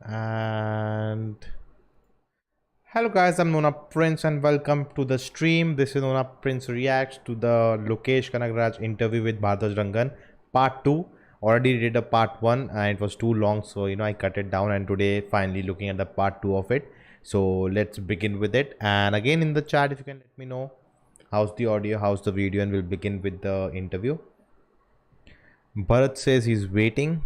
And hello guys, I'm Nona Prince and welcome to the stream. This is Nona Prince reacts to the Lokesh Kanagaraj interview with Baradwaj Rangan part 2. Already did a part 1 and it was too long, so I cut it down, and today finally looking at the part 2 of it. So let's begin with it. And again, in the chat, if you can let me know how's the audio, how's the video, and we'll begin with the interview. Bharat says he's waiting.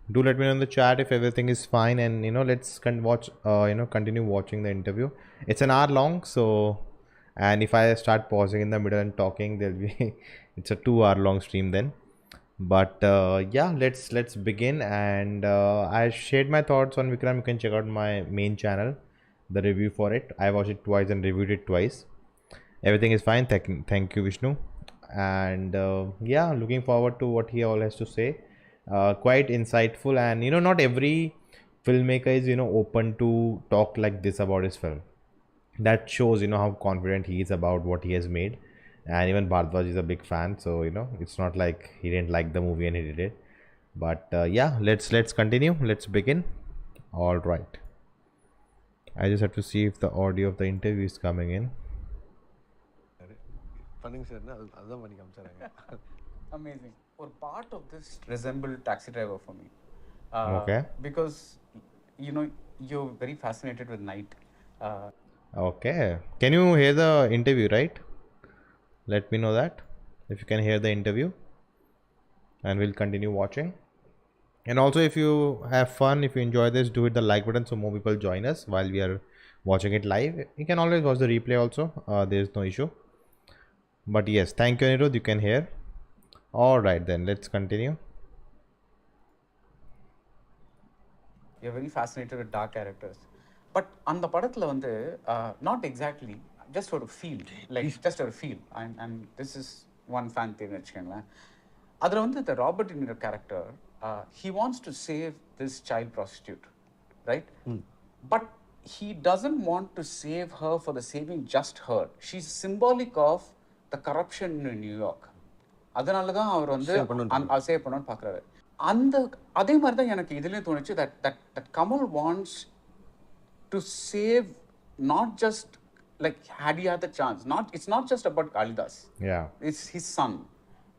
Do let me know in the chat if everything is fine, and let's continue watching the interview. It's an hour long, so, and if I start pausing in the middle and talking, there'll be it's a 2 hour long stream then. But yeah, let's begin. And I shared my thoughts on Vikram. You can check out my main channel, the review for it. I watched it twice and reviewed it twice. Everything is fine. Thank you, Vishnu. And yeah, looking forward to what he all has to say. Quite insightful, and not every filmmaker is open to talk like this about his film. That shows how confident he is about what he has made. And even Bharadwaj is a big fan, so it's not like he didn't like the movie and he did it. But yeah, let's continue. Let's begin. All right, I just have to see if the audio of the interview is coming in. Amazing. Or part of this resembled Taxi Driver for me. Okay. Because you're very fascinated with night. Okay. Can you hear the interview, right? Let me know that if you can hear the interview, and we'll continue watching. And also, if you have fun, if you enjoy this, do hit the like button so more people join us while we are watching it live. You can always watch the replay also. There's no issue. But yes, thank you, Anirudh. You can hear. All right, then let's continue. You're very fascinated with dark characters. But on the padathla வந்து not exactly, just sort of feel, like just a feel. And this is one fan theory வச்சுக்கோங்களேன். அதில் வந்து the Robert De Niro character, he wants to save this child prostitute, right? But he doesn't want to save her for the saving just her. She's symbolic of the corruption in New York. அதனால தான் அவர் வந்து save பண்ணணும்னு பார்க்குறாரு. அந்த அதே மாதிரி தான் எனக்கு இதுலேயும் தோணுச்சு that Kamal wants to save, not just like had he had the chance. It's not just about Kalidas. Yeah. It's his son.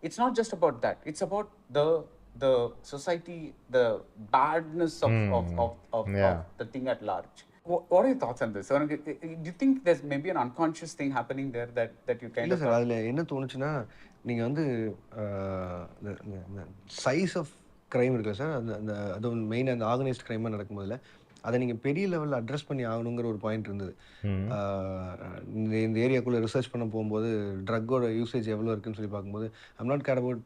It's not just about that. It's about the society, the badness of the thing at large. What are your thoughts on this? Do you think there's maybe an unconscious thing happening there that you kind of... sir அதில் என்ன தோணுச்சுன்னா, நீங்கள் வந்து size of crime இருக்குல்ல sir, அந்த அது main அந்த organised க்ரைமாக நடக்கும்போதில் அதை நீங்கள் பெரிய லெவலில் அட்ரஸ் பண்ணி ஆகணுங்கிற ஒரு பாயிண்ட் இருந்தது. இந்த ஏரியாக்குள்ளே ரிசர்ச் பண்ண போகும்போது ட்ரக்கோட யூசேஜ் எவ்வளோ இருக்குன்னு சொல்லி பார்க்கும்போது, I'm not care about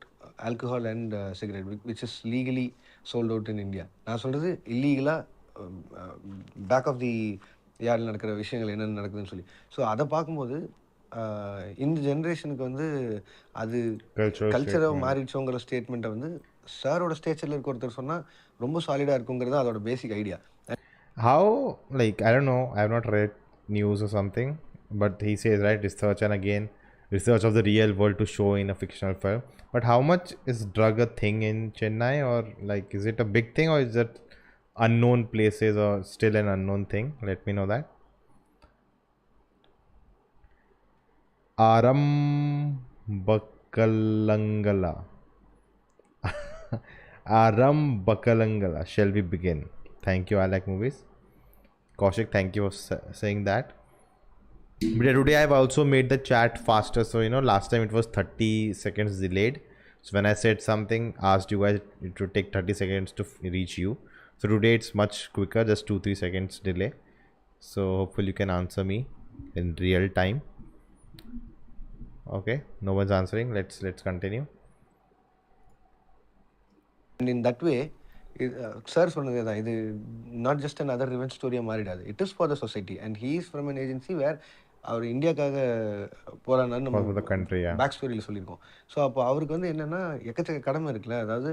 alcohol and cigarette which is legally sold out in India. நான் சொல்கிறது இல்லீகலாக பேக் ஆஃப் தி யார்டில் நடக்கிற விஷயங்கள் என்னென்ன நடக்குதுன்னு சொல்லி. ஸோ அதை பார்க்கும்போது இந்த ஜென்ரேஷனுக்கு வந்து அது கல்ச்சராக மாறிடுச்சோங்கிற ஸ்டேட்மெண்ட்டை வந்து சாரோட ஸ்டேச்சரில் இருக்க ஒருத்தர் சொன்னால் ரொம்ப சாலிடாக இருக்குங்கிறது அதோட basic idea. How, like, I don't know, I have not read news or something, but he says, right, research and again research of the real world to show in a fictional film. But how much is drug a thing in Chennai, or like is it a big thing, or is it unknown places or still an unknown thing? Let me know that. Aram Bakalangala. Aram Bakalangala. Shall we begin? Thank you. I like movies. Kaushik, thank you for saying that. But today I've also made the chat faster. So last time it was 30 seconds delayed. So when I said something, asked you guys, it would take 30 seconds to reach you. So today it's much quicker, just 2-3 seconds delay. So hopefully you can answer me in real time. Okay, no one's answering. Let's continue. And in that way, sir சொன்னதே தான், இது not just an other revenge ஸ்டோரியாக மாறிடாது. It is for the society and he is from an agency where அவர் இந்தியாவுக்காக போகிறான்னு நம்ம back ஸ்டோரியில் சொல்லியிருக்கோம். ஸோ அப்போ அவருக்கு வந்து என்னென்னா எக்கச்சக்க கடமை இருக்குல்ல. அதாவது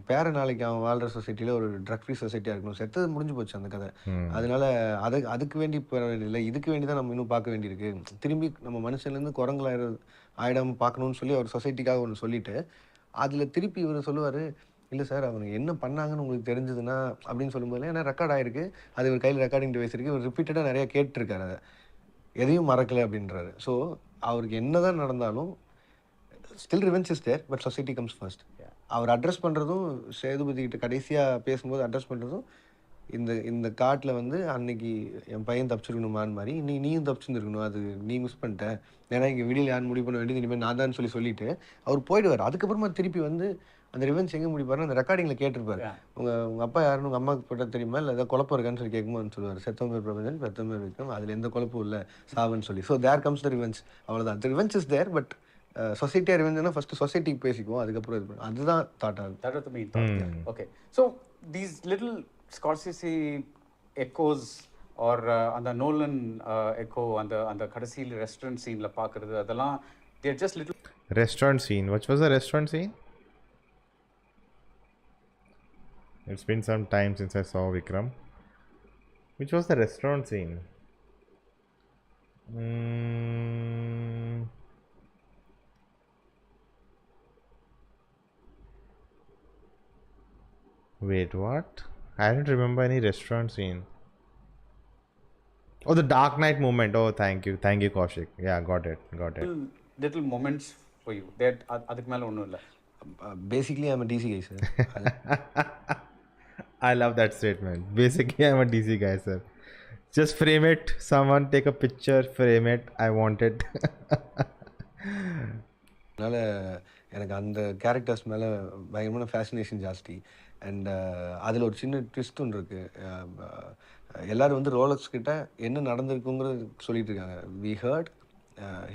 பேர நாளைக்கு அவன் வாழ்கிற சொசைட்டியில் ஒரு ட்ரக் ஃப்ரீ சொசைட்டியாக இருக்கணும். செத்தது முடிஞ்சு போச்சு அந்த கதை. அதனால அதுக்கு வேண்டி போக வேண்டியதில்லை, இதுக்கு வேண்டி தான் நம்ம இன்னும் பார்க்க வேண்டியிருக்கு. திரும்பி நம்ம மனுஷன்லேருந்து குரங்களாயிடாமல் பார்க்கணும்னு சொல்லி அவர் சொசைட்டிக்காக ஒன்று சொல்லிவிட்டு அதில் திருப்பி இவர் சொல்லுவார், இல்லை சார் அவங்க என்ன பண்ணாங்கன்னு உங்களுக்கு தெரிஞ்சதுன்னா அப்படின்னு சொல்லும்போது, ஏன்னா ரெக்கார்ட் ஆயிருக்கு, அது ஒரு கையில் ரெக்கார்டிங் டிவைஸ் இருக்குது, இவர் ரிப்பீட்டடாக நிறையா கேட்டிருக்காரு அதை, எதையும் மறக்கலை அப்படின்றாரு. ஸோ அவருக்கு என்ன தான் நடந்தாலும் still revenge is there, but society comes first. அவர் அட்ரஸ் பண்ணுறதும் சேதுபதி கிட்ட கடைசியாக பேசும்போது அட்ரஸ் பண்ணுறதும் இந்த இந்த காட்டில் வந்து அன்னைக்கு என் பையன் தப்பிச்சிருக்கணுமான்னு மாதிரி இன்னைக்கு நீயும் தப்பிச்சுருக்கணும், அது நீ மிஸ் பண்ணிட்ட, ஏன்னா இங்கே வீடியோவில் யாரும் முடிவு பண்ண வேண்டியது இனிமேல் நான் தான் சொல்லிட்டு அவர் போயிடுவார். அதுக்கப்புறமா திருப்பி வந்து அந்த ரிவெஞ்ச் எங்கே முடிப்பாருன்னு அந்த ரெக்கார்டிங்கில் கேட்டிருப்பாரு, உங்கள் அப்பா யாருன்னு உங்கள் அம்மாவுக்கு போட்டால் தெரியுமா, இல்லை ஏதாவது குழப்பம் இருக்கான்னு சொல்லி கேட்கும்போது சொல்லுவார், செத்தம்பேர் பிரபஞ்சன் பெத்தம்பேர் விக்ரம், அதில் எந்த குழப்பம் இல்லை சாவுன்னு சொல்லி. So there comes the revenge. அவ்வளோதான், the revenge is there. But சொசைட்டியாக ரிவெஞ்சுனா ஃபஸ்ட்டு சொசைட்டிக்கு பேசிக்குவோம், அதுக்கப்புறம் இது பண்ணுவோம். அதுதான் தாட் ஆகுது. That was the main thought. Okay. So these little Scorsese echoes or அந்த நோலன் echo அந்த கடைசியில் ரெஸ்டாரண்ட் சீனில் பார்க்குறது அதெல்லாம் they're just little restaurant scene. Which was the restaurant scene? It's been some time since I saw Vikram. Which was the restaurant scene? Wait, what? I don't remember any restaurant scene. Oh, the Dark Knight moment. Oh, thank you, Kaushik. Yeah, got it. little moments for you. That அதுக்கு மேல ஒண்ணும் இல்ல. Basically I'm a DC guy, sir. I love that statement. Basically I'm a DC guy, sir. Just frame it. Someone take a picture, frame it. I want it. அதனால் எனக்கு அந்த characters மேலே பயங்கரமான fascination ஜாஸ்தி. அண்ட் அதில் ஒரு சின்ன twist ஒன்று இருக்குது. எல்லோரும் வந்து ரோலக்ஸ் கிட்ட என்ன நடந்திருக்குங்கிறது சொல்லிட்டு இருக்காங்க. We hurt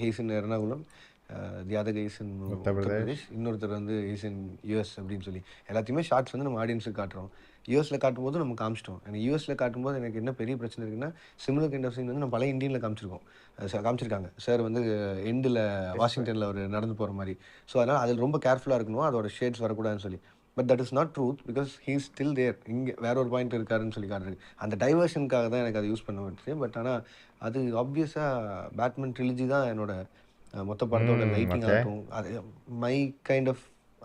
he's in Ernakulam, the other guys in Uttar Pradesh, இன்னொருத்தர் வந்து ஹீஸ் இன் யூஎஸ் அப்படின்னு சொல்லி எல்லாத்தையுமே ஷார்ட்ஸ் வந்து நம்ம ஆடியன்ஸுக்கு காட்டுறோம். யூஎஸில் காட்டும்போது நம்ம காமிச்சிட்டோம். எனக்கு யூஎஸில் காட்டும்போது எனக்கு என்ன பெரிய பிரச்சனை இருக்குன்னா, சிமிலர் கைண்ட் ஆஃப் சீன் வந்து நம்ம பல இந்தியனில் காமிச்சிருக்காங்க சார் வந்து எண்டில் வாஷிங்டனில் அவர் நடந்து போகிற மாதிரி. ஸோ அதனால் அதில் ரொம்ப கேர்ஃபுல்லாக இருக்கணும், அதோட ஷேட்ஸ் வரக்கூடாதுன்னு சொல்லி. But that is not truth, because he is still there. இங்கே வேற ஒரு பாயிண்ட் இருக்காருன்னு சொல்லி காட்டுறது. அந்த டைவர்ஷனுக்காக தான் எனக்கு அதை யூஸ் பண்ண விட்டுச்சு. பட் ஆனால் அது ஆப்வியஸாக பேட்மேன் ட்ரிலஜி தான் என்னோட மொத்த படத்தோட லைட்டிங் ஆகட்டும், அது மை கைண்ட் ஆஃப்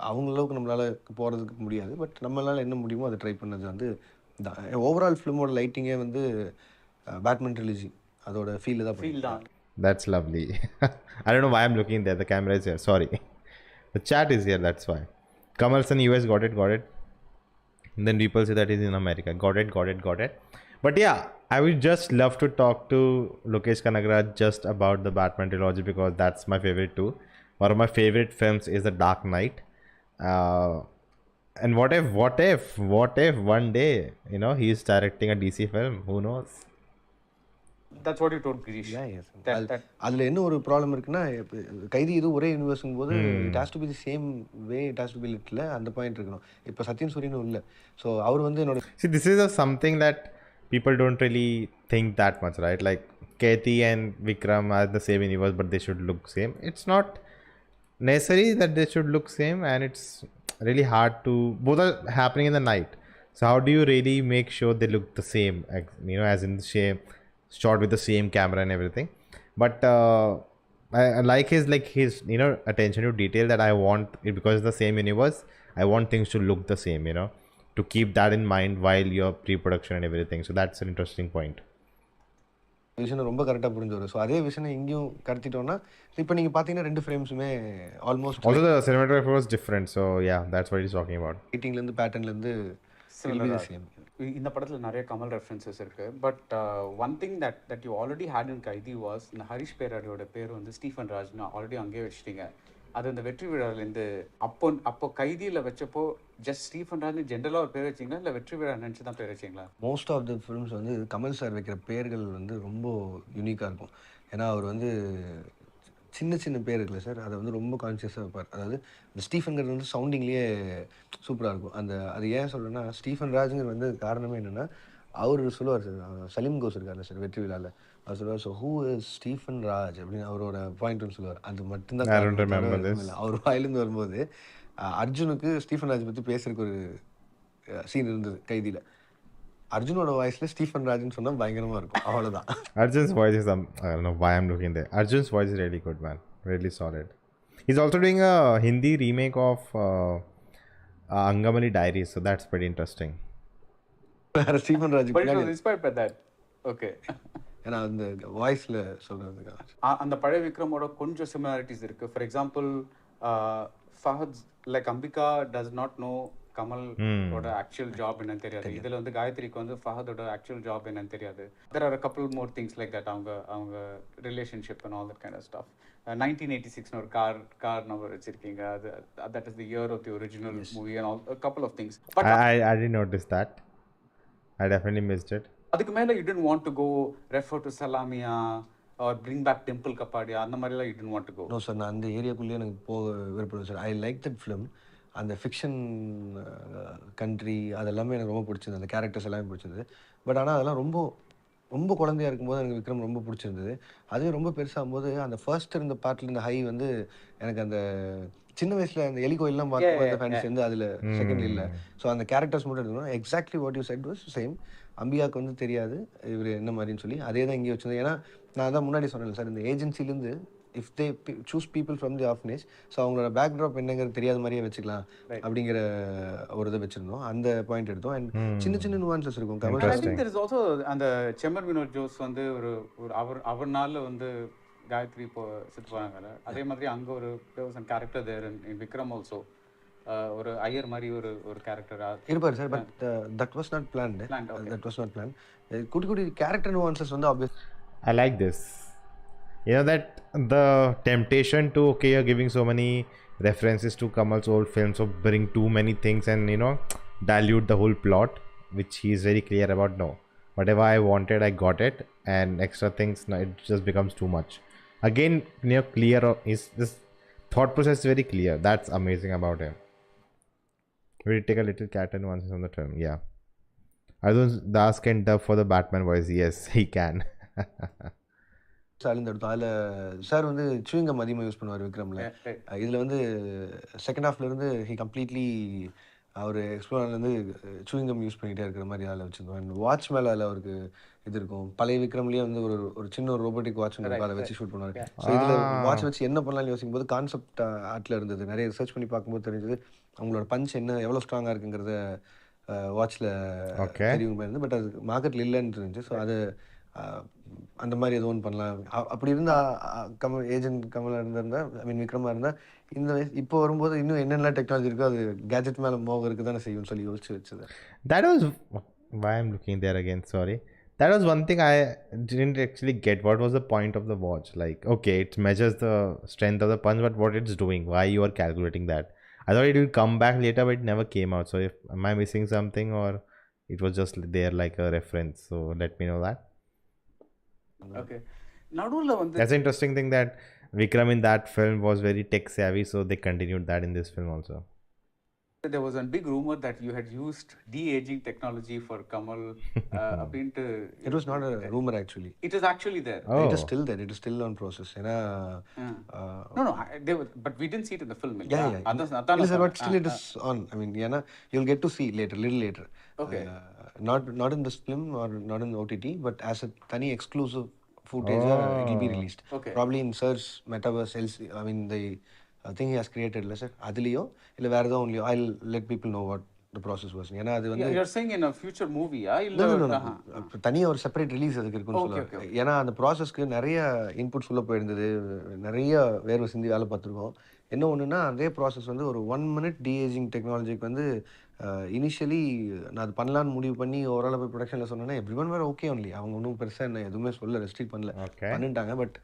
அவங்களவுக்கு நம்மளால் போகிறதுக்கு முடியாது. பட் நம்மளால் என்ன முடியுமோ அதை ட்ரை பண்ணது வந்து ஓவரால் ஃபிலிமோட லைட்டிங்கே வந்து பேட்மேன் ட்ரிலஜி அதோட ஃபீல் தான். That's lovely. I don't know why I'm looking there. The camera is here. Sorry. The chat is here. That's why. Kamal's in US. Got it. And then people say that he's in America. Got it. But yeah, I would just love to talk to Lokesh Kanagaraj just about the Batman trilogy, because that's my favorite too. One of my favorite films is The Dark Knight. And what if one day, you know, he's directing a DC film? Who knows? That's what you told Girish. அதில் என்ன ஒரு problem இருக்குன்னா, கைதி இது ஒரே யூனிவர்ஸுங்கும் போது it has to be the same way, it has to be little அந்த point இருக்கணும். இப்போ சத்யன் சூரியனும் இல்லை. ஸோ அவர் வந்து என்னோட this is something that people don't really think that much, right? Like Kathi and Vikram are the same universe, but they should look same. It's not necessary that they should look same, and it's really hard to, both are happening in the night. So how do you really make sure they look the same, you know, as in the same shot with the same camera and everything? But I like his you know, attention to detail, that I want it, because it's the same universe, I want things to look the same, you know, to keep that in mind while your pre-production and everything. So that's an interesting point. விஷயம் ரொம்ப கரெக்டாக புரிஞ்சு வரும். So அதே விஷயம் இங்கேயும் கடத்திட்டோம்னா, இப்போ நீங்கள் பார்த்தீங்கன்னா 2 ஃப்ரேம்ஸுமே almost also the cinematography was different. So yeah, that's what he's talking about. லைட்டிங்லேருந்து பேட்டர்ன்லேருந்து சேம். இந்த படத்தில் நிறைய கமல் ரெஃபரன்சஸ் இருக்குது. But one thing that you already had in Kaithi was, இந்த ஹரிஷ் பேராடியோட பேர் வந்து ஸ்டீஃபன் ராஜ்னு ஆல்ரெடி அங்கேயே வச்சுட்டீங்க. அது இந்த வெற்றி விழாவிலேருந்து அப்போ கைதியில் வச்சப்போ ஜஸ்ட் ஸ்டீஃபன் ராஜ்னு ஜென்ரலாக ஒரு பேர் வச்சிங்களா, இல்லை வெற்றி விழா நினச்சி தான் பேர் வச்சிங்களா? மோஸ்ட் ஆஃப் த ஃபிலிம்ஸ் வந்து கமல் சார் வைக்கிற பேர்கள் வந்து ரொம்ப யூனிக்காக இருக்கும். ஏன்னா அவர் வந்து சின்ன பேர் இருக்குல்ல சார், அதை வந்து ரொம்ப கான்சியஸாக வைப்பார். அதாவது இந்த ஸ்டீஃபன்கிறது வந்து சவுண்டிங்லேயே சூப்பராக இருக்கும். அது ஏன் சொல்கிறேன்னா, ஸ்டீஃபன் ராஜுங்கிற வந்து காரணமே என்னென்னா, அவர் சொல்லுவார் சார், சலீம் கோஸ் இருக்கார்ல சார் வெற்றி விழாவில், அவர் சொல்லுவார், so who is Stephen Raj அப்படின்னு அவரோட பாயிண்ட்னு சொல்லுவார். அது மட்டும்தான் அவர் வாயிலேருந்து வரும்போது. அர்ஜுனுக்கு ஸ்டீஃபன் ராஜ் பற்றி பேசுறதுக்கு ஒரு சீன் இருந்தது கைதியில். அர்ஜுனோட வாய்ஸ்ல ஸ்டீஃபன் ராஜ்னு சொன்னா பயங்கரமா இருக்கும். அவ்வளவுதான். Arjun's voice is I don't know why I'm looking there. Arjun's voice is really good, man. Really solid. He's also doing a Hindi remake of Angamali Diaries, so that's pretty interesting. வேற Stephen Raj But it was inspired by that. Okay. ஏன்னா அந்த வாய்ஸில் சொல்கிறதுக்காக அந்த பழைய விக்ரமோட கொஞ்சம் similarities இருக்கு. For example Fahadh like Ambika does not know கமலோட ஆக்சுவல் ஜாப் என்னன்னு தெரியாது. இதில் வந்து காயத்ரிக்கு வந்து ஃபஹதோட ஆக்சுவல் ஜாப் என்னன்னு தெரியாது. There are couple more things like that. அவங்க relationship and all that kind of stuff. 1986 ஒரு கார் நம்பர் வச்சிருக்கீங்க. அது that is the year of the original movie and all couple of things. But I didn't notice that. I definitely missed it. அதுக்கு மேலே you didn't want to go refer to Salamia or bring back Dimple Kapadia அந்த மாதிரிலாம் you didn't want to go. No sir, நான் அந்த ஏரியாக்குள்ளேயே எனக்கு போக விருப்பப்படுவேன் சார். I like that film. அந்த ஃபிக்ஷன் கண்ட்ரி அதெல்லாமே எனக்கு ரொம்ப பிடிச்சிருந்தது. அந்த கேரக்டர்ஸ் எல்லாமே பிடிச்சிருந்தது. பட் ஆனால் அதெல்லாம் ரொம்ப ரொம்ப குழந்தையா இருக்கும்போது எனக்கு விக்ரம் ரொம்ப பிடிச்சிருந்தது. அதுவே ரொம்ப பெருசாகும்போது அந்த ஃபர்ஸ்ட் இருந்த பார்ட்டில் இருந்த ஹை வந்து எனக்கு அந்த சின்ன வயசில் அந்த எலி கோயிலெலாம் பார்க்கும்போது அந்த ஃபேன்ஸ் வந்து அதில் செகண்ட் இல்லை. ஸோ அந்த கேரக்டர்ஸ் மட்டும் இருக்கணும். Exactly what you said was same. அம்பியாவுக்கு வந்து தெரியாது இவர் என்ன மாதிரின்னு சொல்லி அதே தான் இங்கே வச்சிருந்தேன். ஏன்னா நான் தான் முன்னாடி சொன்னேன் சார், இந்த ஏஜென்சிலேருந்து if they choose people from the orphanage, so அவங்களோட பேக்ட்ராப் என்னங்கிறது தெரியாத மாதிரியே வச்சுக்கலாம் அப்படிங்கிற ஒரு இதை வச்சிருந்தோம். அந்த பாயிண்ட் எடுத்தோம். அண்ட் சின்ன சின்ன நுவான்சஸ் இருக்கும். I think there is also அந்த செம்மர் வினோத் ஜோஸ் வந்து ஒரு அவர் நாளில் வந்து காயத்ரி இப்போ செத்து போனாங்கல்ல, அதே மாதிரி அங்கே ஒரு character there in Vikram also ஒரு ஐயர் மாதிரி ஒரு கேரக்டரா இருப்பார் sir. But that was not planned. That was not plan. குட்டி குட்டி கேரக்டர் நுவான்சஸ் வந்து obvious. I like this. You know that the temptation to, okay, you're giving so many references to Kamal's old films, so bring too many things and, you know, dilute the whole plot, which he is very clear about. No, whatever I wanted, I got it, and extra things, no, it just becomes too much. Again, you know, clear is this thought process is very clear. That's amazing about him. Will you take a little cat and once on the term? Yeah. Arjun Das can dub for the Batman voice. Yes, he can. Sir எடுத்தோம். அதில் sir வந்து சூயிங்கம் அதிகமாக use பண்ணுவார் விக்ரமில். இதில் வந்து second ஹாஃப்லேருந்து he completely அவர் எக்ஸ்ப்ளோர்லேருந்து சூயிங்கம் யூஸ் பண்ணிகிட்டே இருக்கிற மாதிரி அதில் வச்சுருந்தோம். அண்ட் வாட்ச் மேலே அதில் அவருக்கு இது இருக்கும். பழைய விக்ரம்லேயே வந்து ஒரு சின்ன ஒரு ரோபோட்டிக் வாட்ச் இருக்கும், அதை வச்சு ஷூட் பண்ணுவார். ஸோ இதில் வாட்ச் வச்சு என்ன பண்ணலாம்னு யோசிக்கும் போது கான்செப்ட் ஆர்ட்டில் இருந்தது. நிறைய ரிசர்ச் பண்ணி பார்க்கும்போது தெரிஞ்சது அவங்களோட பஞ்ச் என்ன எவ்வளோ ஸ்ட்ராங்காக இருக்குங்கிறத வாட்சில் தெரியும் இருந்து. பட் அது மார்க்கெட்டில் இல்லைன்னு இருந்துச்சு. ஸோ அது அந்த மாதிரி எதுவும் ஒன்று பண்ணலாம். அப்படி இருந்தால் ஏஜென்ட் கமலாக இருந்திருந்தால், ஐ மீன் விக்ரமாக இருந்தால், இந்த இப்போ வரும்போது இன்னும் என்னென்ன டெக்னாலஜி இருக்கோ அது கேஜெட் மேலே மோகம் இருக்குது தானே செய்யும்னு சொல்லி யோசிச்சு வச்சது. That was why I'm looking there again. Sorry. That was one thing I didn't actually get. What was the point of the watch? Like, okay, it measures the strength of the punch, but what it's doing? Why you are calculating that? I thought it will come back later, but it never came out. So, am I missing something, or it was just there like a reference? So, let me know that. Okay. நடுவில் வந்து That's an interesting thing that Vikram in that film was very tech savvy, so they continued that in this film also. there was a big rumor that you had used de-aging technology for Kamal அப்படின்ட்டு. It was not a rumor actually. It is actually there. Oh. It is still there. It is still on process. ஏன்னா No, but we didn't see it in the film. yeah. அதான் It is, but still it is on. I mean, ஏன்னா you'll get to see little later. Okay. Not in this film or not in OTT, but as a tani exclusive footage, it will be released. Okay. Probably in Search Metaverse. I mean, the thing he has created, sir. Adliyo, illa வேற ஏதோ only. I'll let people know what the process was. ஏன்னா அது வந்து you're saying in a future movie இல்ல தனியாக ஒரு separate release அதுக்கு இருக்குன்னு சொல்லுவாங்க. ஏன்னா அந்த ப்ராசஸ்க்கு நிறைய இன்புட்ஸ் உள்ள போயிருந்தது, நிறைய வேர்வை சிந்தி வேலை பார்த்துருக்கோம். என்ன ஒன்றுனா அதே ப்ராசஸ் வந்து ஒரு 1 minute de-aging டெக்னாலஜிக்கு வந்து இனிஷியலி நான் அது பண்ணலான்னு முடிவு பண்ணி ஓவரால் போய் ப்ரொடக்ஷனில் சொன்னேன்னா எவ்ரி ஒன் வேறு ஓகே ஒன்லி. அவங்க ஒன்றும் பெருசாக என்ன எதுவுமே சொல்ல ரெஸ்ட்ரிக்ட் பண்ணல, பண்ணிட்டாங்க. பட்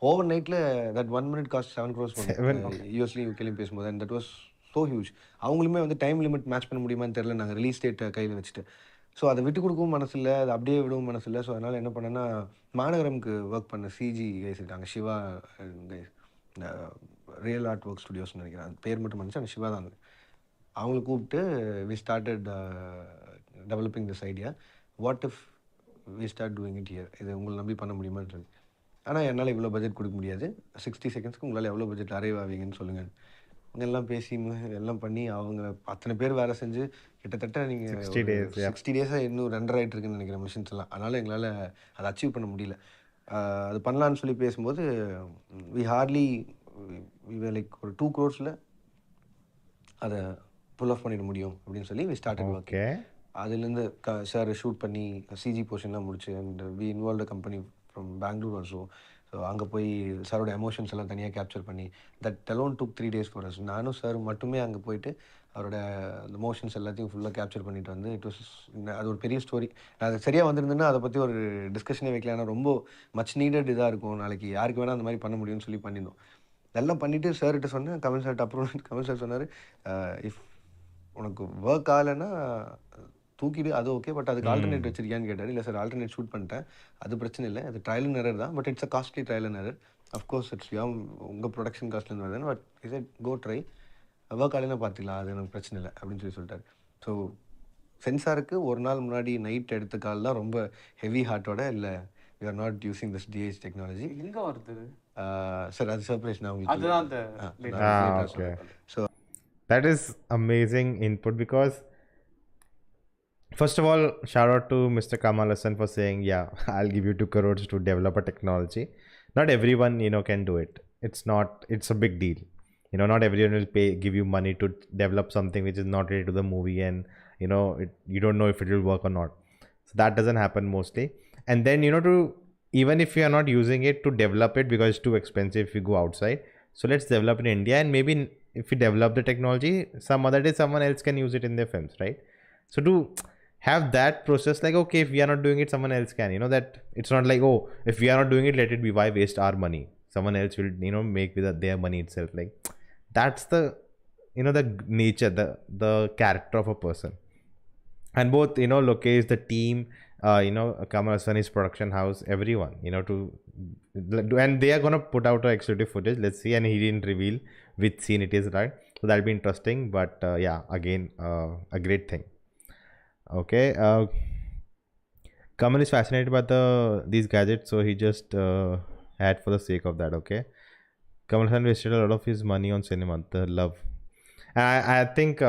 ஓவர் நைட்டில் தட் 1 minute காஸ்ட் 7 crores யூஎஸ்லி யூகேலையும் பேசும்போது. And that was so huge. அவங்களுமே வந்து டைம் லிமிட் மேட்ச் பண்ண முடியுமான்னு தெரியல. நாங்கள் ரிலீஸ் டேட்டை கையில் வச்சுட்டு ஸோ அதை விட்டு கொடுக்கவும் மனசு இல்லை, அதை அப்படியே விடவும் மனசு இல்லை. ஸோ அதனால் என்ன பண்ணேன்னா மாநகரம்க்கு ஒர்க் பண்ண சிஜி கைஸ் இருக்காங்க, Siva guys, real art work ஸ்டுடியோஸ்னு நினைக்கிறேன், அது பேர் மட்டும் வந்துச்சு. அந்த சிவா தான் அவங்கள கூப்பிட்டு we started developing this idea. What if we start doing it here, இது உங்களை நம்பி பண்ண முடியுமான்னு சொல்லி. ஆனால் என்னால் இவ்வளோ பட்ஜெட் கொடுக்க முடியாது, 60 seconds உங்களால் எவ்வளோ பட்ஜெட் அரைவ் ஆவீங்கன்னு சொல்லுங்கள். எல்லாம் பேசி எல்லாம் பண்ணி அவங்க அத்தனை பேர் வேலை செஞ்சு கிட்டத்தட்ட நீங்கள் 60 days இன்னும் ரெண்டர் ஆகிட்டு இருக்குன்னு நினைக்கிறேன் மிஷின்ஸ் எல்லாம். அதனால் எங்களால் அதை அச்சீவ் பண்ண முடியல. அது பண்ணலான்னு சொல்லி பேசும்போது வி ஹார்ட்லி லைக் ஒரு 2 crores அதை புல் ஆஃப் பண்ணிட முடியும் அப்படின்னு சொல்லி வி ஸ்டார்டட் ஒர்க்கிங். Okay. அதுலேருந்து சார் ஷூட் பண்ணி சிஜி போர்ஷன்லாம் முடிச்சு and we involve company from Bangalore also. So அங்கே போய் சாரோட எமோஷன்ஸ் எல்லாம் தனியாக கேப்சர் பண்ணி that alone took 3 days for us. நானும் சார் மட்டுமே அங்கே போயிட்டு அவரோட அந்த மோஷன்ஸ் எல்லாத்தையும் ஃபுல்லாக கேப்சர் பண்ணிட்டு வந்து இட் வாஸ் அது ஒரு பெரிய ஸ்டோரி. அது சரியாக வந்திருந்தேன்னா அதை பற்றி ஒரு டிஸ்கஷனே வைக்கல. ஆனால் ரொம்ப மச் நீடட் இதாக இருக்கும், நாளைக்கு யாருக்கு வேணால் அந்த மாதிரி பண்ண முடியும்னு சொல்லி பண்ணியிருந்தோம். எல்லாம் பண்ணிவிட்டு சார்கிட்ட சொன்னேன். கமல் சார்கிட்ட அப்புறம் கமல் சார் சொன்னார், இஃப் உனக்கு ஒர்க் ஆகலைன்னா தூக்கிடு, அது ஓகே, பட் அதுக்கு ஆல்டர்னேட் வச்சிருக்கியான்னு கேட்டார். இல்லை சார் ஆல்டர்னேட் ஷூட் பண்ணிட்டேன், அது பிரச்சனை இல்லை, அது ட்ரையல் அண்ட் எரர் தான், but it's a costly trial and error. Of course it's உங்கள் ப்ரொடக்ஷன் காஸ்ட்லேருந்து வருதுன்னு, but is it go try, work ஆகலைன்னா பார்த்துக்கலாம், அது எனக்கு பிரச்சனை இல்லை அப்படின்னு சொல்லிட்டார். ஸோ சென்சாருக்கு ஒரு நாள் முன்னாடி நைட் எடுத்த கால் தான் ரொம்ப ஹெவி ஹார்ட்டோட, இல்லை we are not using this DH technology. எங்கே வருது சார் அது சர்ப்ரைஸ் நான் அதுதான் உங்களுக்கு. So that is amazing input, because first of all, shout out to Mr. Kamal for saying, yeah, I'll give you 2 crores to develop a technology. Not everyone, can do it. It's a big deal. Not everyone will give you money to develop something which is not related to the movie, and, you don't know if it will work or not. So that doesn't happen mostly. And then, even if you are not using it to develop it because it's too expensive if you go outside, so let's develop in India, and maybe if we develop the technology, some other day someone else can use it in their films, right? So to have that process, like, okay, if we are not doing it, someone else can, that it's not like, oh, if we are not doing it, let it be, why waste our money? Someone else will, make with their money itself. Like, that's the, the nature, the character of a person. And both, Lokesh, the team, Kamal Hassan, his production house, everyone, to do, and they are gonna put out exclusive footage. Let's see. And he didn't reveal which scene it is, right? So that'll be interesting. But yeah, again, a great thing. Okay. Kamal is fascinated by these gadgets, so he just had for the sake of that. Okay. Kamal Hassan wasted a lot of his money on cinema, the love. I think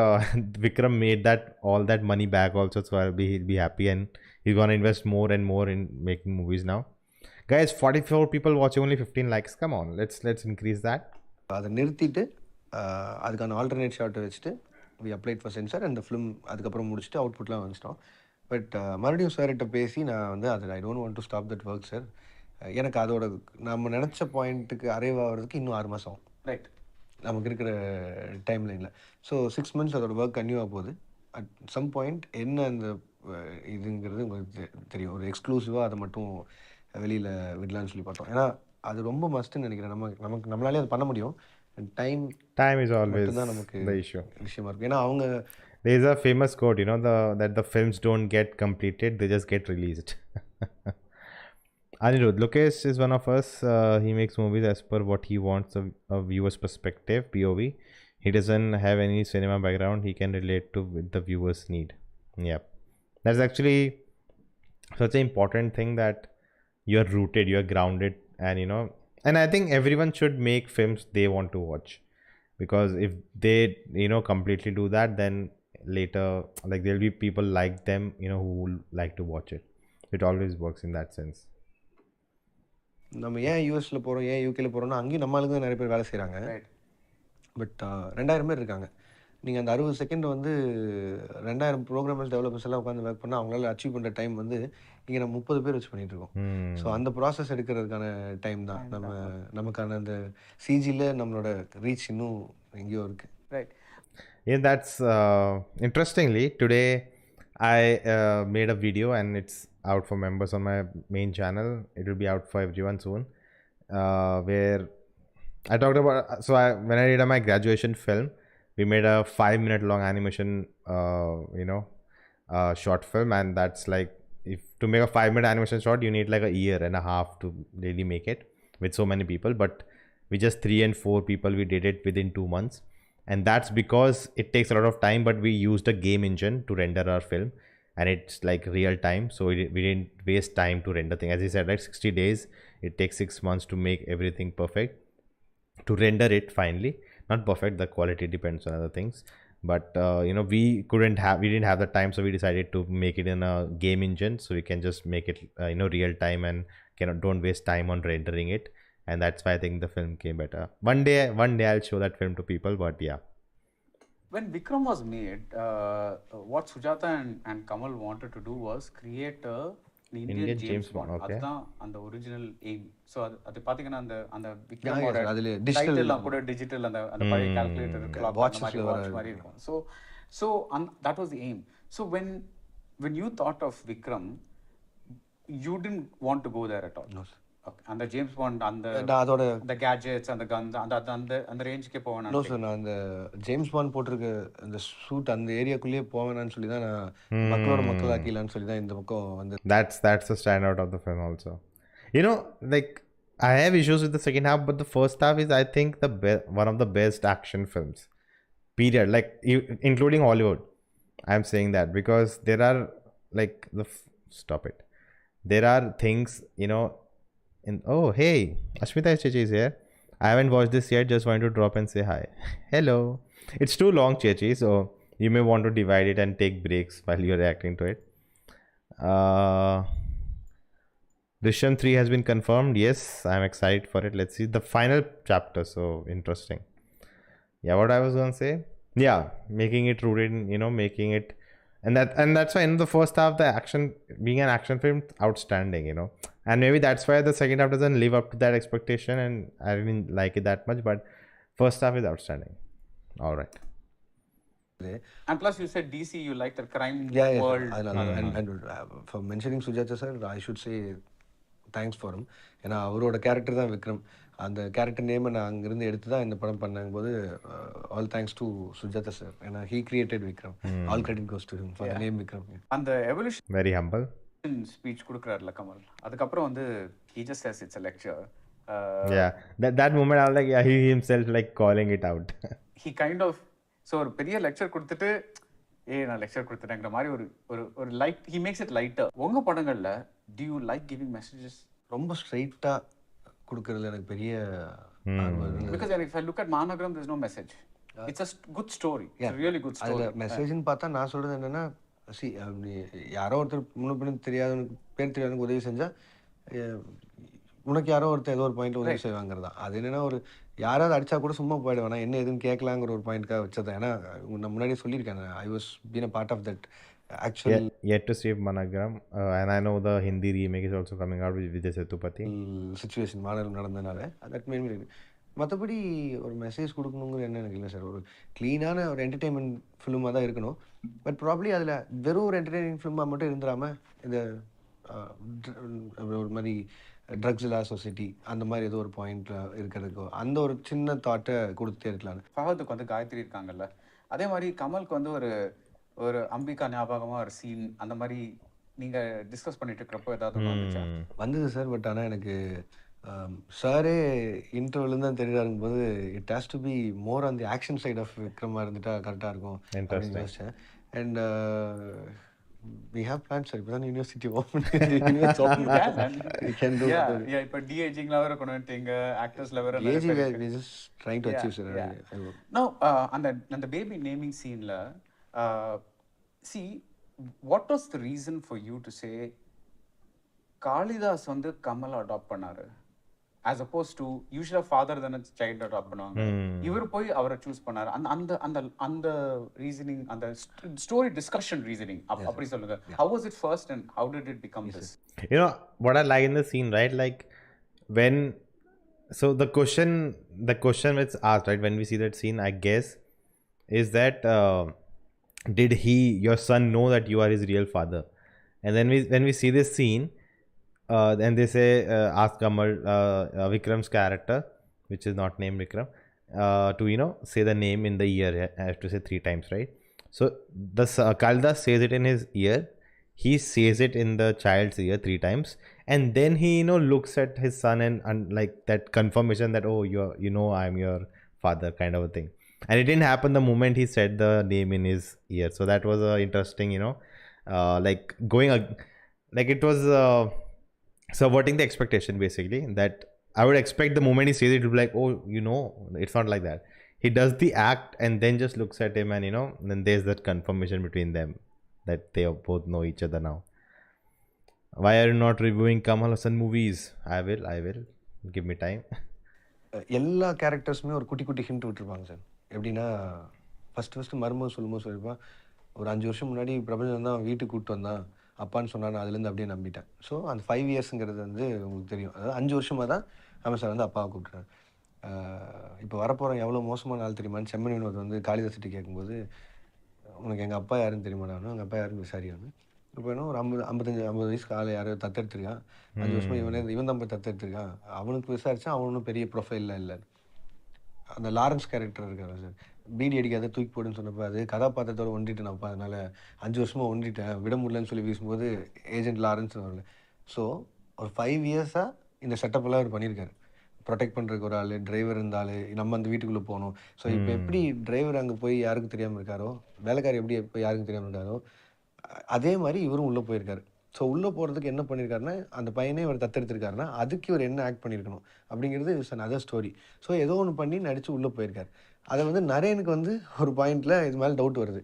Vikram made all that money back also, so he'll be happy, and he's gonna invest more and more in making movies now. Guys, 44 people watching, only 15 likes. Come on, let's increase that. அதை நிறுத்திட்டு அதுக்கான alternate ஷாட்டை வச்சுட்டு we applied for censor and film அதுக்கப்புறம் முடிச்சுட்டு அவுட்புட்லாம் வந்துச்சிட்டோம். But மறுபடியும் சார்கிட்ட பேசி நான் வந்து அது I don't want to stop that work sir, எனக்கு அதோட நம்ம நினச்ச பாயிண்ட்டுக்கு அரைவ் ஆகிறதுக்கு இன்னும் 6 மாதம் ரைட் நமக்கு இருக்கிற டைம் லைனில். ஸோ 6 months அதோட ஒர்க் கன்டினியூ ஆக போகுது. அட் சம் பாயிண்ட் என்ன அந்த இதுங்கிறது உங்களுக்கு தெரியும், ஒரு எக்ஸ்க்ளூசிவாக அதை மட்டும் வெளியில் விடலான்னு சொல்லி பார்த்தோம். ஏன்னா அது ரொம்ப மஸ்ட்டுன்னு நினைக்கிறேன். நம்மளாலே அது பண்ண முடியும். டைம் is always நமக்கு the issue. விஷயமா இருக்கும். ஏன்னா அவங்க there is a famous quote, that the films don't get completed, they just get released. Anirudh, Lokesh is one of us. He makes movies as per what he wants, a viewer's perspective, POV. He doesn't have any cinema background. He can relate to with the viewer's need. Yep. That's actually such an important thing, that you're rooted, you're grounded, and and I think everyone should make films they want to watch, because if they completely do that, then later, like, there'll be people like them who will like to watch it. It always works in that sense. நம்ம ஏன் யூஎஸில் போகிறோம், ஏன் யூகேல போகிறோம்னா, அங்கேயும் நம்மளுக்கு தான் நிறைய பேர் வேலை செய்கிறாங்க. பட் 2000 பேர் இருக்காங்க. நீங்கள் அந்த 60 செகண்ட் வந்து 2000 ப்ரோக்ராமர்ஸ் டெவலப்பர்ஸ் எல்லாம் உட்காந்து ஒர்க் பண்ணால் அவங்களால அச்சீவ் பண்ணுற டைம் வந்து இங்கே நம்ம 30 பேர் வச்சு பண்ணிகிட்ருக்கோம். ஸோ அந்த ப்ராசஸ் எடுக்கிறதுக்கான டைம் தான் நமக்கான அந்த சிஜியில் நம்மளோட ரீச் இன்னும் எங்கேயோ இருக்குது. Right. Yeah, that's interestingly, today I made a video, and it's out for members on my main channel. It will be out for everyone soon, where I talked about, when I did my graduation film, we made a 5-minute long animation short film, and that's like, if to make a 5-minute animation short, you need like a year and a half to really make it with so many people. But we just 3 and 4 people, we did it within 2 months. And that's because it takes a lot of time, but we used a game engine to render our film, and it's like real time. So we didn't waste time to render things. As he said, like 60 days, it takes 6 months to make everything perfect, to render it finally. Not perfect, the quality depends on other things. But we didn't have the time, so we decided to make it in a game engine, so we can just make it real time, and don't waste time on rendering it. And that's why I think the film came better. One day I'll show that film to people. But yeah, When Vikram was made, what Sujata and Kamal wanted to do was create an Indian James Bond. Okay. அதுதான் அந்த original aim. So அது பார்த்தீங்கன்னா அந்த அந்த Yeah, விக்ரமோட yes, அதுல digital டைட்டில்லாம் கூட digital அந்த அந்த பழைய கால்குலேட்டர் கிளாக் அந்த watches மாதிரி ல வாட்ச் மாதிரி இருக்கும். So that was the aim. So when you thought of Vikram, you didn't want to go there at all. No, sir. Okay. அந்த ஜேம்ஸ் பாண்ட் அந்த நான் அதோட அந்த கேட்ஜெட்ஸ் அந்த கன் அந்த அந்த அந்த ரேஞ்சுக்கே போவேன். நோ சார், நான் அந்த ஜேம்ஸ் பாண்ட் போட்டிருக்க அந்த சூட் அந்த ஏரியாக்குள்ளேயே போவேனான்னு சொல்லி தான் நான் மக்களோட மக்களாக்கிலான்னு சொல்லி தான் இந்த பக்கம் வந்து. That's the standout of the film also. You know, like I have issues with the second half, but the first half is, I think, one of the best action films. Period. Like including Hollywood. I'm saying that because there are like stop it. There are things, you know. Oh hey, Ashmita Chechi is here. I haven't watched this yet. Just wanted to drop and say hi. Hello. It's too long, Chechi, so you may want to divide it and take breaks while you're reacting to it. Drishyam 3 has been confirmed. Yes, I'm excited for it. Let's see the final chapter. So interesting. Yeah, what I was going to say. Yeah, making it rooted in, you know, making it, and that's why in the first half, the action, being an action film, outstanding, you know, and maybe that's why the second half doesn't live up to that expectation, and I didn't like it that much, but first half is outstanding. All right. And plus you said DC, you like the crime Yeah, world. and for mentioning Sujata sir, I should say thanks for him. ஏன்னா அவரோட character தான் விக்ரம். அந்த character நேமை நான் அங்கேருந்து எடுத்து தான் இந்த படம் பண்ணும்போது all thanks to Sujatha sir. ஏன்னா he created Vikram. All credit goes to him for the name Vikram. அந்த எவல்யூஷன் வெரி ஹம்பிள் ஸ்பீச் கொடுக்குறாருல கமல், அதுக்கப்புறம் வந்து he just says it's a lecture. Yeah, that moment I was like, yeah, he himself like calling it out. He kind of ஒரு பெரிய lecture கொடுத்துட்டு நான் lecture கொடுத்துட்டேங்கிற மாதிரி ஒரு light, he makes it lighter. உங்க படங்கள்ல do you like giving messages? ரொம்ப ஸ்ட்ரைட்டா கொடுக்கறதுல எனக்கு பெரிய because if I look at Managram, there's no message. It's a good story. It's a really good story. மெசேஜ்னு பார்த்தா நான் சொல்றது என்னன்னா, யாரோ ஒருத்தர் முன்ன தெரியாதவனுக்கு பேர் தெரியாதவனுக்கு உதவி செஞ்சா உனக்கு யாரோ ஒருத்தர் ஏதோ ஒரு பாயிண்ட் உதவி செய்வாங்கிறதா. அது என்னன்னா, ஒரு யாராவது அடிச்சா கூட சும்மா போயிடுவேன், நான் என்ன எதுன்னு கேட்கலாங்கிற ஒரு பாயிண்ட்காக வச்சது. ஏன்னா நான் முன்னாடியே சொல்லியிருக்கேன், I was been a part of that actual yet to see Managram, and I know the Hindi remake is also coming out with Vijay Sethupathi situation model நடந்தனால தட் மேட் மீ. மற்றபடி ஒரு மெசேஜ் கொடுக்கணுங்கிற என்ன எனக்கு இல்லை sir. ஒரு க்ளீனான ஒரு entertainment ஃபிலிமாக தான் இருக்கணும். பட் ப்ராப்ளி அதில் வெறும் ஒரு என்டர்டெயினிங் ஃபிலிமாக மட்டும் இருந்துடாமல் இந்த ஒரு மாதிரி ட்ரக்ஸ் இல்லா சொசைட்டி அந்த மாதிரி ஏதோ ஒரு பாயிண்ட்டில் இருக்கிறதுக்கோ அந்த ஒரு சின்ன தாட்டை கொடுத்துட்டே இருக்கலான்னு. ஃபஹதுக்கு வந்து காயத்ரி இருக்காங்கல்ல, அதே மாதிரி கமலுக்கு வந்து ஒரு அம்பிகா ஞாபகமாக ஒரு சீன் அந்த மாதிரி நீங்கள் டிஸ்கஸ் பண்ணிட்டு இருக்கிறப்போ ஏதாவது வந்தது சார். பட் ஆனால் எனக்கு சாரே இன்டர்வியூல தான் தெரியுறாருங்க போது it has to be more on the action side of விக்ரமா இருந்துட்டா கரெக்டாக இருக்கும் அப்படின்னு யோசிச்சேன். And we have plans sir. இப்பதான் university open we can do இப்ப de-aging ல வர கொண்டு வந்துட்டீங்க, ஆக்டர்ஸ்ல வர we just trying to achieve sir. Now அந்த பேபி நேமிங் சீன்ல see what was the reason for you to say Kalidas வந்து கமல் அடாப்ட் பண்ணாரு as opposed to usually father than a child adopt பண்ணுவாங்க, இவர் போய் அவரை சூஸ் பண்ணாரு? அந்த அந்த அந்த ரீசனிங், அந்த ஸ்டோரி டிஸ்கஷன் ரீசனிங் அப்படி சொல்லுங்க. how was it first and how did it become this? You know what I like in the scene, right? Like when the question which asked, right, when we see that scene, I guess is that did your son know that you are his real father? And then when we see this scene, then they say ask Kamal, Vikram's character, which is not named Vikram, to say the name in the ear. I have to say 3 times, right? So the Kalidas says it in his ear, he says it in the child's ear 3 times, and then he looks at his son and like that confirmation that, oh, I'm your father, kind of a thing. And it didn't happen the moment he said the name in his ear. So that was interesting, like going like it was subverting the expectation, basically, that I would expect the moment he says it to be like, oh, it's not like that. He does the act and then just looks at him, and then there's that confirmation between them that they both know each other now. Why are you not reviewing Kamal Hassan movies? I will give me time. எல்லா கேரக்டர்ஸுமே ஒரு குட்டி குட்டி hint விட்டுருப்பாங்க sir. எப்படின்னா, first மருமக சொல்லும்போது சொல்லியிருப்பான், ஒரு 5 வருஷம் முன்னாடி பிரபஞ்சம் தான் வீட்டுக்கு கூப்பிட்டு வந்தான் அப்பான்னு சொன்னா, நான் அதுலேருந்து அப்படியே நம்பிட்டேன். ஸோ அந்த 5 இயர்ஸுங்கிறது வந்து உங்களுக்கு தெரியும். அதாவது 5 வருஷமாக தான் கமல் சார் வந்து அப்பாவை கூப்பிட்றாரு. இப்போ வரப்போகிறோம் எவ்வளோ மோசமான ஆள் தெரியுமான்னு செம்மன் வினோத் வந்து காளிதாஸ்கிட்ட கேட்கும்போது, உனக்கு எங்கள் அப்பா யாருன்னு தெரியுமாடான்னு, எங்கள் அப்பா யாருன்னு விசாரியான்னு. இப்போ என்ன ஒரு 50 வயசுக்கு ஆள் யாரோ தத்தெடுத்திருக்கான். 5 வருஷமா இவன் தான் போய் தத்தெடுத்திருக்கான். அவனுக்கு விசாரிச்சா அவன் ஒன்றும் பெரிய ப்ரொஃபைலில் இல்லை. அந்த லாரன்ஸ் கேரக்டர் இருக்காரு சார், பீடி அடிக்காத தூக்கி போடுன்னு சொன்னப்போ அது கதாபாத்திரத்தோட ஒன்றிட்டேன் அப்பா, அதனால 5 வருஷமா ஒன்றிட்டேன் விட முடியலன்னு சொல்லி வீசும்போது ஏஜென்ட் லாரன்ஸ் வரல. ஸோ ஒரு 5 இயர்ஸாக இந்த செட்டப்லாம் அவர் பண்ணியிருக்காரு. ப்ரொடெக்ட் பண்ணுறதுக்கு ஒரு ஆள், டிரைவர் இருந்தாலும் நம்ம அந்த வீட்டுக்குள்ளே போகணும். ஸோ இப்போ எப்படி டிரைவர் அங்கே போய் யாருக்கும் தெரியாமல் இருக்காரோ, வேலைக்காரி எப்படி எப்போ யாருக்கும் தெரியாமல் இருக்காரோ, அதே மாதிரி இவரும் உள்ளே போயிருக்காரு. ஸோ உள்ளே போகிறதுக்கு என்ன பண்ணியிருக்காருன்னா, அந்த பையனே இவர் தத்தெடுத்திருக்காருன்னா அதுக்கு இவர் என்ன ஆக்ட் பண்ணியிருக்கணும் அப்படிங்கிறது is an other story. So ஏதோ ஒன்று பண்ணி நடித்து உள்ளே போயிருக்காரு. அதை வந்து நரேனுக்கு வந்து ஒரு பாயிண்டில் இது மேலே டவுட் வருது.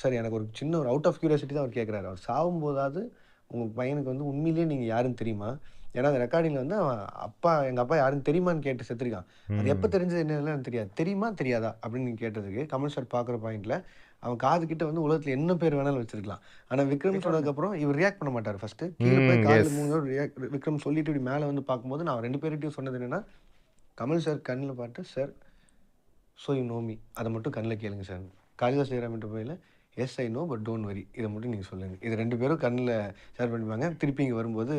சார் எனக்கு ஒரு சின்ன ஒரு அவுட் ஆஃப் கியூரியாசிட்டி தான் அவர் கேட்குறாரு. அவர் சாகும்போதாவது உங்கள் பையனுக்கு வந்து உண்மையிலேயே நீங்கள் யாருன்னு தெரியுமா? ஏன்னா அந்த ரெக்கார்டிங்கில் வந்து அவன் எங்கள் அப்பா யாருன்னு தெரியுமான்னு கேட்டு செத்துருக்கான். அது எப்போ தெரிஞ்சது என்னன்னு எனக்கு தெரியாது. தெரியுமா தெரியாதா அப்படின்னு நீங்கள் கேட்டதுக்கு கமல் சார் பார்க்குற பாயிண்டில் அவன் காது கிட்ட வந்து உலகத்தில் என்ன பேர் வேணாலும் வச்சிருக்கலாம். ஆனால் விக்ரம் சொன்னதுக்கப்புறம் இவர் ரியாக்ட் பண்ண மாட்டார். ஃபஸ்ட்டு கீழே போய் காலில் 3 தடவை விக்ரம் சொல்லிட்டு இப்படி மேலே வந்து பார்க்கும்போது நான் 2 பேர்கிட்டையும் சொன்னது என்னென்னா, கமல் சார் கண்ணில் பார்த்து sir so you know me அதை மட்டும் கண்ணில் கேளுங்க சார். காளிதாஸ் ஜெயராமிட்ட போயில yes I know but don't worry இதை மட்டும் நீங்கள் சொல்லுங்கள். இது 2 பேரும் கண்ணில் ஷேர் பண்ணிப்பாங்க. திருப்பி இங்கே வரும்போது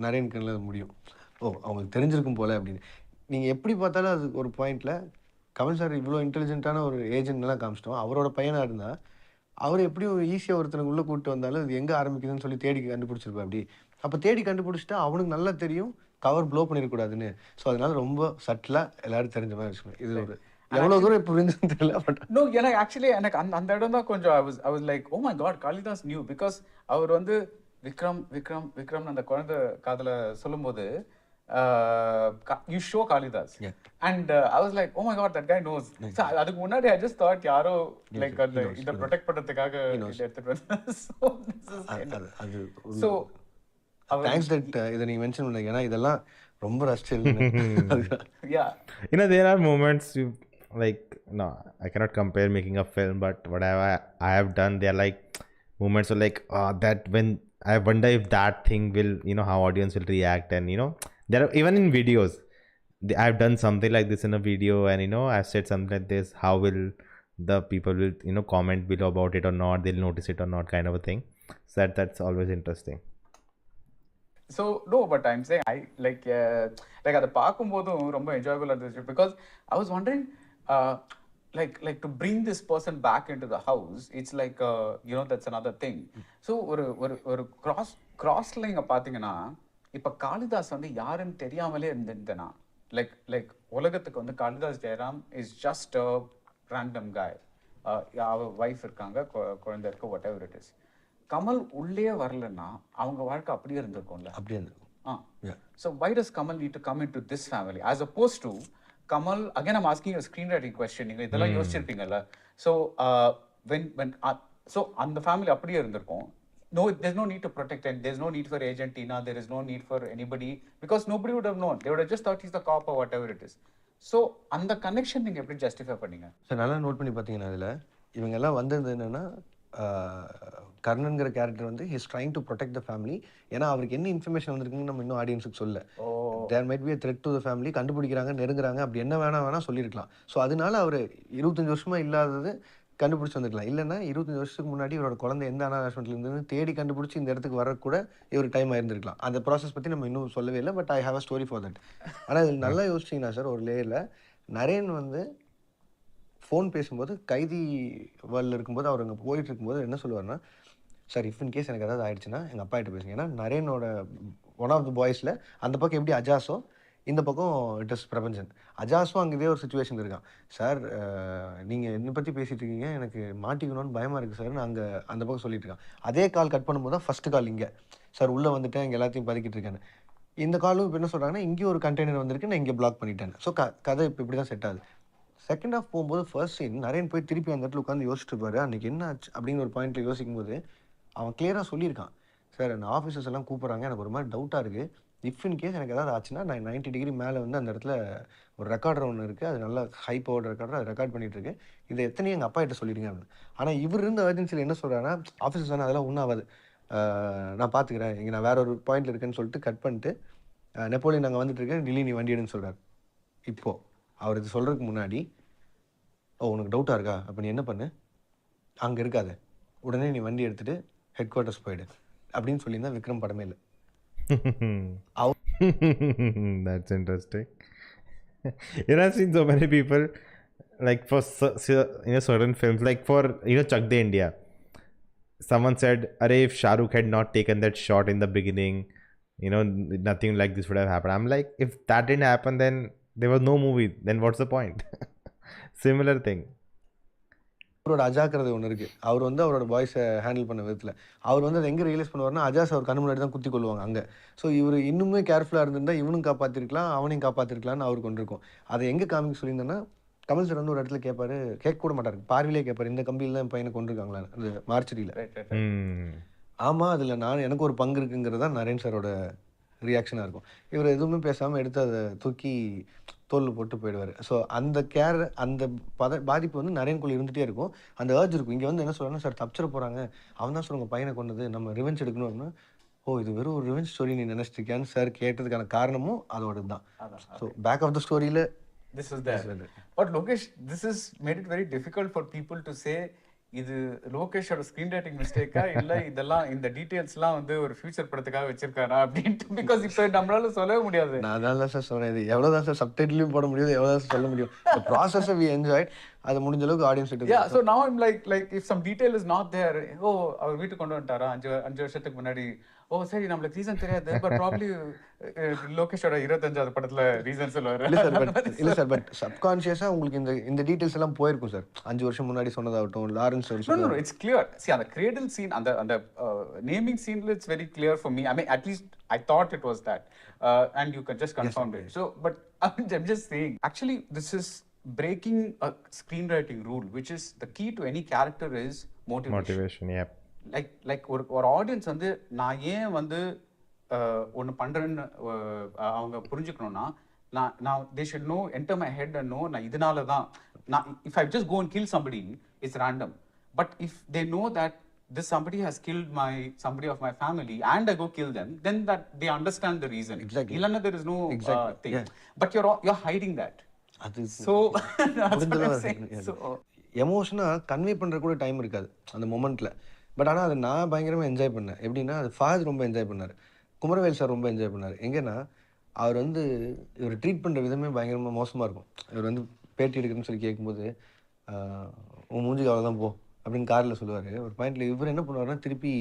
நரேன் கண்ணில் அது முடியும். ஓ அவங்களுக்கு தெரிஞ்சிருக்கும் போல் அப்படின்னு. நீங்கள் எப்படி பார்த்தாலும் அது ஒரு பாயிண்டில் கமல் சார் இவ்வளோ இன்டெலிஜென்ட்டான ஒரு ஏஜென்ட்லாம் காமிச்சிட்டோம். அவரோட பையனாக இருந்தால் அவர் எப்படியும் ஈஸியாக ஒருத்தனுக்கு உள்ளே கூப்பிட்டு வந்தாலும் அது எங்கே ஆரம்பிக்குதுன்னு சொல்லி தேடி கண்டுபிடிச்சிருப்பா அப்படி. அப்போ தேடி கண்டுபிடிச்சிட்டா அவனுக்கு நல்லா தெரியும் கவர் ப்ளோ பண்ணிடக்கூடாதுன்னு. ஸோ அதனால ரொம்ப சட்டிலாக எல்லாரும் தெரிஞ்ச மாதிரி வச்சுக்கணும். இது ஒரு எவ்வளோ தூரம் இப்போ புரிஞ்சுன்னு தெரியல. பட் நோ எனக்கு ஆக்சுவலி எனக்கு அந்த இடம் தான் கொஞ்சம் I was like oh my god Kalidas knew because அவர் வந்து விக்ரம் விக்ரம் விக்ரம் அந்த குழந்தை காதில் சொல்லும்போது you show Kalidas. Yeah. And I was like, oh my god, that guy knows. So அதுக்கு முன்னாடி I just thought யாரோ like இத protect பண்றதுக்காக எடுத்துட்டு வந்தாங்க. So தேங்க்ஸ் தட் இதை நீங்கள் மென்ஷன் பண்ணீங்க. ஏன்னா இதெல்லாம் ரொம்ப ரஷ்டில். yeah, there are moments you like, no, I cannot compare making a film, but whatever I have done, there are like moments of like that when I wonder if that thing will, how audience will react. And there are even in videos, I've done something like this in a video, and I've said something like this, how will the people will comment below about it or not, they'll notice it or not, kind of a thing. So that's always interesting. So no, but I'm saying I like அதை பார்க்கும்போதும் ரொம்ப enjoyable இருந்துச்சு because I was wondering like to bring this person back into the house, it's like that's another thing. So ஒரு cross line பாத்தீங்கன்னா இப்ப காளிதாஸ் வந்து யாருன்னு தெரியாமலே இருந்தேனா like உலகத்துக்கு வந்து Kalidas Jayaram is just a random guy. அவ வைஃப் இருக்காங்க, குழந்தை இருக்கு, whatever it is. Kamal உள்ளே வரலன்னா அவங்க வாழ்க்கை அப்படியே இருந்திருக்கும்ல. அப்படியே இருந்திருக்கும். So why does Kamal need to come into this family as opposed to Kamal? Again, I'm asking you a screenwriting question. நீங்க இதெல்லாம் யோசிச்சிருப்பீங்கல்ல. So when so அந்த ஃபேமிலி அப்படியே இருந்திருக்கும். No, there's no need to protect, and there's no need for Agent Tina, there is no need for anybody because nobody would have known. They would have just thought he's the cop or whatever it is. So அந்த connection நீங்க எப்படி justify பண்ணீங்க? Sir நல்லா note பண்ணி பார்த்தீங்கன்னா அதில் இவங்க எல்லாம் வந்தது என்னென்னா, கர்ணன்கிற கேரக்டர் வந்து his trying to protect the family. ஏன்னா அவருக்கு என்ன இன்ஃபர்மேஷன் வந்திருக்குன்னு நம்ம இன்னும் ஆடியன்ஸுக்கு சொல்ல. There might be a threat to the family. கண்டுபிடிக்கிறாங்க, நெருங்குறாங்க, அப்படி என்ன வேணா சொல்லியிருக்கலாம். ஸோ அதனால அவர் 25 வருஷமாக இல்லாதது கண்டுபிடிச்சி வந்துருக்கலாம். இல்லைன்னா 25 வருஷத்துக்கு முன்னாடி இவரோட குழந்தை எந்த அனாதாஸ்மெண்ட்ல இருந்துன்னு தேடி கண்டுபிடிச்சி இந்த இடத்துக்கு வரக்கூட இவர் டைம் ஆயிருந்திருக்கலாம். அந்த ப்ராசஸ் பற்றி நம்ம இன்னும் சொல்லவே இல்லை. But I have a story for that. ஆனால் இதில் நல்லா யோசிச்சிங்கன்னா சார், ஒரு லேயரில் நரேன் வந்து ஃபோன் பேசும்போது கைதி வேர்ல்டில் இருக்கும்போது அவர் அங்கே போயிட்டு இருக்கும்போது என்ன சொல்லுவார்னா, சார் இஃப் இன் கேஸ் எனக்கு ஏதாவது ஆயிடுச்சுன்னா எங்கள் அப்பா கிட்ட பேசுங்க. ஏன்னா நரேனோட ஒன் ஆஃப் த பாய்ஸில் அந்த பக்கம் எப்படி அஜாஸோ இந்த பக்கம் இட் இஸ் பிரபஞ்சன். அஜாஸும் அங்கே இதே ஒரு சுச்சுவேஷன் இருக்கான். சார் நீங்கள் என்னை பற்றி பேசிகிட்டு இருக்கீங்க, எனக்கு மாட்டிக்கணும்னு பயமாக இருக்குது சார்னு அங்கே அந்த பக்கம் சொல்லிட்டு இருக்கான். அதே கால் கட் பண்ணும்போது தான் ஃபஸ்ட்டு கால் இங்கே, சார் உள்ளே வந்துட்டேன், இங்கே எல்லாத்தையும் பதுக்கிட்டு இருக்கேன்னு. இந்த காலும் இப்போ என்ன சொல்கிறாங்கன்னா, இங்கேயும் ஒரு கண்டெய்னர் வந்திருக்கு, நான் இங்கே பிளாக் பண்ணிட்டேன். ஸோ கதை இப்போ இப்படி தான் செட் ஆகுது. செகண்ட் ஹாஃப் போகும்போது ஃபர்ஸ்ட் சீன் நரேன் போய் திருப்பி அந்த இடத்துல உட்காந்து யோசிச்சுட்டு இருப்பாரு, அன்றைக்கி என்ன ஆச்சு அப்படின்னு ஒரு பாயிண்ட்டில் யோசிக்கும் போது அவன் கிளியராக சொல்லியிருக்கான், சார் அந்த ஆஃபீஸர்ஸ் எல்லாம் கூப்பிட்றாங்க, எனக்கு ஒரு மாதிரி டவுட்டாக இருக்குது, இஃப் இன் கேஸ் எனக்கு ஏதாவது ஆச்சுன்னா நான் 90 டிகிரி மேலே வந்து அந்த இடத்துல ஒரு ரெக்கார்டர் ஒன்று இருக்குது, அது நல்லா ஹை பவர் ரெக்கார்டர், அது ரெக்கார்ட் பண்ணிட்டு இருக்கு, இதை எத்தனையும் எங்கள் அப்பா கிட்ட சொல்லிடுங்க அப்படின்னு. ஆனால் இவர் இருந்த அர்ஜென்சியில் என்ன சொல்கிறாருன்னா, ஆஃபீஸர் தானே அதெல்லாம் ஒன்றும் ஆகாது, நான் பார்த்துக்கிறேன், இங்கே நான் வேற ஒரு பாயிண்ட்ல இருக்கேன்னு சொல்லிட்டு கட் பண்ணிட்டு நெப்போலியன் நாங்கள் வந்துட்டு இருக்கேன், டில்லி நீ வண்டி எடுன்னு சொல்கிறார். இப்போது அவர் இது சொல்கிறதுக்கு முன்னாடி, ஓ உனக்கு டவுட்டாக இருக்கா, அப்போ நீ என்ன பண்ணு, அங்கே இருக்காத, உடனே நீ வண்டி எடுத்துகிட்டு ஹெட் குவார்ட்டர்ஸ் போயிடு அப்படின்னு சொல்லியிருந்தா விக்ரம் படமே இல்லை. That's interesting. I've seen so many people, like for certain films, like for Chak De India, someone said, "Arey, if Shah Rukh had not taken that shot in the beginning, nothing like this would have happened." I'm like, if that didn't happen, then there was no movie. Then what's the point? Similar thing. அவரோட அஜாக்கிரதை ஒன்று இருக்குது. அவர் வந்து அவரோட வாய்ஸை handle பண்ண விதத்தில் அவர் வந்து அதை எங்கே ரியலைஸ் பண்ணுவார்னா, அஜாஸ் அவர் கண்ணு முன்னாடி தான் குத்தி கொள்வாங்க அங்கே. ஸோ இவர் இன்னுமே கேர்ஃபுல்லாக இருந்திருந்தா இவனும் காப்பாற்றிருக்கலாம், அவனையும் காப்பாற்றிருக்கலான்னு அவருக்கு கொண்டு இருக்கும். அதை எங்கே காமிக்க சொல்லியிருந்தேன்னா, கமல் சார் வந்து ஒரு இடத்துல கேட்பாரு, கேட்க கூட மாட்டார், பார்வையிலே கேட்பார், இந்த கம்பியில் தான் என் பையனை கொண்டு இருக்காங்களான்னு, அந்த மார்ச்சரியில். ஆமாம், அதில் எனக்கு ஒரு பங்கு இருக்குங்கிறது தான் நரேன் சாரோட ரியாக்ஷனாக இருக்கும். இவர் எதுவுமே பேசாமல் எடுத்து அதை தூக்கி தோல் போட்டு போயிடுவார். ஸோ அந்த அந்த பாதிப்பு வந்து நரேன்குள்ள இருந்துகிட்டே இருக்கும், அந்த ஏர்ஜ் இருக்கும். இங்கே வந்து என்ன சொல்கிறாங்கன்னா, சார் தப்பிச்சிட போகிறாங்க, அவன் தான் சொல்லுவாங்க பையனை கொண்டது, நம்ம ரிவெஞ்ச் எடுக்கணும் அப்படின்னா, ஓ இது வெறும் ஒரு ரிவெஞ்ச் ஸ்டோரி நீ நினச்சிருக்கியான்னு சார் கேட்டதுக்கான காரணமும் அதோட தான். ஸோ பேக் ஆஃப் த ஸ்டோரியில் this is there. But Lokesh, this has made it very difficult for people to say இது லோகேஷோட ஸ்கிரீன் ரைட்டிங் மிஸ்டேக்கா இல்ல இதெல்லாம் இந்த டீடைல்ஸ்லாம் வந்து ஒரு ஃபியூச்சர் படத்துக்காக வச்சிருக்காரா அப்படின்ட்டு. பிகாஸ் இப்போ நம்மளால சொல்லவே முடியாது. நான் அதான் சார் சொன்னேன், இது எவ்வளோதான் சார் சப்டைட்டிலையும் போட முடியாது, எவ்வளோதான் சார் சொல்ல முடியும். The process we enjoyed, அது முடிஞ்ச அளவுக்கு ஆடியன்ஸ் கிட்ட. Yeah, so now I'm like if some detail is not there, ஓ அவர் வீட்டுக்கு கொண்டு வந்துட்டாரா 5 வருஷத்துக்கு முன்னாடி, ஓ சரி நம்மளுக்கு ரீசன் தெரியாது, பட் ப்ராபப்லி லோகேஷோட 25வது படத்துல ரீசன் சொல்லுவாரு. இல்ல சார், பட் சப்கான்ஷியஸா உங்களுக்கு இந்த டீடைல்ஸ் எல்லாம் போயிருக்கும் சார். 5 வருஷம் முன்னாடி சொன்னதாகட்டும், Lawrence no, it's clear. See, அந்த cradle scene, அந்த naming scene, it's very clear for me. I mean, at least I thought it was that, and you can just confirm it. So, but I'm just saying, actually this is breaking a screenwriting rule, which is the key to any character is motivation. Yep. Like ஒரு audience வந்து நான் ஏன் வந்து ஒன்று பண்ணுறேன்னு அவங்க புரிஞ்சுக்கணும்னா, நான் they should know, enter my head and know நான் இதனால தான் நான், if I just go and kill somebody, it's random. But if they know that this somebody has killed somebody of my family and I go kill them, then that they understand the reason. Exactly. Ilana there is no thing. Yeah. But you're hiding that. So that's what I'm saying. So எமோஷனாக convey பண்ணுற கூட time இருக்காது அந்த மொமெண்ட்டில். But ஆனால் அதை நான் பயங்கரமாக enjoy பண்ணேன். எப்படின்னா, அது ஃபாத் ரொம்ப என்ஜாய் பண்ணார், குமரவேல் சார் ரொம்ப என்ஜாய் பண்ணார். எங்கன்னா அவர் வந்து இவர் ட்ரீட் பண்ணுற விதமே பயங்கரமாக மோசமாக இருக்கும். இவர் வந்து பேட்டி எடுக்கிறேன்னு சொல்லி கேட்கும்போது, உன் மூஞ்சிக்கு அவ்வளோதான் போ அப்படின்னு காரில் சொல்லுவார். ஒரு பாயிண்டில் இவர் என்ன பண்ணுவார்னா, திருப்பி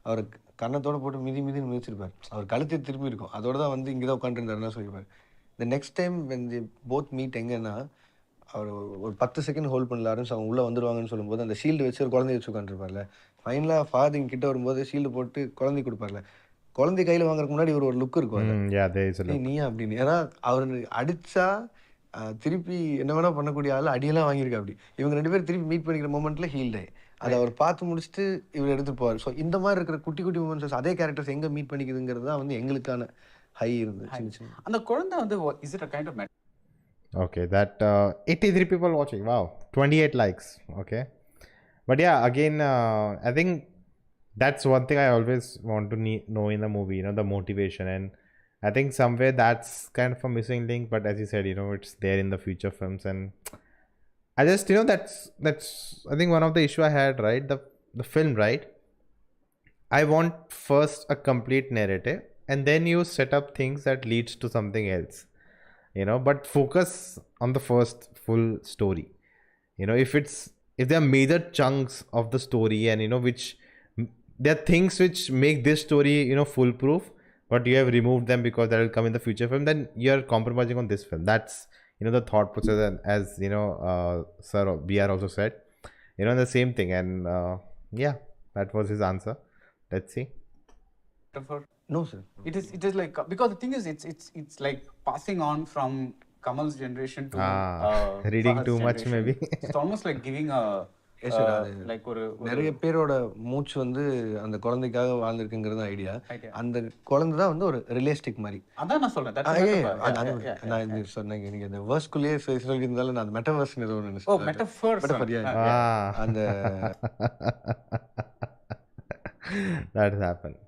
அவர் கன்னத்தோடு போட்டு மிதின்னு மிதிச்சிருப்பார். அவர் கழுத்தை திருப்பி இருக்கும், அதோட தான் வந்து இங்கே தான் உட்காந்துருந்தாருன்னா சொல்லியிருப்பார். இந்த next time when the both meet எங்கன்னா, அவர் ஒரு 10 செகண்ட் ஹோல்ட் பண்ணலாருன்னு அவங்க உள்ளே வந்துடுவாங்கன்னு சொல்லும்போது அந்த ஷீல்டு வச்சு ஒரு குழந்தைய வச்சு உட்காந்துருப்பார்ல, ஃபைனலாக ஃபாதர் கிட்ட வரும்போது ஷீல்டு போட்டு குழந்தை கொடுப்பார்ல, குழந்தை கையில் வாங்குறதுக்கு முன்னாடி ஒரு லுக் இருக்கும், நீயா அப்படின்னு. ஏன்னா அவர் அடித்தா திருப்பி என்ன வேணா பண்ணக்கூடிய ஆள் அடியெல்லாம் வாங்கியிருக்கா. அப்படி இவங்க 2 பேரும் திருப்பி மீட் பண்ணிக்கிற மொமெண்ட்டில் ஹீல்டு அதை அவர் பார்த்து முடிச்சுட்டு இவர் எடுத்துட்டு போவார். ஸோ இந்த மாதிரி இருக்கிற குட்டி குட்டி மூமெண்ட்ஸ், அதே கேரக்டர்ஸ் எங்கே மீட் பண்ணிக்குதுங்கிறது தான் வந்து எங்களுக்கான ஹை இருந்தது. அந்த குழந்தை வந்து is it a kind of Okay, that 83 people watching. Wow, 28 likes. Okay, but yeah, again, I think that's one thing I always want to know in the movie. The motivation, and I think somewhere that's kind of a missing link. But as you said, it's there in the future films, and I just that's I think one of the issue I had, right? The film, right? I want first a complete narrative, and then you set up things that leads to something else. But focus on the first full story. If there are major chunks of the story, and which there are things which make this story foolproof, but you have removed them because that will come in the future film, then you're compromising on this film. That's the thought process, as Sir BR also said, the same thing. And yeah, that was his answer. Let's see. No sir, it is like, because the thing is, it's like passing on from Kamal's generation to reading too much, maybe. It's almost like giving a like ஒரு நிறைய பேரோட மூச்சு வந்து அந்த குழந்தைக்காக வாழ்ந்துருக்குங்கிறது idea. அந்த குழந்தை தான் வந்து ஒரு ரியலிஸ்டிக் மாதிரி. அதான் நான் சொல்றேன். நான் இது சொன்னேன் நீங்க இந்த வேர்ஸ்குள்ளேயே சொல்லியிருந்தாலும் நான் மெட்டாவர்ஸ் ஏதோ அந்த that happened.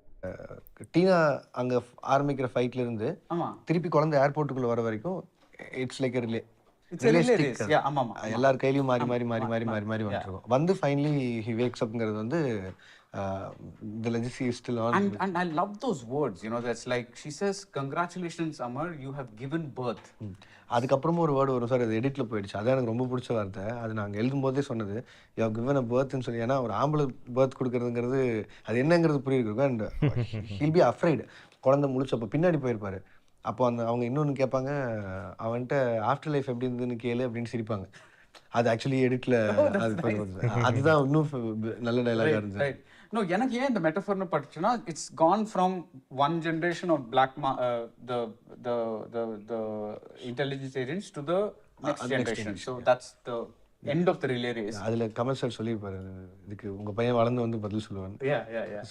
டீனா அங்க ஆரம்பிக்கிற ஃபைட்ல இருந்து திருப்பி குழந்தை ஏர்போர்ட்டுக்குள்ள வர வரைக்கும் இட்ஸ் லைக் எல்லார் கையிலயும் மாறி மாறி மாறி மாறி மாறி மாறி வந்துருக்கும். வந்து ஃபைனலி ஹி வேக்ஸ் அப்ங்கிறது வந்து the legacy is still on. And I love those words, you know, that's like she says congratulations Amar, you have given birth. அதுக்கப்புறமா ஒரு வேர்டு வரும் சார், அது எடிட்ல போயிடுச்சு. அதான் எனக்கு ரொம்ப பிடிச்ச வார்த்தை. அது நாங்கள் எழுதும் போதே சொன்னது, யூ ஹவ் கிவன் அ பர்த்னு சொல்லி. ஏன்னா ஒரு ஆம்பளை பர்த் கொடுக்கறதுங்கிறது அது என்னங்கிறது புரியுது. And he'll be afraid. குழந்தை முழிச்சப்போ பின்னாடி போயிருப்பாரு. அப்போ அவங்க இன்னொன்று கேட்பாங்க, அவன்கிட்ட ஆஃப்டர் லைஃப் எப்படி இருந்துன்னு கேளு அப்படின்னு சிரிப்பாங்க. அது ஆக்சுவலி எடிட்ல அதுதான் இன்னும் நல்ல டைலாகா இருந்துச்சு. No, எனக்கு ஏன் இந்த மெட்டஃபர்னு படிச்சுன்னா, it's gone from one generation of black the intelligence agents to the next generation. So that's the end of the relay race. அதுல கமல் சார் சொல்லியிருப்பாரு, இதுக்கு உங்க பையன் வளர்ந்து வந்து பதில் சொல்லுவாங்க.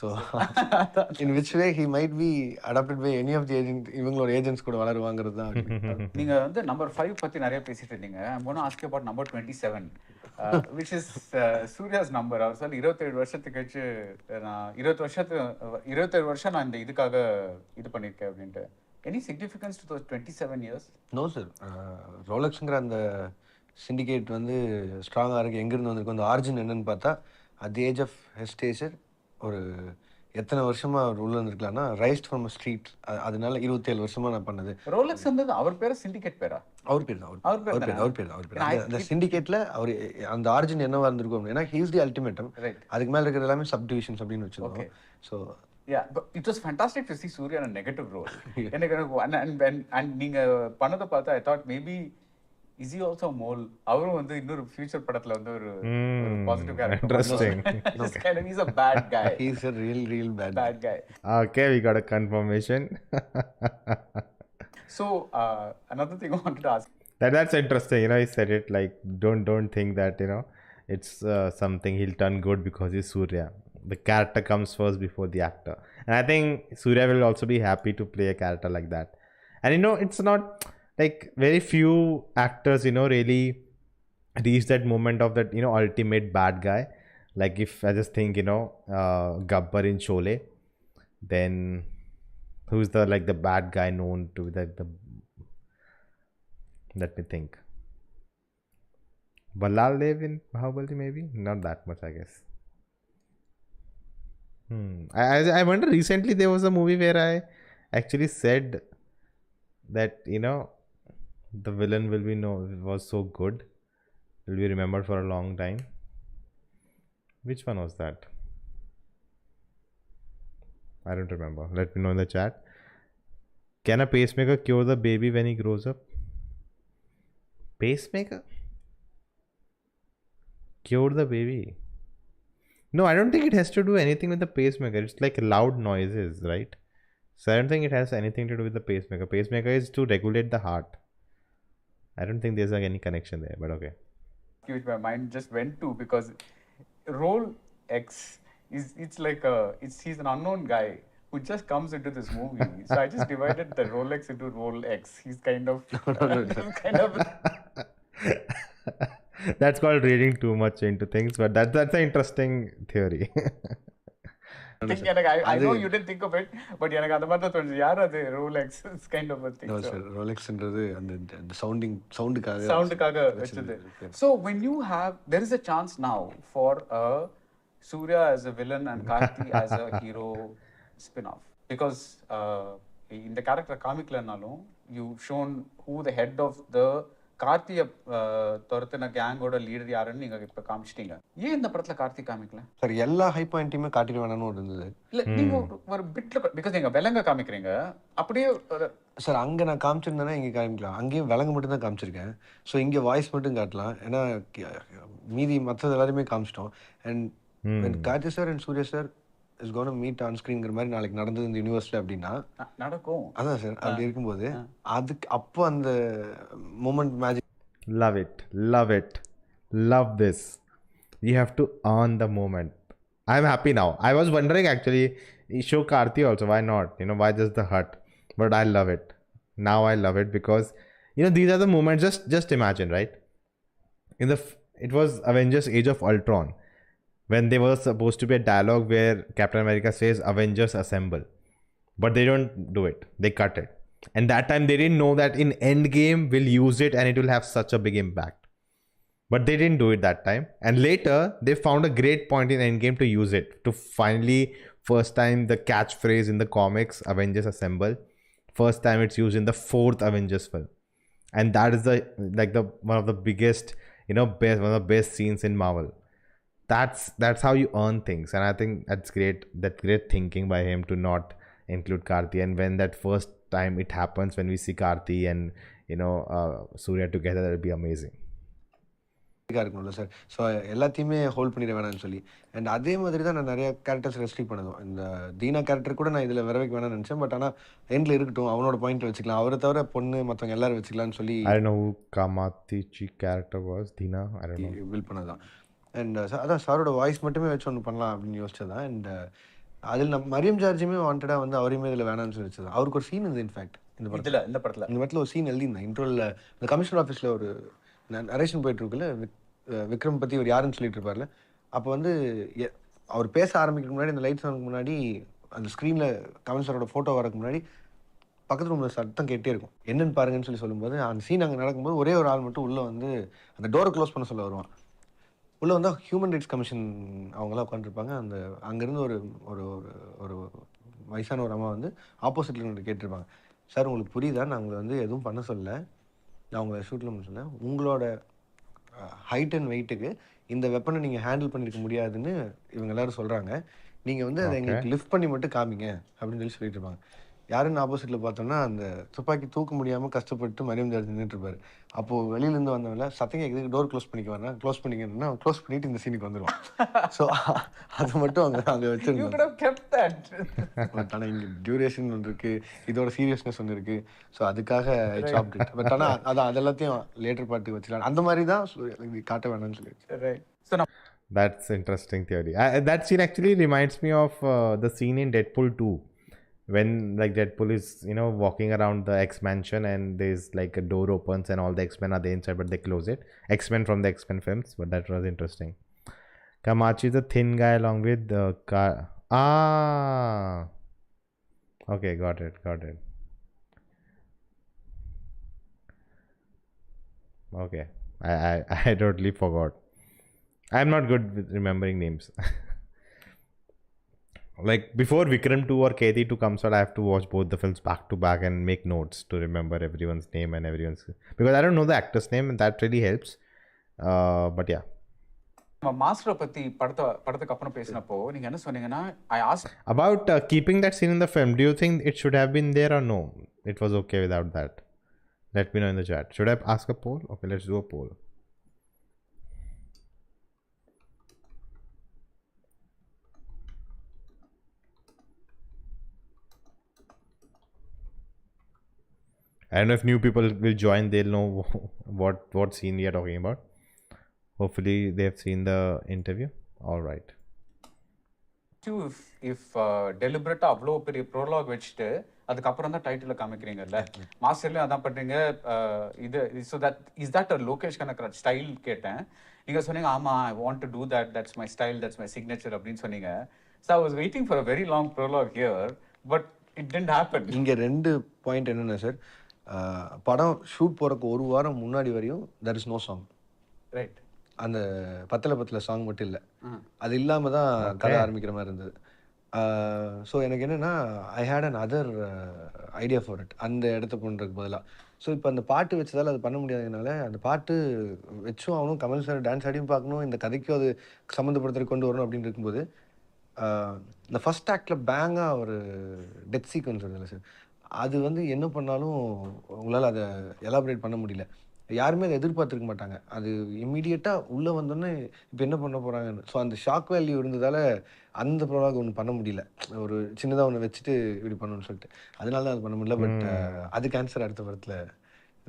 So in which way he might be adopted by any of the agent, இவங்களோட ஏஜென்ட்ஸ் கூட வளருவாங்கிறது தான். நீங்க வந்து நம்பர் 5 பத்தி நிறைய பேசிட்டு இருந்தீங்க. I'm going to ask you about number 27. Which is Surya's number. அவர் சொல்லி 27 வருஷத்துக்கு கழிச்சு நான் 27 வருஷம் நான் இந்த இதுக்காக இது பண்ணியிருக்கேன் அப்படின்ட்டு. Any significance to those 27 years? No sir. ரோலக்ஸ்ங்கிற அந்த சிண்டிகேட் வந்து ஸ்ட்ராங்காக இருக்குது. எங்கேருந்து வந்திருக்கும் அந்த ஆரிஜின் என்னன்னு பார்த்தா, அட் தி ஏஜ் ஆஃப் ஹெஸ்டேஜர் ஒரு எத்தனை வருஷமா அவர் உள்ள இருந்திருக்கலாம்னா, ரைஸ்ட் ஃப்ரம் ஸ்ட்ரீட். அதனால 27 வருஷமா நான் பண்ணது. ரோலக்ஸ் வந்து அவர் பேர் சிண்டிகேட் பேரா? அவர் பேர் தான். அவர் பேர். அந்த சிண்டிகேட்ல அவர் அந்த ஆரிஜின் என்னவா இருந்திருக்கும் அப்படின்னா, ஹி இஸ் தி அல்டிமேட்டம். அதுக்கு மேல இருக்கிறது எல்லாமே சப் டிவிஷன்ஸ் அப்படின்னு வச்சிருக்கோம். So yeah, but it was fantastic to see Surya in a negative role. and நீங்க பண்ணத பார்த்தா I thought maybe is he also mole? அவரும் வந்து இன்னொரு ஃபியூச்சர் படத்துல வந்து ஒரு positive character. Interesting. He's a bad guy. He's a real bad guy. Okay, we got a confirmation. So another thing I wanted to ask. That's interesting. You know, he said it like don't think that, you know, it's something he'll turn good because he's Surya. The character comes first before the actor, and I think Surya will also be happy to play a character like that. And you know, it's not like very few actors, you know, really reach that moment of that, you know, ultimate bad guy. Like if I just think, you know, Gabbar in Sholay, then who's the like the bad guy known to that the let me think. Ballal Dev in Bahubali, maybe not that much, I guess. I wonder, recently there was a movie where I actually said that, you know, the villain was so good, will be remembered for a long time. Which one was that? I don't remember. Let me know in the chat. Can a pacemaker cure the baby when he grows up? Pacemaker? Cure the baby? No, I don't think it has to do anything with the pacemaker. It's like loud noises, right? So I don't think it has anything to do with the pacemaker. Pacemaker is to regulate the heart. I don't think there's like any connection there, but okay. Which my mind just went to, because role X it's like he's an unknown guy who just comes into this movie. So I just divided the Rolex into role X. He's kind of That's called reading too much into things, but that's an interesting theory. I know you didn't think of it, but எனக்கு அந்த மாதிரி தோணுது. யார் அது Rolex? It's kind of a thing. No sir, Rolexன்றது அந்த சவுண்டுக்காக வெச்சது. So when you have, there is a chance now for Surya as a villain and Karthi as a hero spin-off, because இந்த character காமிக்கலனாலும் you've shown who the head of the கார்த்திய துரத்தின கேங்கோட leader யாருன்னு நீங்க இப்ப காமிச்சிட்டீங்க. ஏன் இந்த படத்துல கார்த்தி காமிக்கல சார்? எல்லா ஹை பாயிண்ட்டையுமே காட்டிட்டு வேணும்னு இருந்தது. இல்ல நீங்க ஒரு பிட்ல, பிகாஸ் நீங்க விலங்க காமிக்கிறீங்க அப்படியே சார். அங்க நான் காமிச்சிருந்தேன்னா இங்க காமிக்கலாம். அங்கேயும் விலங்கு மட்டும் தான் காமிச்சிருக்கேன். ஸோ இங்க வாய்ஸ் மட்டும் காட்டலாம். ஏன்னா மீதி மற்றது எல்லாருமே காமிச்சிட்டோம். And Karthi sir and Suriya sir is going to meet on screenங்கிற மாதிரி நாளைக்கு நடந்தது இந்த யூனிவர்ஸ்ல அப்படின்னா நடக்கும். அதான் சார், அப்படி இருக்கும்போது அதுக்கு அப்போ அந்த moment magic. Love it, love this. You have to earn the moment. I'm happy now. I was wondering actually, show Karthi also. Why not? Why just the hut? But I love it. Now I love it because these are the moments. Just imagine, right? It was Avengers Age of Ultron when there was supposed to be a dialogue where Captain America says Avengers assemble, but they don't do it. They cut it. And that time they didn't know that in Endgame we'll use it and it will have such a big impact. But they didn't do it that time. And later they found a great point in Endgame to use it. To finally, first time the catchphrase in the comics, Avengers assemble. First time it's used in the fourth Avengers film. And that is the one of the biggest, one of the best scenes in Marvel. That's how you earn things. And I think that's great. That great thinking by him to not include Karthi. And when that first time it happens, when we see Karthi and Surya together, that'll be amazing. இருக்கும்ல sir. So எல்லாத்தையுமே hold பண்ணிட வேணாம்னு சொல்லி. And அதே மாதிரி தான் நான் நிறைய கேரக்டர்ஸ் ரெஸ்ட்ரிக்ட் பண்ணதும். இந்த தீனா கேரக்டர் கூட நான் இதில் வர வைக்க வேணாம்னு நினச்சேன். பட் ஆனால் எண்டில் இருக்கட்டும், அவனோட பாயிண்ட் வச்சுக்கலாம், அவரை தவிர பொண்ணு மற்றவங்க எல்லாரும் வச்சுக்கலாம்னு சொல்லி காமாத்திச்சி கேரக்டர் வாஸ் தீனா பில் பண்ணதான். அண்ட் அதான் சாரோட வாய்ஸ் மட்டுமே வச்சு ஒன்று பண்ணலாம் அப்படின்னு யோசிச்சதான். அண்ட் அதில் நம்ம மரியம் ஜார்ஜுமே வாண்டடாக வந்து அவரையுமே இதில் வேணாம்னு சொல்லி வச்சது. அவருக்கு ஒரு சீன் இருந்தது. இன்ஃபேக்ட் இந்த படத்தில் ஒரு சீன் எழுதியிருந்தேன். இன்ட்ரோவில் இந்த கமிஷனர் ஆஃபீஸில் ஒரு நரேஷன் போயிட்டு இருக்குல்ல, விக்ரம் பற்றி ஒரு யாருன்னு சொல்லிட்டு இருப்பார்ல, அப்போ வந்து அவர் பேச ஆரம்பிக்கிறதுக்கு முன்னாடி, அந்த லைட்ஸ் வரதுக்கு முன்னாடி, அந்த ஸ்க்ரீனில் கமல் சாரோட ஃபோட்டோ வரதுக்கு முன்னாடி பக்கத்து ரூமில் சத்தம் கேட்டே இருக்கும். என்னன்னு பாருங்கன்னு சொல்லும்போது, அந்த சீன் அங்கே நடக்கும்போது ஒரே ஒரு ஆள் மட்டும் உள்ளே வந்து அந்த டோரை க்ளோஸ் பண்ண சொல்ல வருவான். உள்ளே வந்தால் ஹியூமன் ரைட்ஸ் கமிஷன் அவங்களாம் உட்காந்துருப்பாங்க. அந்த அங்கேருந்து ஒரு ஒரு ஒரு வயசான ஒரு அம்மா வந்து ஆப்போசிட்டில் வந்து கேட்டிருப்பாங்க, சார் உங்களுக்கு புரியுதா, நான் உங்களை வந்து எதுவும் பண்ண சொல்லலை, நான் உங்களை ஷூட்டில் சொல்ல, உங்களோட ஹைட் அண்ட் வெயிட்டுக்கு இந்த வெப்பனை நீங்கள் ஹேண்டில் பண்ணியிருக்க முடியாதுன்னு இவங்க எல்லாரும் சொல்கிறாங்க, நீங்கள் வந்து அதை எங்களுக்கு லிஃப்ட் பண்ணி மட்டும் காமிங்க அப்படின்னு சொல்லிட்டு இருப்பாங்க. யாருன்னு ஆப்போசிட்டில் பார்த்தோம்னா அந்த துப்பாக்கி தூக்க முடியாமல் கஷ்டப்பட்டு மரியம் ஜார்ஜ் நின்றுட்டு இருப்பாரு. அப்போது வெளியிலேருந்து வந்தவங்கள சத்தம் கேட்குது, டோர் க்ளோஸ் பண்ணிக்க வரேன், க்ளோஸ் பண்ணிக்கணும்னா க்ளோஸ் பண்ணிட்டு இந்த சீனுக்கு வந்துடுவான். ஸோ அது மட்டும் அங்கே வச்சுருந்தோம். பட் ஆனால் இங்கே டியூரேஷன் ஒன்று இருக்குது, இதோட சீரியஸ்னஸ் ஒன்று இருக்குது. ஸோ அதுக்காக சாப்பிட்டு, பட் ஆனால் அது எல்லாத்தையும் லேட்டர் பார்ட்டுக்கு வச்சுக்கலாம். அந்த மாதிரி தான் காட்ட வேணாம்னு சொல்லி. That's interesting theory. That scene actually reminds me of the scene in Deadpool 2. When like Deadpool is walking around the X-Mansion and there's like a door opens and all the X-Men are there inside but they close it. X-Men from the X-Men films, but that was interesting. Kamachi is a thin guy along with the okay, got it. Okay, I totally forgot. I'm not good with remembering names. Like before Vikram 2 or KD 2 comes out, I have to watch both the films back to back and make notes to remember everyone's name and everyone's, because I don't know the actor's name and that really helps. But yeah. Master பத்தி படத்துக்கு அப்புறம் பேசினப்போ நீங்க என்ன சொன்னீங்கன்னா, I asked about keeping that scene in the film. Do you think it should have been there or no? It was okay without that? Let me know in the chat. Should I ask a poll? Okay, let's do a poll. I don't know if new people will join, they'll know what scene we are talking about. Hopefully they have seen the interview. All right. if deliberate அவ்வளோ பெரிய prologue வச்சுட்டு அதுக்கப்புறம் தான் title காமிக்கிறீங்கல்ல, மாஸ்டர்லேயும் அதான் பண்ணுறீங்க. இது so that is that a Lokesh Kanagaraj style கேட்டேன். நீங்கள் சொன்னீங்க ஆமாம், I want to do that, that's my style, that's my signature அப்படின்னு சொன்னீங்க. So I was waiting for a very long prologue here, but it didn't happen. இங்கே 2 point என்னென்ன sir, படம் shoot போகிறக்கு ஒரு வாரம் முன்னாடி வரையும் there is no song. Right. அந்த பத்தல சாங் மட்டும் இல்லை, அது இல்லாமல் தான் கதை ஆரம்பிக்கிற மாதிரி இருந்தது. ஸோ எனக்கு என்னென்னா, I had an other idea for it, அந்த இடத்த பண்ணுறதுக்கு பதிலாக. ஸோ இப்போ அந்த பாட்டு வச்சதால் அது பண்ண முடியாததுனால, அந்த பாட்டு வச்சும் அவனும் கமல் சார் டான்ஸ் ஆடியும் பார்க்கணும், இந்த கதைக்கும் அது சம்மந்தப்படுத்துறது கொண்டு வரணும் அப்படின்னு இருக்கும்போது, இந்த ஃபஸ்ட் ஆக்டில் பேங்காக ஒரு டெத் சீக்வன்ஸ் வருதுல்ல சார், அது வந்து என்ன பண்ணாலும் உங்களால் அதை எலாபரேட் பண்ண முடியல. யாருமே அதை எதிர்பார்த்துருக்க மாட்டாங்க. அது இம்மீடியட்டாக உள்ளே வந்தோன்னே இப்போ என்ன பண்ண போகிறாங்கன்னு. ஸோ அந்த ஷாக் வேல்யூ இருந்ததால் அந்த ப்ரோலாக் ஒன்று பண்ண முடியல. ஒரு சின்னதாக ஒன்று வச்சுட்டு இப்படி பண்ணணும்னு சொல்லிட்டு, அதனால தான் அது பண்ண முடியல. பட் அது கேன்சர் அடுத்த படத்தில்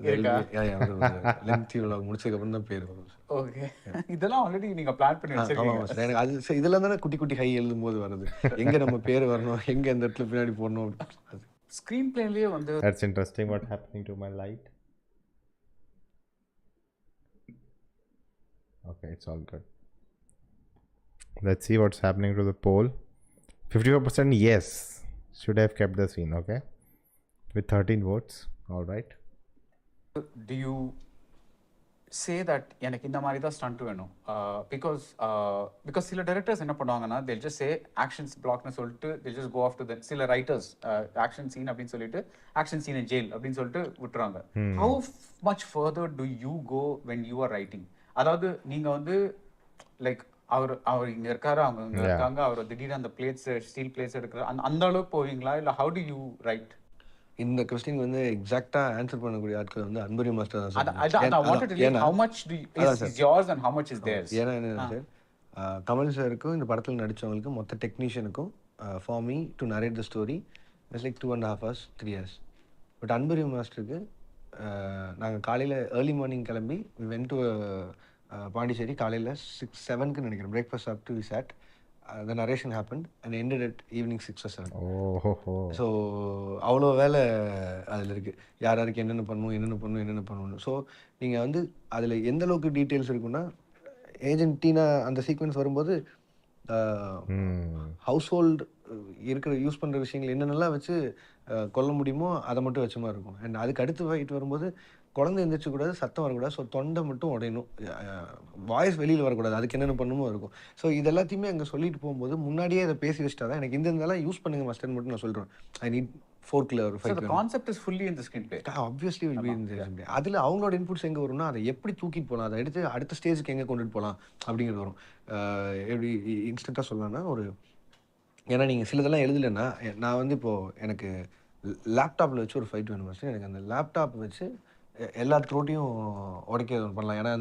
லென்த்தி முடிச்சதுக்கப்புறம் தான் பேர் வரும். ஓகே, இதெல்லாம் ஆல்ரெடி நீங்க பிளான் பண்ணி வச்சிருக்கீங்க. ஆமாம் சார், எனக்கு அது இதெல்லாம் தானே குட்டி குட்டி ஹை எழுதும் போது வருது, எங்கே நம்ம பேர் வரணும், எங்கே அந்த இடத்துல பின்னாடி போடணும். அது ஸ்க்ரீன் பிளேலயே வந்து That's interesting. What happening to my light? Okay, it's all good. Let's see what's happening to the poll. 54% yes. Should have kept the scene. Okay, with 13 votes. All right. do you say that எனக்கு இந்த மாதிரி தான் stunt வேணும்? Because சில directors என்ன பண்ணுவாங்கன்னா they'll just say actions blockனு சொல்லிட்டு they'll just go off to the சில ரைட்டர்ஸ் ஆக்ஷன் சீன் அப்படின்னு சொல்லிட்டு ஆக்ஷன் சீன் இன் ஜெயில் அப்படின்னு சொல்லிட்டு விட்டுறாங்க. how much further do you go when you are writing? அதாவது நீங்க வந்து லைக் அவர் இங்க இருக்காரு, அவங்க இங்க இருக்காங்க, அவர் திடீர்னு அந்த பிளேட்ஸ் ஸ்டீல் பிளேட்ஸ் எடுக்கிற அந்த அளவுக்கு போவீங்களா, இல்லை how do you write? இந்த கொஸ்டின் வந்து எக்ஸாக்டாக ஆன்சர் பண்ணக்கூடிய ஆட்கள் வந்து அன்பரி மாஸ்டர் தான் சார். ஏன்னா என்ன சார், கமல் சாருக்கும் இந்த படத்தில் நடித்தவங்களுக்கு மொத்த டெக்னீஷியனுக்கும் for me to narrate the story it's like 2.5 hours 3 hours. But Anbariv மாஸ்டருக்கு நாங்கள் காலையில் ஏர்லி மார்னிங் கிளம்பி வென் டு பாண்டிச்சேரி காலையில் 6-7க்கு நினைக்கிறேன் பிரேக்ஃபாஸ்ட் சாப்பிட்டு we sat. The narration happened and ended at evening 6 or 7. So அவ்வளோ வேலை அதில் இருக்குது, யார் யாருக்கு என்னென்ன பண்ணணும். ஸோ நீங்கள் வந்து அதில் எந்த அளவுக்கு டீட்டெயில்ஸ் இருக்குன்னா, ஏஜென்ட் டீனா அந்த சீக்வன்ஸ் வரும்போது ஹவுஸ் ஹோல்டு இருக்கிற யூஸ் பண்ணுற விஷயங்கள் என்னென்னலாம் வச்சு கொல்ல முடியுமோ அதை மட்டும் வச்ச மாதிரி இருக்கும். அண்ட் அதுக்கு அடுத்து ஃபைட் வரும்போது குழந்தை எந்திரிச்சக்கூடாது, சத்தம் வரக்கூடாது, ஸோ தொண்டை மட்டும் உடையணும், வாய்ஸ் வெளியில் வரக்கூடாது, அதுக்கு என்னென்ன பண்ணணுமோ இருக்கும். ஸோ இது எல்லாத்தையுமே அங்கே சொல்லிட்டு போகும்போது முன்னாடியே அதை பேசி வச்சுட்டா தான் எனக்கு இதெல்லாம் யூஸ் பண்ணுங்க மாஸ்டர்னு மட்டும் நான் சொல்கிறேன். ஐ நீட் 4 ஒரு 5 concept is fully in the screen play. Obviously will be in the screen play. அதில் அவங்களோட இன்புட்ஸ் எங்கே வரும்னா, அதை எப்படி தூக்கிட்டு போகலாம், அதை எடுத்து அடுத்த ஸ்டேஜுக்கு எங்கே கொண்டுட்டு போகலாம் அப்படிங்கிறது வரும். எப்படி இன்ஸ்டண்ட்டாக சொல்லலாம்னா, ஏன்னா நீங்கள் சிலதெல்லாம் எழுதலைன்னா, நான் வந்து இப்போது எனக்கு லேப்டாப்பில் வச்சு ஒரு ஃபைட் வேணும் மாஸ்டர், எனக்கு அந்த லேப்டாப் வச்சு எல்லா த்ரோட்டையும் உடைக்க பண்ணலாம். ஏன்னா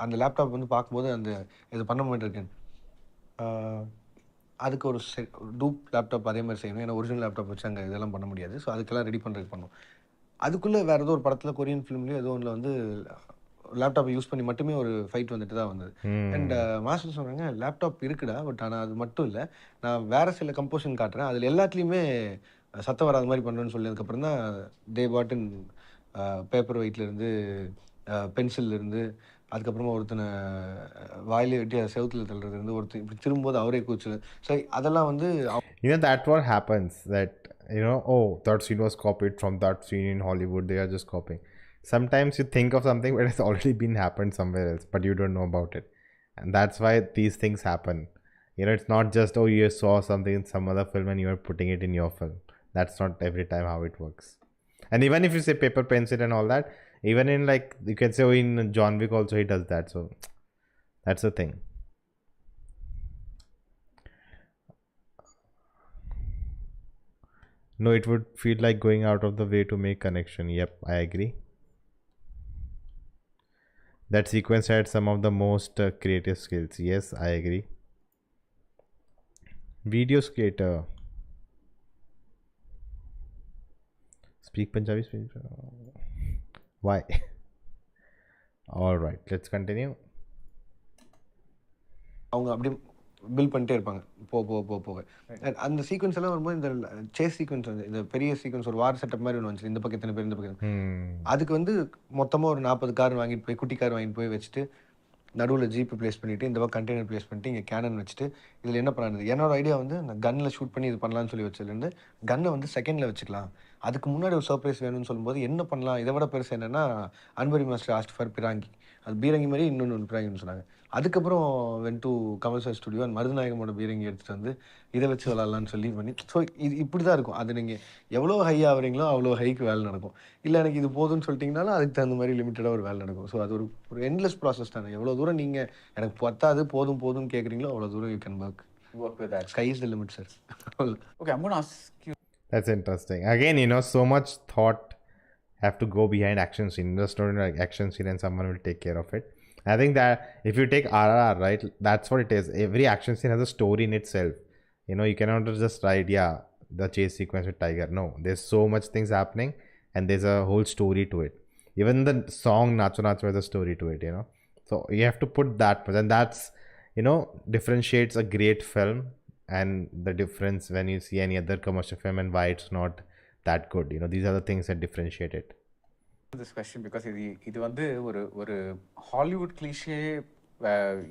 அந்த லேப்டாப் வந்து பார்க்கும்போது அந்த இது பண்ண மாட்டேருக்கேன், அதுக்கு ஒரு டூப் லேப்டாப் அதே மாதிரி செய்யணும். ஏன்னா ஒரிஜினல் லேப்டாப் வச்சு அங்கே இதெல்லாம் பண்ண முடியாது. ஸோ அதுக்கெல்லாம் ரெடி பண்ணுறதுக்கு பண்ணணும். அதுக்குள்ளே வேறு ஏதோ ஒரு படத்தில் கொரியன் ஃபிலிம்லேயும் ஏதோ ஒன்றில் வந்து லேப்டாப்பை யூஸ் பண்ணி மட்டுமே ஒரு ஃபைட் வந்துட்டு தான் வந்தது. அண்ட் மாஸ்டர் சொல்கிறாங்க லேப்டாப் இருக்குடா, பட் ஆனால் அது மட்டும் இல்லை, நான் வேறு சில கம்போஷன் காட்டுறேன், அதில் எல்லாத்துலேயுமே சத்தம் வராத மாதிரி பண்ணுறேன்னு சொல்லதுக்கப்புறம் தான் தே பாட்டன் பேப்பர் வெயிட்லேருந்து பென்சில்லேருந்து அதுக்கப்புறமா ஒருத்தனை வாயிலே வெட்டி அதை செவுத்தில் தள்ளுறதுலேருந்து ஒருத்தர் இப்படி திரும்பும்போது அவரே கூச்சு. ஸோ அதெல்லாம் வந்து that what happens that oh, that scene was copied from that scene in Hollywood, they are just copying. Sometimes you think of something but it's already been happened somewhere else but you don't know about it, and that's why these things happen. It's not just oh you saw something in some other film and you are putting it in your film. That's not every time how it works. And even if you say paper pencil and all that, even in like you can say in John Wick also he does that. So that's the thing. No, it would feel like going out of the way to make connection. Yep, I agree. That sequence had some of the most creative skills. Yes, I agree. Video skater. Speak Punjabi. Why? All right, let's continue. அவங்க அப்படி bill பண்ணிட்டே இருப்பாங்க போக. அந்த sequence எல்லாம் வரும்போது இந்த chase sequence வந்து இந்த பெரிய சீக்வன்ஸ் ஒரு வார் செட்டப் மாதிரி ஒன்று வந்துச்சு, இந்த பக்கம் எத்தனை பேர் இந்த பக்கம், அதுக்கு வந்து மொத்தமாக ஒரு 40 கார் வாங்கிட்டு போய் குட்டி கார் வாங்கிட்டு போய் வச்சுட்டு நடுவில் ஜீப்பு பிளேஸ் பண்ணிவிட்டு இந்த பக்கம் கண்டெய்னர் பிளேஸ் பண்ணிட்டு இங்கே கேனன் வச்சுட்டு இதில் என்ன பண்ணாது, என்னோட ஐடியா வந்து நான் கன்னில் ஷூட் பண்ணி இது பண்ணலான்னு சொல்லி வச்சதுலேருந்து கன்னை வந்து செகண்டில் வச்சுக்கலாம், அதுக்கு முன்னாடி ஒரு சர்ப்ரைஸ் வேணும்னு சொல்லும்போது என்ன பண்ணலாம், இதை விட பெருசு என்னென்னா Anbari master asked for franking, அது பீரங்கி மாதிரி இன்னொன்று பிராங்கின்னு சொன்னாங்க. அதுக்கப்புறம் when to Kamal sir studio அந்த மருதநாயகமோட பீரங்கி எடுத்துகிட்டு வந்து இதை வச்சு விளாட்லான்னு சொல்லி பண்ணி. ஸோ இது இப்படி தான் இருக்கும். அது நீங்கள் எவ்வளோ ஹை ஆகிறீங்களோ அவ்வளோ ஹைக்கு வேலை நடக்கும். இல்லை எனக்கு இது போதும்னு சொல்லிட்டிங்கனாலும் அதுக்கு தகுந்த மாதிரி லிமிட்டடாக ஒரு வேலை நடக்கும். ஸோ அது ஒரு எண்ட்லெஸ் ப்ராசஸ் தானே. எவ்வளோ தூரம் நீங்கள் எனக்கு பத்தாது போதும்னு கேட்குறீங்களோ அவ்வளோ தூரம் you can work with that. Sky is the limit, sir. Okay, I'm going to ask you. That's interesting. Again, so much thought have to go behind action scene. Just not like action scene and someone will take care of it. I think that if you take RRR, right, that's what it is. Every action scene has a story in itself. You cannot just write, the chase sequence with Tiger. No, there's so much things happening and there's a whole story to it. Even the song Nacho Nacho has a story to it, you know. So you have to put that much, and that's, you know, differentiates a great film and the difference when you see any other commercial film and why it's not that good. You know, these are the things that differentiate it. This question because இது வந்து ஒரு Hollywood cliché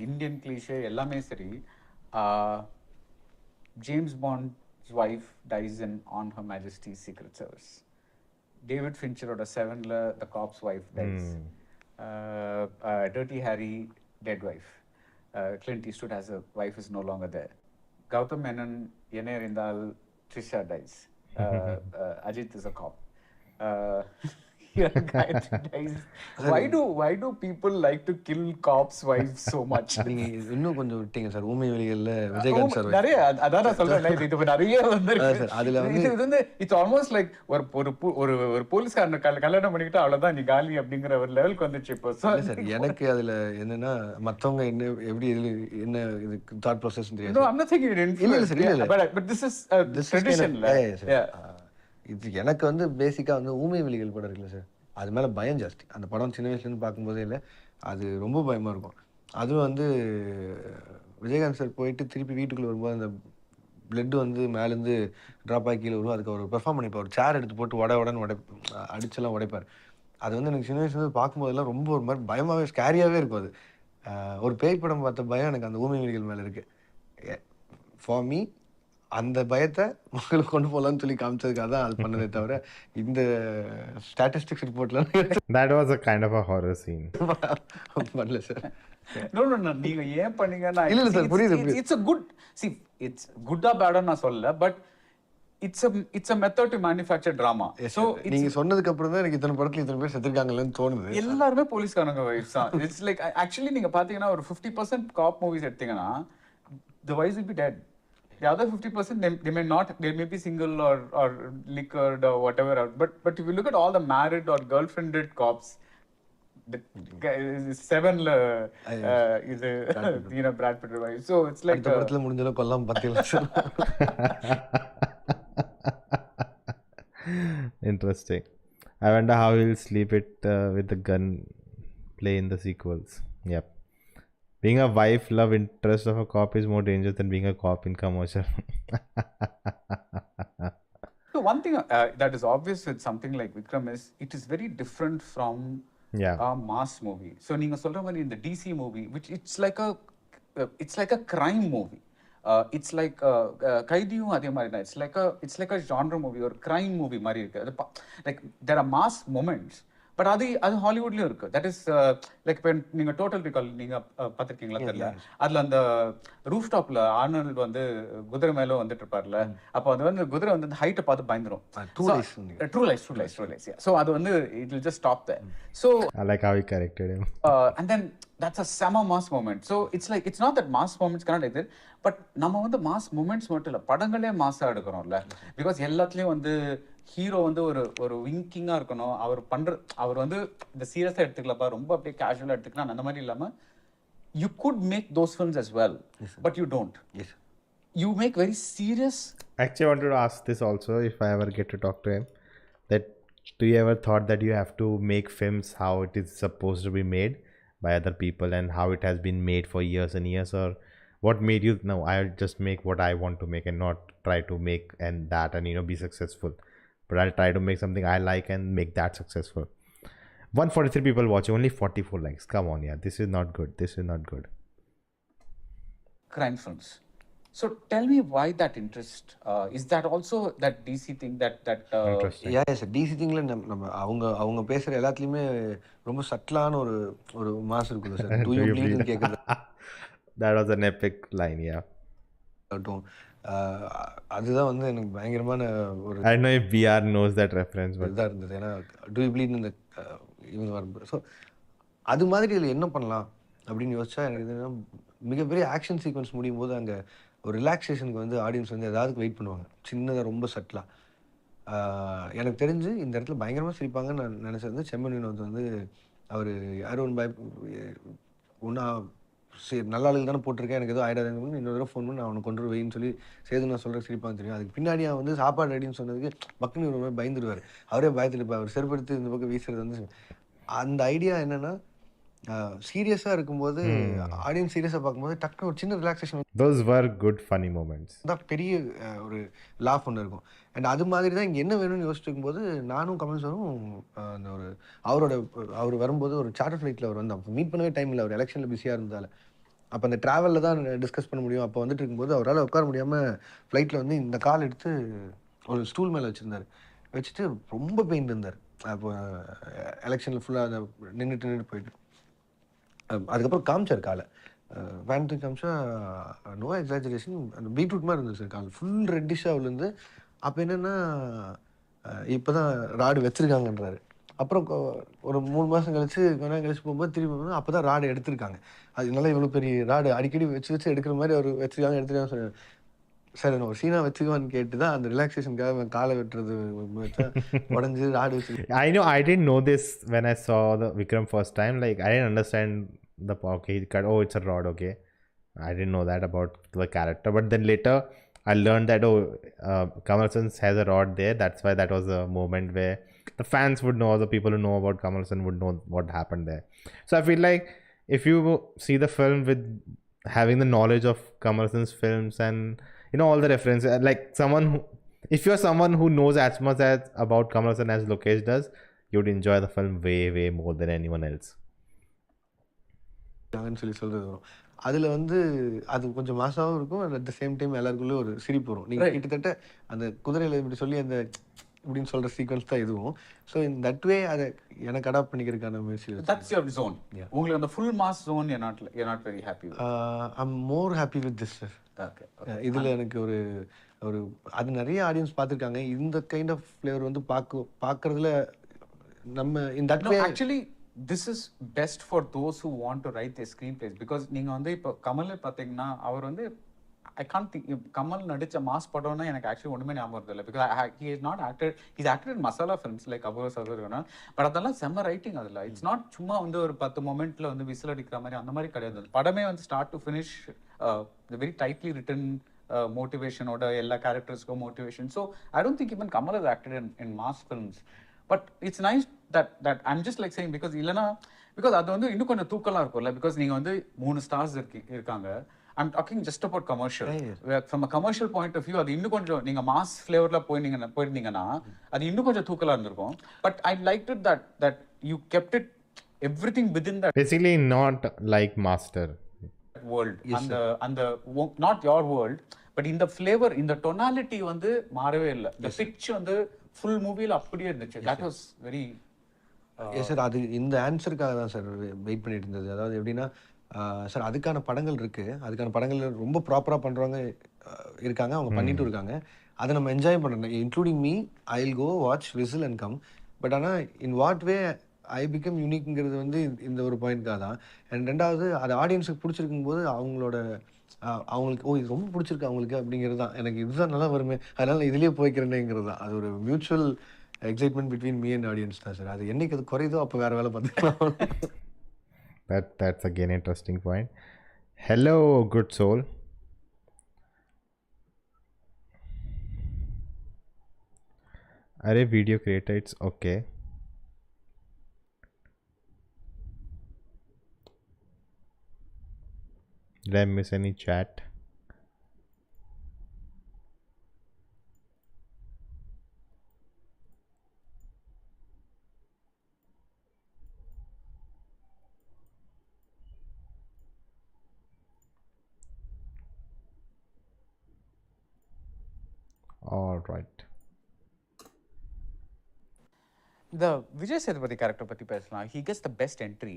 Indian cliché எல்லாமே சரி. James Bond's wife dies on Her Majesty's Secret Service. David Fincher or Sevenல the cop's wife dies. Dirty Harry, dead wife. Clint Eastwood has a wife is no longer there. Gautam Menon, Yene Rindal, Trisha dies. Ajit is a cop. Here Gayatri dies. Why do people like to kill cops' wives so much? நீங்க இன்னும் கொஞ்சம் விட்டீங்க sir. ஊமை வெளிகள்ல Vijayakanth sir நிறைய அதான் நான் சொல்றேன். இது நிறைய வந்து அதுல இது வந்து இட்ஸ் ஆல்மோஸ்ட் லைக் ஒரு போலீஸ்காரனை கல்யாணம் பண்ணிக்கிட்டு அவ்வளவுதான் நீ காலி அப்படிங்கிற ஒரு லெவலுக்கு வந்துச்சு இப்போ. சார் எனக்கு அதுல என்னன்னா மத்தவங்க என்ன எப்படி என்ன இது தாட் ப்ராசஸ் தெரியாது. No, I'm not saying you didn't. இல்ல but this is tradition. இது எனக்கு வந்து பேசிக்கா வந்து ஊமை வெளிகள் படம் இருக்குல்ல சார், அது மேலே பயம் ஜாஸ்தி. அந்த படம் சின்ன வயசுலேருந்து பார்க்கும்போதே இல்லை, அது ரொம்ப பயமாக இருக்கும். அதுவும் வந்து விஜயகாந்த் சார் போயிட்டு திருப்பி வீட்டுக்குள்ளே வரும்போது அந்த பிளட்டு வந்து மேலேருந்து ட்ராப் ஆகி கீழே வரும். அதுக்கு அவர் பெர்ஃபார்ம் பண்ணிப்பார். ஒரு சேர் எடுத்து போட்டு உடனே அடிச்செல்லாம் உடைப்பார். அது வந்து எனக்கு சின்ன வயசுலேருந்து பார்க்கும்போதெல்லாம் ரொம்ப ஒரு மாதிரி பயமாகவே ஸ்கேரியாகவே இருக்கும். அது ஒரு பேய் படம் பார்த்த பயம் எனக்கு அந்த ஊமை வெளிகள் மேலே இருக்குது. ஃபார் மீ அந்த பயத்தை மக்களுக்கு கொண்டு போகலான்னு சொல்லி காமிச்சதுக்காக தான் அது பண்ணதே தவிர இந்த ஸ்டாட்டிஸ்டிக்ஸ் ரிப்போர்ட்லாம் that was a kind of a horror scene. பண்ணல சார். No, நீங்க ஏன் பண்ணீங்கன்னா இல்ல சார் புரியுது. It's a good, see, it's good or bad நான் சொல்லல, but it's a method to manufacture drama. So நீங்க சொன்னதுக்கு அப்புறம் தான் எனக்கு இத்தனை படத்துல இத்தனை பேர் செத்துருக்காங்கன்னு தோணுது. எல்லாருமே போலீஸ்காரங்க வைஃப்ஸ் தான். It's like actually நீங்க பாத்தீங்கன்னா ஒரு 50% காப் மூவிஸ் எடுத்தீங்கன்னா the wives will be dead. The other 50% they may not, they may be single or liquored or whatever, but if you look at all the married or girlfriended cops, the Sevenல இது you know Brad Pitt wife. So it's like அந்த படத்துல முடிஞ்சல கொல்லாம் பத்தில. Interesting. I wonder how he'll sleep it with the gun play in the sequels. Yep. Being a wife love interest of a cop is more dangerous than being a cop in commercial. So one thing that is obvious with something like Vikram is it is very different from a mass movie. So நீங்க சொல்ற மாதிரி in the DC movie, which it's like a crime movie. It's like கைதியும் அதே மாதிரி தான். It's like a genre movie or crime movie மாதிரி இருக்கு. Like there are mass moments. But அது ஹாலிவுட்லயும் இருக்கு. தட் இஸ் லைக் இப்போ நீங்க டோட்டல் ரிகால் நீங்க பார்த்துருக்கீங்களா தெரியல, அதுல அந்த ரூஃப் டாப்ல ஆர்னால்ட் வந்து குதிரை மேல வந்துட்டு இருப்பார்ல, அப்போ அது வந்து குதிரை வந்து அந்த ஹைட்டை பார்த்து பயந்துரும். True lies. ஸோ அது வந்து it will just stop there. So I like how he corrected him. And then that's a summer mass moment. So it's not that mass moments cannot exist, but நம்ம வந்து mass moments மட்டும் இல்லை, படங்களே மாஸாக எடுக்கிறோம்ல. Because எல்லாத்துலேயும் வந்து hero வந்து ஒரு விங்கிங்கா இருக்கணும். அவர் வந்து இந்த சீரியஸா எடுத்துக்கலப்பா, ரொம்ப அப்படியே கேஷுவலா எடுத்துக்கலாம் அந்த மாதிரி இல்லாம you could make those films as well. Yes, but you don't. Yes, you make very serious. Actually, I wanted to ask this also, if I ever get to talk to him, that do you ever thought that you have to make films how it is supposed to be made by other people and how it has been made for years and years, or what made you no, I'll just make what I want to make and not try to make and that and be successful, but I'll try to make something I like and make that successful. 143 people watching, only 44 likes. Come on, yeah, this is not good. Crime films. So tell me why that interest, is that also that DC thing that interesting. Yes, DC thingல நம்ம அவங்க பேசுற எல்லாத்துலயுமே ரொம்ப சட்டலான ஒரு mass இருக்குல்ல sir. Do you bleed ன்னு கேக்குது. That was an epic line, yeah. அதுதான் வந்து எனக்கு பயங்கரமான ஒரு I don't know if VR knows that reference, but இதா இருந்தது. ஏன்னா Do you bleed இந்த இவங்க வரும்போது ஸோ அது மாதிரி இதில் என்ன பண்ணலாம் அப்படின்னு யோசிச்சா எனக்கு இது மிகப்பெரிய ஆக்ஷன் சீக்வன்ஸ் முடியும் போது அங்கே ஒரு ரிலாக்ஸேஷனுக்கு வந்து ஆடியன்ஸ் வந்து எதாவது வெயிட் பண்ணுவாங்க, சின்னதாக ரொம்ப சட்டலாக. எனக்கு தெரிஞ்சு இந்த இடத்துல பயங்கரமாக சிரிப்பாங்கன்னு நான் நினச்சது செம்மன் வினோத் வந்து அவர் யாரும் ஒன்றா சரி நல்ல ஆளுகள் தானே போட்டிருக்கேன், எனக்கு எதுவும் ஆகிடாதுன்னு இன்னொரு தடவை ஃபோன் பண்ணி நான் அவனுக்கு கொண்டு வெயின்னு சொல்லி சேது நான் சொல்கிற சிரிப்பான்னு தெரியும். அதுக்கு பின்னாடி அவன் வந்து சாப்பாடு ரெடின்னு சொன்னதுக்கு பக்குன்னு ஒரு மாதிரி பயந்துடுவார். அவரே பயத்தில் இப்போ அவர் செருப்படுத்து இந்த பக்கம் வீசுறது வந்து அந்த ஐடியா என்னன்னா சீரியஸாக இருக்கும்போது ஆடியன்ஸ் சீரியஸாக பார்க்கும்போது டக்குனு ஒரு சின்ன relaxation, those were good funny moments. தான் பெரிய ஒரு லாஃப் ஒன்று இருக்கும். அண்ட் அது மாதிரி தான் இங்கே என்ன வேணும்னு யோசிச்சு இருக்கும்போது நானும் கமல் சாரும் அந்த ஒரு அவர் வரும்போது ஒரு சார்ட்டர் ஃப்ளைட்டில் அவர் வந்து அப்போ மீட் பண்ணவே டைம் இல்லை, அவர் எலெக்ஷனில் பிஸியாக இருந்தால. அப்போ அந்த ட்ராவலில் தான் டிஸ்கஸ் பண்ண முடியும். அப்போ வந்துட்டு இருக்கும்போது அவரால் உட்கார முடியாமல் ஃப்ளைட்டில் வந்து இந்த கால் எடுத்து ஒரு ஸ்டூல் மேலே வச்சுருந்தார். வச்சுட்டு ரொம்ப பெயின் இருந்தார். அப்போ எலெக்ஷனில் ஃபுல்லாக அதை நின்றுட்டு போயிட்டு அதுக்கப்புறம் காமிச்சார் காலை வேன்ட்டு காமிச்சா நோ எக்ஸாஜரேஷன் அந்த பீட்ரூட் மாதிரி இருந்துச்சு சார் கால் ஃபுல் ரெட்டிஷாக விழுந்து. அப்போ என்னென்னா இப்போ தான் ராடு வச்சுருக்காங்கன்றாரு. அப்புறம் ஒரு 3 மாதம் கழிச்சு கொஞ்ச நாள் கழிச்சு போகும்போது திரும்பி போகும்போது அப்போ தான் ராடு எடுத்திருக்காங்க. அதனால இவ்வளோ பெரிய ராடு அடிக்கடி வச்சு எடுக்கிற மாதிரி அவர் எடுத்துருக்காங்க சொன்னார். சார் நான் ஒரு சீனா வச்சுக்குவான்னு கேட்டு தான் அந்த ரிலாக்ஸேஷனுக்காக காலை வெட்டுறது உடஞ்சி ராடு வச்சு. I didn't know this when I saw the Vikram first time. Like I didn't understand the okay, he cut, oh, it's a rod, okay. I didn't know that about the character, but then later I learned that Kamal Hassan has a rod there. That's why that was a moment where the fans would know, the people who know about Kamal Hassan would know what happened there. So I feel like if you see the film with having the knowledge of Kamal Hassan's films and all the references, like if you're someone who knows as much about Kamal Hassan as Lokesh does, you'd enjoy the film way more than anyone else. சொல்லி சொல்றது வரும். அதில் வந்து அது கொஞ்சம் மாசாவும் இருக்கும். At the same time எல்லாருக்குள்ளே ஒரு சிரிப்பு வரும். நீங்கள் கிட்டத்தட்ட அந்த குதிரையில் இப்படி சொல்லி அந்த இப்படின்னு சொல்கிற சீக்வன்ஸ் தான் இதுவும். ஸோ இன் தட் வே அதை எனக்கு அடாப்ட் பண்ணிக்கிறதுக்கான முயற்சி. That's your zone. உங்களுக்கு அந்த full mass zone you're not very happy with. I'm more happy with this sir. இதில் எனக்கு ஒரு அது நிறைய ஆடியன்ஸ் பார்த்துருக்காங்க. இந்த கைண்ட் ஆஃப் ஃப்ளேவர் வந்து பார்க்கறதுல நம்ம in that way actually this is best for those who want to write their screenplays, because நீங்க வந்து இப்போ கமல் பார்த்தீங்கன்னா அவர் வந்து I can't think கமல் நடிச்ச மாஸ் படம்னா எனக்கு ஆக்சுவலி ஒன்றுமே ஞாபகம் இல்லை. Because he is not acted, he's acted in masala films like அபூர்வ சகோதரனா. பட் அதெல்லாம் செம்ம ரைட்டிங் அதில். இட்ஸ் நாட் சும்மா வந்து ஒரு 10 மொமெண்ட்ல வந்து விசில் அடிக்கிற மாதிரி அந்த மாதிரி கிடையாது. படமே வந்து start to finish very tightly written மோட்டிவேஷனோட எல்லா கேரக்டர்ஸ்க்கும் motivation. So I don't think even Kamal is acted in mass films. But it's nice that I'm just like saying because இல்லைனா பிகாஸ் அது வந்து இன்னும் கொஞ்சம் தூக்கலாக இருக்கும்ல. பிகாஸ் நீங்கள் வந்து 3 ஸ்டார்ஸ் இருக்காங்க. I'm talking just about commercial. From a commercial point of view, அது இன்னும் கொஞ்சம் நீங்க மாஸ் ஃப்ளேவர்ல போயிருந்தீங்கன்னா அது இன்னும் கொஞ்சம் தூக்கலா இருந்திருக்கும். But I liked it that you kept it everything within that. Basically not like Master world. Yes, and the not your world, but in the flavor, in the tonality வந்து மாறவே இல்லை. The pitch வந்து full மூவில அப்படியே இருந்துச்சு. That was very yes sir. அது இந்த ஆன்சருக்காக தான் சார் வெயிட் பண்ணிட்டு இருந்தது. அதாவது எப்படின்னா சார் அதுக்கான படங்கள் இருக்குது. அதுக்கான படங்கள் ரொம்ப ப்ராப்பராக பண்ணுறவங்க இருக்காங்க, அவங்க பண்ணிட்டு இருக்காங்க. அதை நம்ம என்ஜாய் பண்ணுறோம். Including me, I will go watch Whistle and come. But ஆனால் in what way I become யூனிக்ங்கிறது வந்து இந்த ஒரு பாயிண்ட்காக தான். அண்ட் ரெண்டாவது அது ஆடியன்ஸுக்கு பிடிச்சிருக்கும் போது அவங்களுக்கு இது ரொம்ப பிடிச்சிருக்கு அவங்களுக்கு அப்படிங்கிறது தான். எனக்கு இதுதான் நல்லா வருமே, அதனால் இதுலேயே போய்க்கிறேனேங்கிறது தான். அது ஒரு mutual excitement between me and audience தான் சார். அது என்னைக்கு அது குறையுதோ அப்போ வேறு வேலை பார்த்துக்கலாம். That's again interesting point. Hello, good soul. Are video creator? It's okay. Did I miss any chat? All right. The Vijay Sethupathi character பற்றி பேசலாம். He gets the best entry.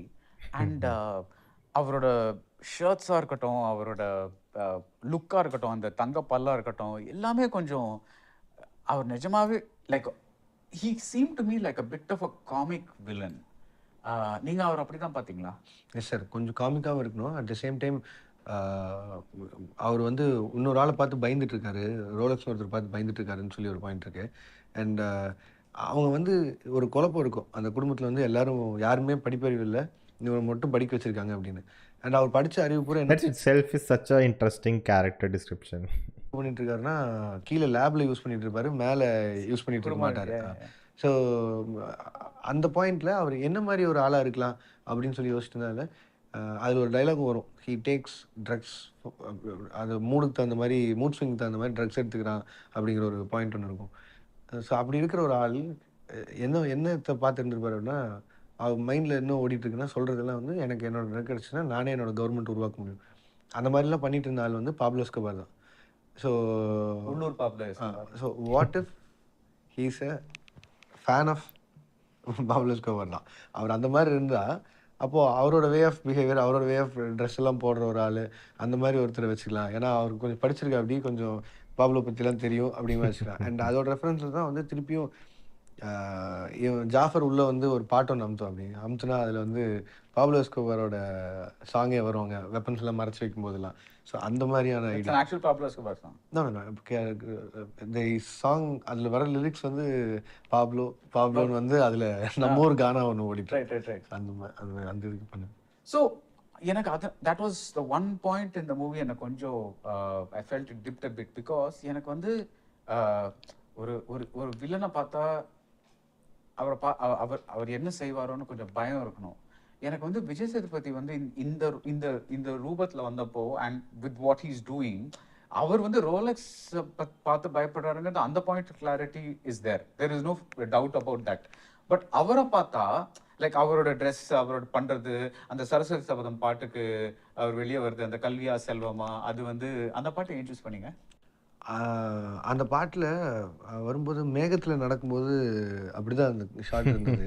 And அவரோட ஷர்ட்ஸாக இருக்கட்டும், அவரோட லுக்காக இருக்கட்டும், அந்த தங்க பல்லாக இருக்கட்டும், எல்லாமே கொஞ்சம் அவர் நிஜமாவே like he seem to me like a bit of a comic villain. நீங்கள் அவர் அப்படி தான் பார்த்தீங்களா? Yes sir. கொஞ்சம் காமிக்காகவும் இருக்கணும். அட் த சேம் டைம் அவர் வந்து இன்னொரு ஆளை பார்த்து பயந்துட்டு இருக்காரு, ரோலக்ஸ் ஒருத்தர் பார்த்து பயந்துட்டு இருக்காருன்னு சொல்லி ஒரு பாயிண்ட் இருக்கு. அண்ட் அவங்க வந்து ஒரு குழப்பம் இருக்கும் அந்த குடும்பத்தில் வந்து எல்லாரும் யாருமே படிப்பறிவு இல்லை, இவரை மட்டும் படிக்க வச்சிருக்காங்க அப்படின்னு. அண்ட் அவர் படித்த அறிவு பூரா That itself is such a interesting character description. பண்ணிட்டு இருக்காருன்னா கீழே லேப்ல யூஸ் பண்ணிட்டு இருப்பாரு, மேலே யூஸ் பண்ணிட்டு இருக்க மாட்டாரு. ஸோ அந்த பாயிண்டில் அவர் என்ன மாதிரி ஒரு ஆளாக இருக்கலாம் அப்படின்னு சொல்லி யோசிச்சதுனால அதில் ஒரு டைலாக் வரும், ஹீ டேக்ஸ் ட்ரக்ஸ், அது மூடுக்கு தகுந்த மாதிரி, மூட் ஸ்விங்க்கு தகுந்த மாதிரி ட்ரக்ஸ் எடுத்துக்கிறான் அப்படிங்கிற ஒரு பாயிண்ட் ஒன்று இருக்கும். ஸோ அப்படி இருக்கிற ஒரு ஆள் என்னத்தை பார்த்து இருந்திருப்பாரு அப்படின்னா, அவர் மைண்டில் என்ன ஓடிட்டுருக்குன்னா சொல்கிறதெல்லாம் வந்து எனக்கு என்னோட ட்ரக் கிடச்சுன்னா நானே என்னோட கவர்மெண்ட் உருவாக்க முடியும். அந்த மாதிரிலாம் பண்ணிட்டு இருந்த ஆள் வந்து பாப்லோ எஸ்கோபார் தான். ஸோ உள்ளூர் Pablo Escobar. So what if he's a fan of Pablo Escobar தான். அவர் அந்த மாதிரி இருந்தால் அப்போது அவரோட வே ஆஃப் பிஹேவியர், அவரோட வே ஆஃப் ட்ரெஸ் எல்லாம் போடுற ஒரு ஆள் அந்த மாதிரி ஒருத்தரை வச்சுக்கலாம். ஏன்னா அவருக்கு கொஞ்சம் படிச்சிருக்கா, அப்படி கொஞ்சம் பாப்லோ பற்றிலாம் தெரியும் அப்படிங்கிற வச்சுக்கலாம். அண்ட் அதோட ரெஃபரன்ஸில் தான் வந்து திருப்பியும் ஜாஃபர் உள்ளே வந்து ஒரு பாட்டு ஒன்று அமுத்துனா அதில் வந்து பாப்லோ எஸ்கோபாரோட சாங்கே வருவாங்க, வெப்பன்ஸ் எல்லாம் மறைச்சி வைக்கும் போதெல்லாம். ஸோ அந்த மாதிரியான idea. Actual Pablo Escobar song. இந்த சாங் அதில் வர லிரிக்ஸ் வந்து பாப்லோன்னு வந்து அதில் நம்ம ஒரு கானா ஒன்று ஓடிட்டு அந்த இதுக்கு பண்ணு. ஸோ எனக்கு அது that was the one point இந்த மூவி எனக்கு கொஞ்சம் I felt it tipped a bit. Because எனக்கு வந்து ஒரு ஒரு ஒரு வில்லனை பார்த்தா அவர் என்ன செய்வாரோன்னு கொஞ்சம் பயம் இருக்கணும். எனக்கு வந்து விஜய் சேதுபதி வந்து இந்த இந்த இந்த ரூபத்தில் வந்தப்போ and with what he's doing, அவர் வந்து ரோலெக்ஸ் பார்த்து பயப்படுறாருங்கிறது அந்த point clarity is there is no doubt about that. But அவரை பார்த்தா லைக் அவரோட ட்ரெஸ், அவரோட பண்றது, அந்த சரஸ்வதி சபதம் பாட்டுக்கு அவர் வெளியே வருது, அந்த கல்வியா செல்வமா, அது வந்து அந்த பாட்டை ஏன் சூஸ் பண்ணீங்க? அந்த பாட்டில் வரும்போது மேகத்தில் நடக்கும்போது அப்படிதான் அந்த ஷார்ட் இருந்தது.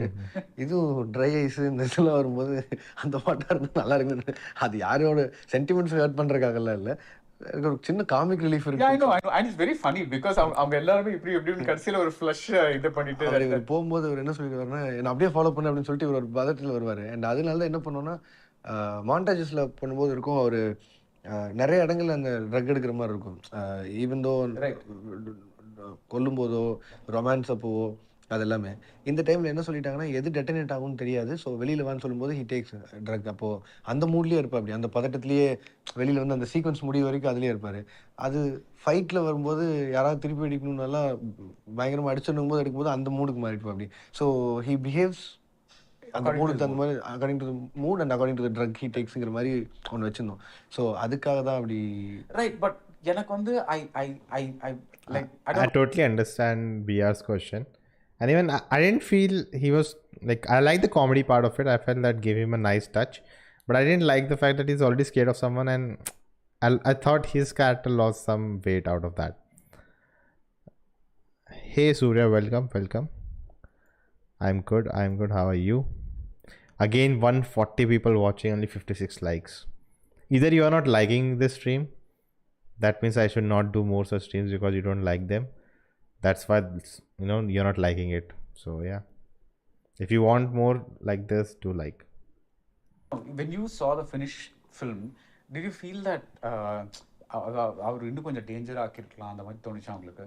இதுவும் ட்ரை ஐஸ் இந்த இதெல்லாம் வரும்போது அந்த பாட்டாக இருந்தால் நல்லா இருக்குது. அது யாரோட சென்டிமெண்ட்ஸ் ஹர்ட் பண்ணுறதுக்காகலாம் இல்லை, எனக்கு ஒரு சின்ன காமிக் ரிலீஃப் இருக்கு. I know and it's very funny because அவங்க எல்லாரும் இப்படி கடைசியில ஒரு ஃப்ளஷ் இது பண்ணிட்டு அவர் போகும்போது அவர் என்ன சொல்லிடுவாருன்னா, என்ன அப்படியே ஃபாலோ பண்ணு அப்படின்னு சொல்லிட்டு இவர் ஒரு பதத்தில் வருவார். அண்ட் அதனால தான் என்ன பண்ணோன்னா மாண்டாஜஸில் பண்ணும்போது இருக்கும், அவர் நிறைய இடங்கள்ல அந்த ட்ரக் எடுக்கிற மாதிரி இருக்கும். ஈவன் தோ கொல்லும் போதோ ரொமான்ஸ் அப்போவோ அது எல்லாமே இந்த டைமில் என்ன சொல்லிட்டாங்கன்னா எது டெட்டனேட் ஆகும்னு தெரியாது, ஸோ வெளியில் வான்னு சொல்லும்போது ஹி டேக்ஸ் ட்ரக். அப்போது அந்த மூட்லேயே இருப்பார், அப்படி அந்த பதட்டத்துலேயே வெளியில் வந்து அந்த சீக்வன்ஸ் முடிவு வரைக்கும் அதுலேயே இருப்பார். அது ஃபைட்டில் வரும்போது யாராவது திருப்பி அடிக்கணும்னு நல்லா பயங்கரமாக அடிச்சுடும் போது எடுக்கும்போது அந்த மூடுக்கு மாறிட்டு அப்படி. ஸோ ஹி பிஹேவ்ஸ் அந்த மூடுக்கு அந்த மாதிரி according to mood and according to drug he டேக்ஸுங்கிற மாதிரி ஒன்று வச்சுருந்தோம். ஸோ அதுக்காக தான் அப்படி. ரைட். பட் எனக்கு வந்து I totally understand BR's question. And even I didn't feel he was like, I like the comedy part of it. I felt that gave him a nice touch, but I didn't like the fact that he's already scared of someone, and I thought his character lost some weight out of that. Hey Surya, welcome. I'm good. How are you? Again 140 people watching, only 56 likes. Either you are not liking this stream, that means I should not do more such streams because you don't like them. That's why, you know, you're not liking it. So yeah, if you want more like this, do like. When you saw the finished film, did you feel that அவர் இன்னும் கொஞ்சம் danger ஆக்கிருக்கலாம் அந்த மாதிரி தோணுச்சா உங்களுக்கு?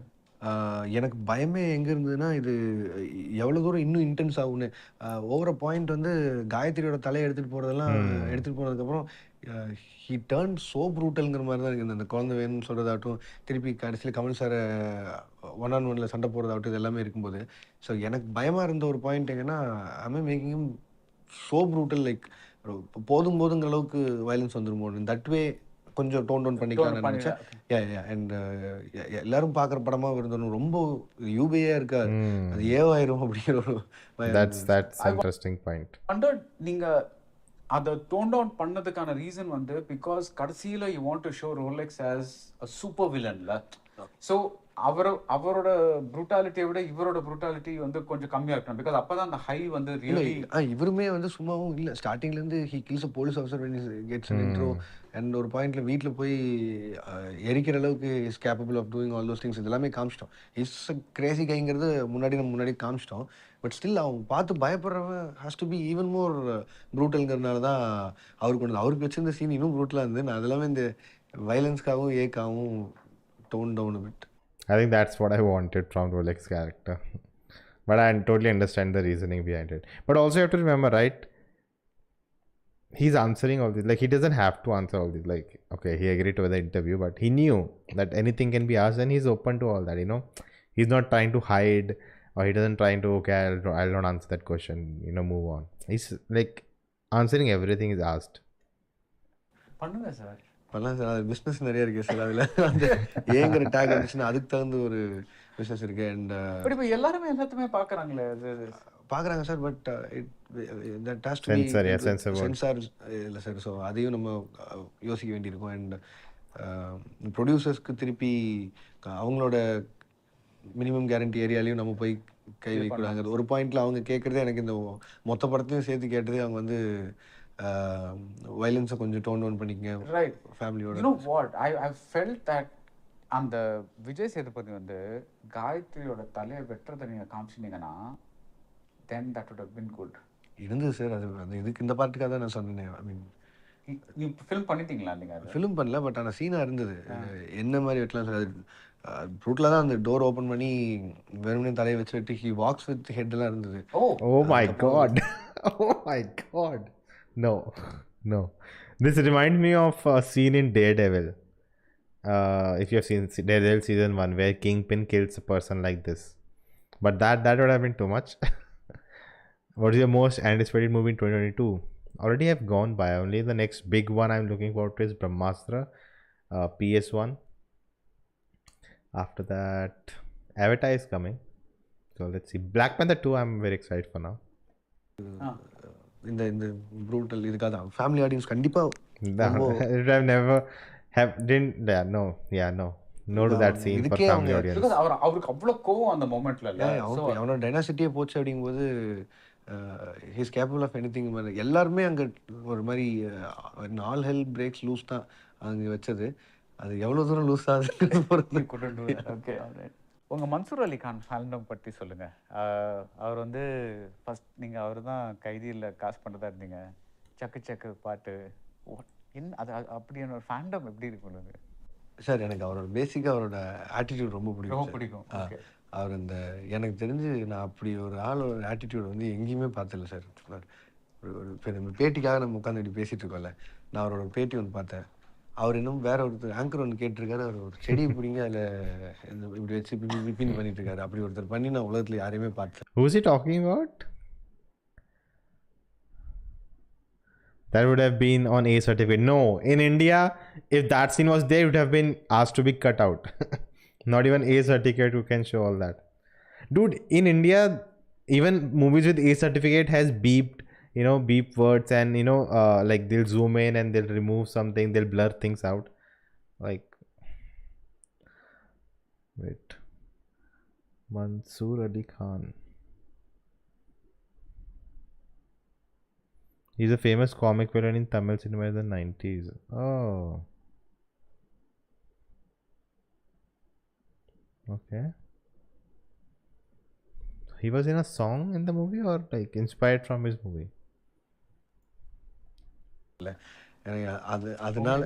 எனக்கு பயமே எங்கே இருந்ததுன்னா, இது எவ்வளோ தூரம் இன்னும் இன்டென்ஸ் ஆகும்னு. ஓவர பாயிண்ட் வந்து காயத்ரியோட தலையை எடுத்துகிட்டு போனதுக்கப்புறம் ஹி டர்ன் சோ ப்ரூட்டல்ங்கிற மாதிரி தான் இருக்குது. அந்த குழந்தை வேணும்னு சொல்கிறதாகட்டும், திருப்பி கடைசியில் கமல் சாரை 1-on-1 சண்டை போடுறதாகட்டும், இது எல்லாமே இருக்கும்போது ஸோ எனக்கு பயமாக இருந்த ஒரு பாயிண்ட் எங்கன்னா, I making so brutal, like போதுங்கிற அளவுக்கு வயலன்ஸ் வந்துருமோ தட் வே கொஞ்சம் டோன் டவுன் பண்ணிக்கலாம்னு நினைச்சேன். அண்ட் எல்லாரும் பார்க்குற படமாக இருந்தோம், ரொம்ப யூபியாக இருக்காது, அது ஏவாயிரும் அப்படிங்கிற ஒரு that's interesting point. நீங்கள் அதை டோன் டவுன் பண்ணதுக்கான ரீசன் வந்து பிகாஸ் கடைசியில் you want to show Rolex as a super வில்லன்ல. ஸோ அவரோட ப்ரூட்டாலிட்டியை விட இவரோட ப்ரூட்டாலிட்டி வந்து கொஞ்சம் கம்மியாக இருக்கணும், பிகாஸ் அப்போ தான் அந்த ஹை வந்து ரியலி. இவருமே வந்து சும்மாவும் இல்லை, ஸ்டார்டிங்லேருந்து he kills a police officer when he gets an intro. And ஒரு பாயிண்ட்ல வீட்டில் போய் எரிக்கிற அளவுக்கு is capable of doing all those things, இது எல்லாமே காமிச்சிட்டோம். இஸ் கிரேசி கைங்கிறது முன்னாடி காமிச்சிட்டோம். பட் ஸ்டில் அவங்க பார்த்து பயப்படுறவன் has to be even more ப்ரூட்டல்ங்கிறதுனால தான் அவருக்கு வச்சிருந்த சீன் இன்னும் ப்ரூட்டலாக இருந்தது. நான் அதெல்லாமே இந்த வயலன்ஸ்க்காகவும் ஏக்காகவும் tone down bit. I think that's what I wanted from Rolex's character. But I totally understand the reasoning behind it. But also you have to remember, right? He's answering all this. Like, he doesn't have to answer all this. Like, okay, he agreed to the interview, but he knew that anything can be asked and he's open to all that, you know. He's not trying to hide or he doesn't trying to, okay, I'll not answer that question, move on. He's like answering everything is asked. பண்ணுங்க sir. பண்ணலாம் sir. அது business நிறைய இருக்குது sir. அதில் அந்த ஏங்கிற take வந்துச்சுன்னா அதுக்கு தகுந்த ஒரு பிஸ்னஸ் இருக்குது. அண்ட் பட் இப்போ எல்லாருமே எல்லாத்தையுமே பார்க்குறாங்களே, அது பார்க்குறாங்க sir. But that has to Censor, yeah, be censor word. Censor இல்லை சார். ஸோ அதையும் நம்ம யோசிக்க வேண்டியிருக்கும். அண்ட் ப்ரொடியூசர்ஸ்க்கு திருப்பி அவங்களோட மினிமம் கேரண்டி ஏரியாலையும் நம்ம போய் கை வைக்கூடாங்க. ஒரு பாயிண்ட்ல அவங்க கேட்குறதே எனக்கு இந்த மொத்த படத்தையும் சேர்த்து கேட்டதே அவங்க வந்து வயலன்ஸை கொஞ்சம் டோன் டவுன் பண்ணிக்கங்க ரைட் ஃபேமிலியோட. You know what I felt that அந்த விஜய் சேதுபதி வந்து காயத்ரியோட தலையை வெட்டுறதை நீங்கள் காமிச்சிருந்தீங்கன்னா then that would have been good. இருந்தது சார். அது அந்த இதுக்கு இந்த பாட்டுக்காக தான் நான் சொன்னேன். ஐ மீன் நீ ஃபில்ம் பண்ணிட்டீங்களா நீங்கள்? அது ஃபிலிம் பண்ணல, பட் ஆனால் சீனாக இருந்தது. என்ன மாதிரி வெட்டலாம் சார். அது ப்ரூட்டில் தான் அந்த டோர் ஓப்பன் பண்ணி வெறுமனே தலையை வச்சு வெட்டி ஹி வாக்ஸ் வித் ஹெட்லாம் இருந்தது. Oh my god. Oh my god. No. This reminds me of a scene in Daredevil. If you have seen Daredevil season 1, where Kingpin kills a person like this. But that would have been too much. What is your most anticipated movie in 2022? Already have gone by. Only the next big one I'm looking forward to is Brahmastra, PS1. After that, Avatar is coming. So let's see. Black Panther 2 I'm very excited for now. இந்த இந்த brutal இதுக்காக தான் family audience கண்டிப்பாக I've never have didn't no to that scene for இதுக்கே family audience. Because அவருக்கு அவ்வளோ கோவம் அந்த மொமெண்ட்ல இல்லை. அவனோட டைனாசிட்டியே போச்சு அப்படிங்கும்போது he's capable of anything. எல்லாருமே அங்கே ஒரு மாதிரி ஆல் ஹெல் பிரேக்ஸ் லூஸ் தான் அங்கே வச்சது. அது எவ்வளோ தூரம் லூஸ் ஆகுது. ஓகே, உங்கள் மன்சூர் அலி கான் ஃபேண்டம் பற்றி சொல்லுங்கள். அவர் வந்து ஃபஸ்ட் நீங்கள் அவர் தான் கைதியில் காசு பண்ணுறதா இருந்தீங்க. சக்கு சக்கு பாட்டு அது அப்படியான ஒரு ஃபேண்டம் எப்படி இருக்கு சார்? எனக்கு அவரோட பேசிக்காக அவரோட ஆட்டிடியூட் ரொம்ப பிடிக்கும். அவர் அந்த எனக்கு தெரிஞ்சு நான் அப்படி ஒரு ஆளோட ஆட்டிடியூட் வந்து எங்கேயுமே பார்த்ததில்ல சார். ஒரு பேட்டிக்காக நம்ம உட்காந்து இப்படி பேசிகிட்டு இருக்கோம்ல, நான் அவரோட பேட்டி ஒன்று பார்த்தேன். அவர் இன்னும் வேற ஒருத்தர் ஆங்கர் ஒன்று கேட்டிருக்காரு. அவர் ஒரு செடியை பிடிங்க அதில் இப்படி வச்சு பின் பண்ணிட்டு இருக்காரு. அப்படி ஒருத்தர் பண்ணி நான் உலகத்தில் யாரையுமே பார்த்தேன். Who is he talking about? That would have been on A certificate. No, in India, if that scene was there, it would have been asked to be cut out. Not even A certificate who can show all that. Dude, in India, even movies with A certificate has beeped, beep words, and like they'll zoom in and they'll remove something, they'll blur things out. Like, wait, Mansoor Ali Khan. He's a famous comic villain in Tamil cinema in the 90s. Oh. Okay. He was in a song in the movie or like inspired from his movie? அதனால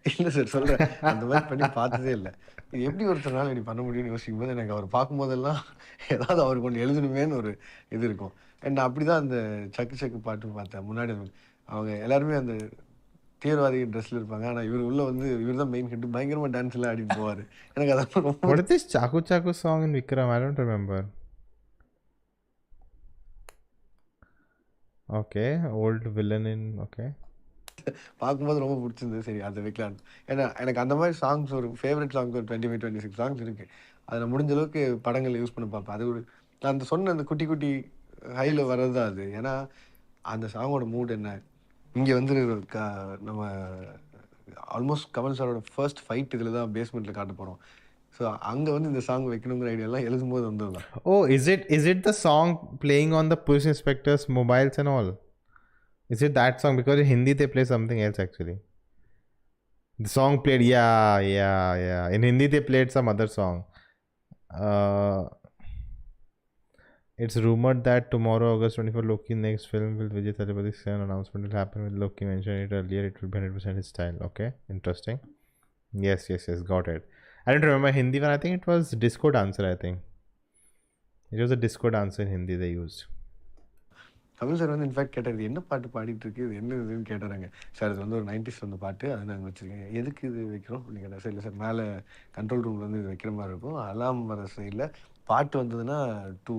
இல்லை sir சொல்கிறேன். அந்த மாதிரி பண்ணி பார்த்ததே இல்லை. இது எப்படி ஒருத்தனால இப்படி பண்ண முடியும்னு யோசிக்கும் போது எனக்கு அவர் பார்க்கும்போதெல்லாம் ஏதாவது அவருக்கு ஒன்று எழுதணுமேனு ஒரு இது இருக்கும். அண்ட் அப்படி தான் அந்த சக்கு சக்கு பாட்டு பார்த்தேன். முன்னாடி அவங்க எல்லாருமே அந்த தீவிரவாதி ட்ரெஸ்ல இருப்பாங்க. ஆனால் இவர் உள்ள வந்து இவர் தான் மெயின் ஹிட், பயங்கரமாக டான்ஸ் எல்லாம் ஆடிட்டு போவார். எனக்கு அதான் ரொம்ப. What is this Chaku Chaku song in Vikram? I don't remember. Okay, old villain in okay. பார்க்கும்போது ரொம்ப பிடிச்சிருந்தது. சரி அதை வைக்கலான்னு. ஏன்னா எனக்கு அந்த மாதிரி சாங்ஸ் ஒரு ஃபேவரட் சாங்ஸ் ஒரு 25-26 சாங்ஸ் இருக்குது. அதில் முடிஞ்ச அளவுக்கு படங்கள் யூஸ் பண்ண பார்ப்பேன். அது ஒரு நான் அந்த சொன்ன அந்த குட்டி குட்டி ஹையில் வர்றது தான் அது. ஏன்னா அந்த சாங்கோட மூட் என்ன, இங்கே வந்து நம்ம ஆல்மோஸ்ட் கமல் சாரோட ஃபர்ஸ்ட் ஃபைட் இதில் தான் பேஸ்மெண்ட்டில் காட்ட போகிறோம். ஸோ அங்கே வந்து இந்த சாங் வைக்கணுங்கிற ஐடியாலாம் எழுதும்போது வந்துடலாம். Oh, is it the song playing on the police inspectors' mobiles and all? Is it that song? Because in Hindi they play something else actually. The song played, yeah. In Hindi they played some other song. It's rumored that tomorrow, August 24, Loki next film will Vijay Thalapathi's an announcement will happen with Loki mentioned it earlier. It will be 100% his style. Okay, interesting. Yes, got it. I don't remember Hindi one. I think it was disco dancer. I think it was a disco dancer in Hindi they used. Kamal sir வந்து in fact கேட்டார், என்ன பாட்டு பாடிட்டு இருக்கு, இது என்ன இதுன்னு கேட்டாராங்க. Sir இது வந்து ஒரு 90s வந்த பாட்டு, அதை நாங்கள் வச்சுருக்கேன். எதுக்கு இது வைக்கிறோம் அப்படின்னு கேட்டார். சார் இல்லை சார், மேலே கண்ட்ரோல் ரூமில் வந்து இது வைக்கிற மாதிரி இருக்கும், அலாம் வர சைடில் பாட்டு வந்ததுன்னா to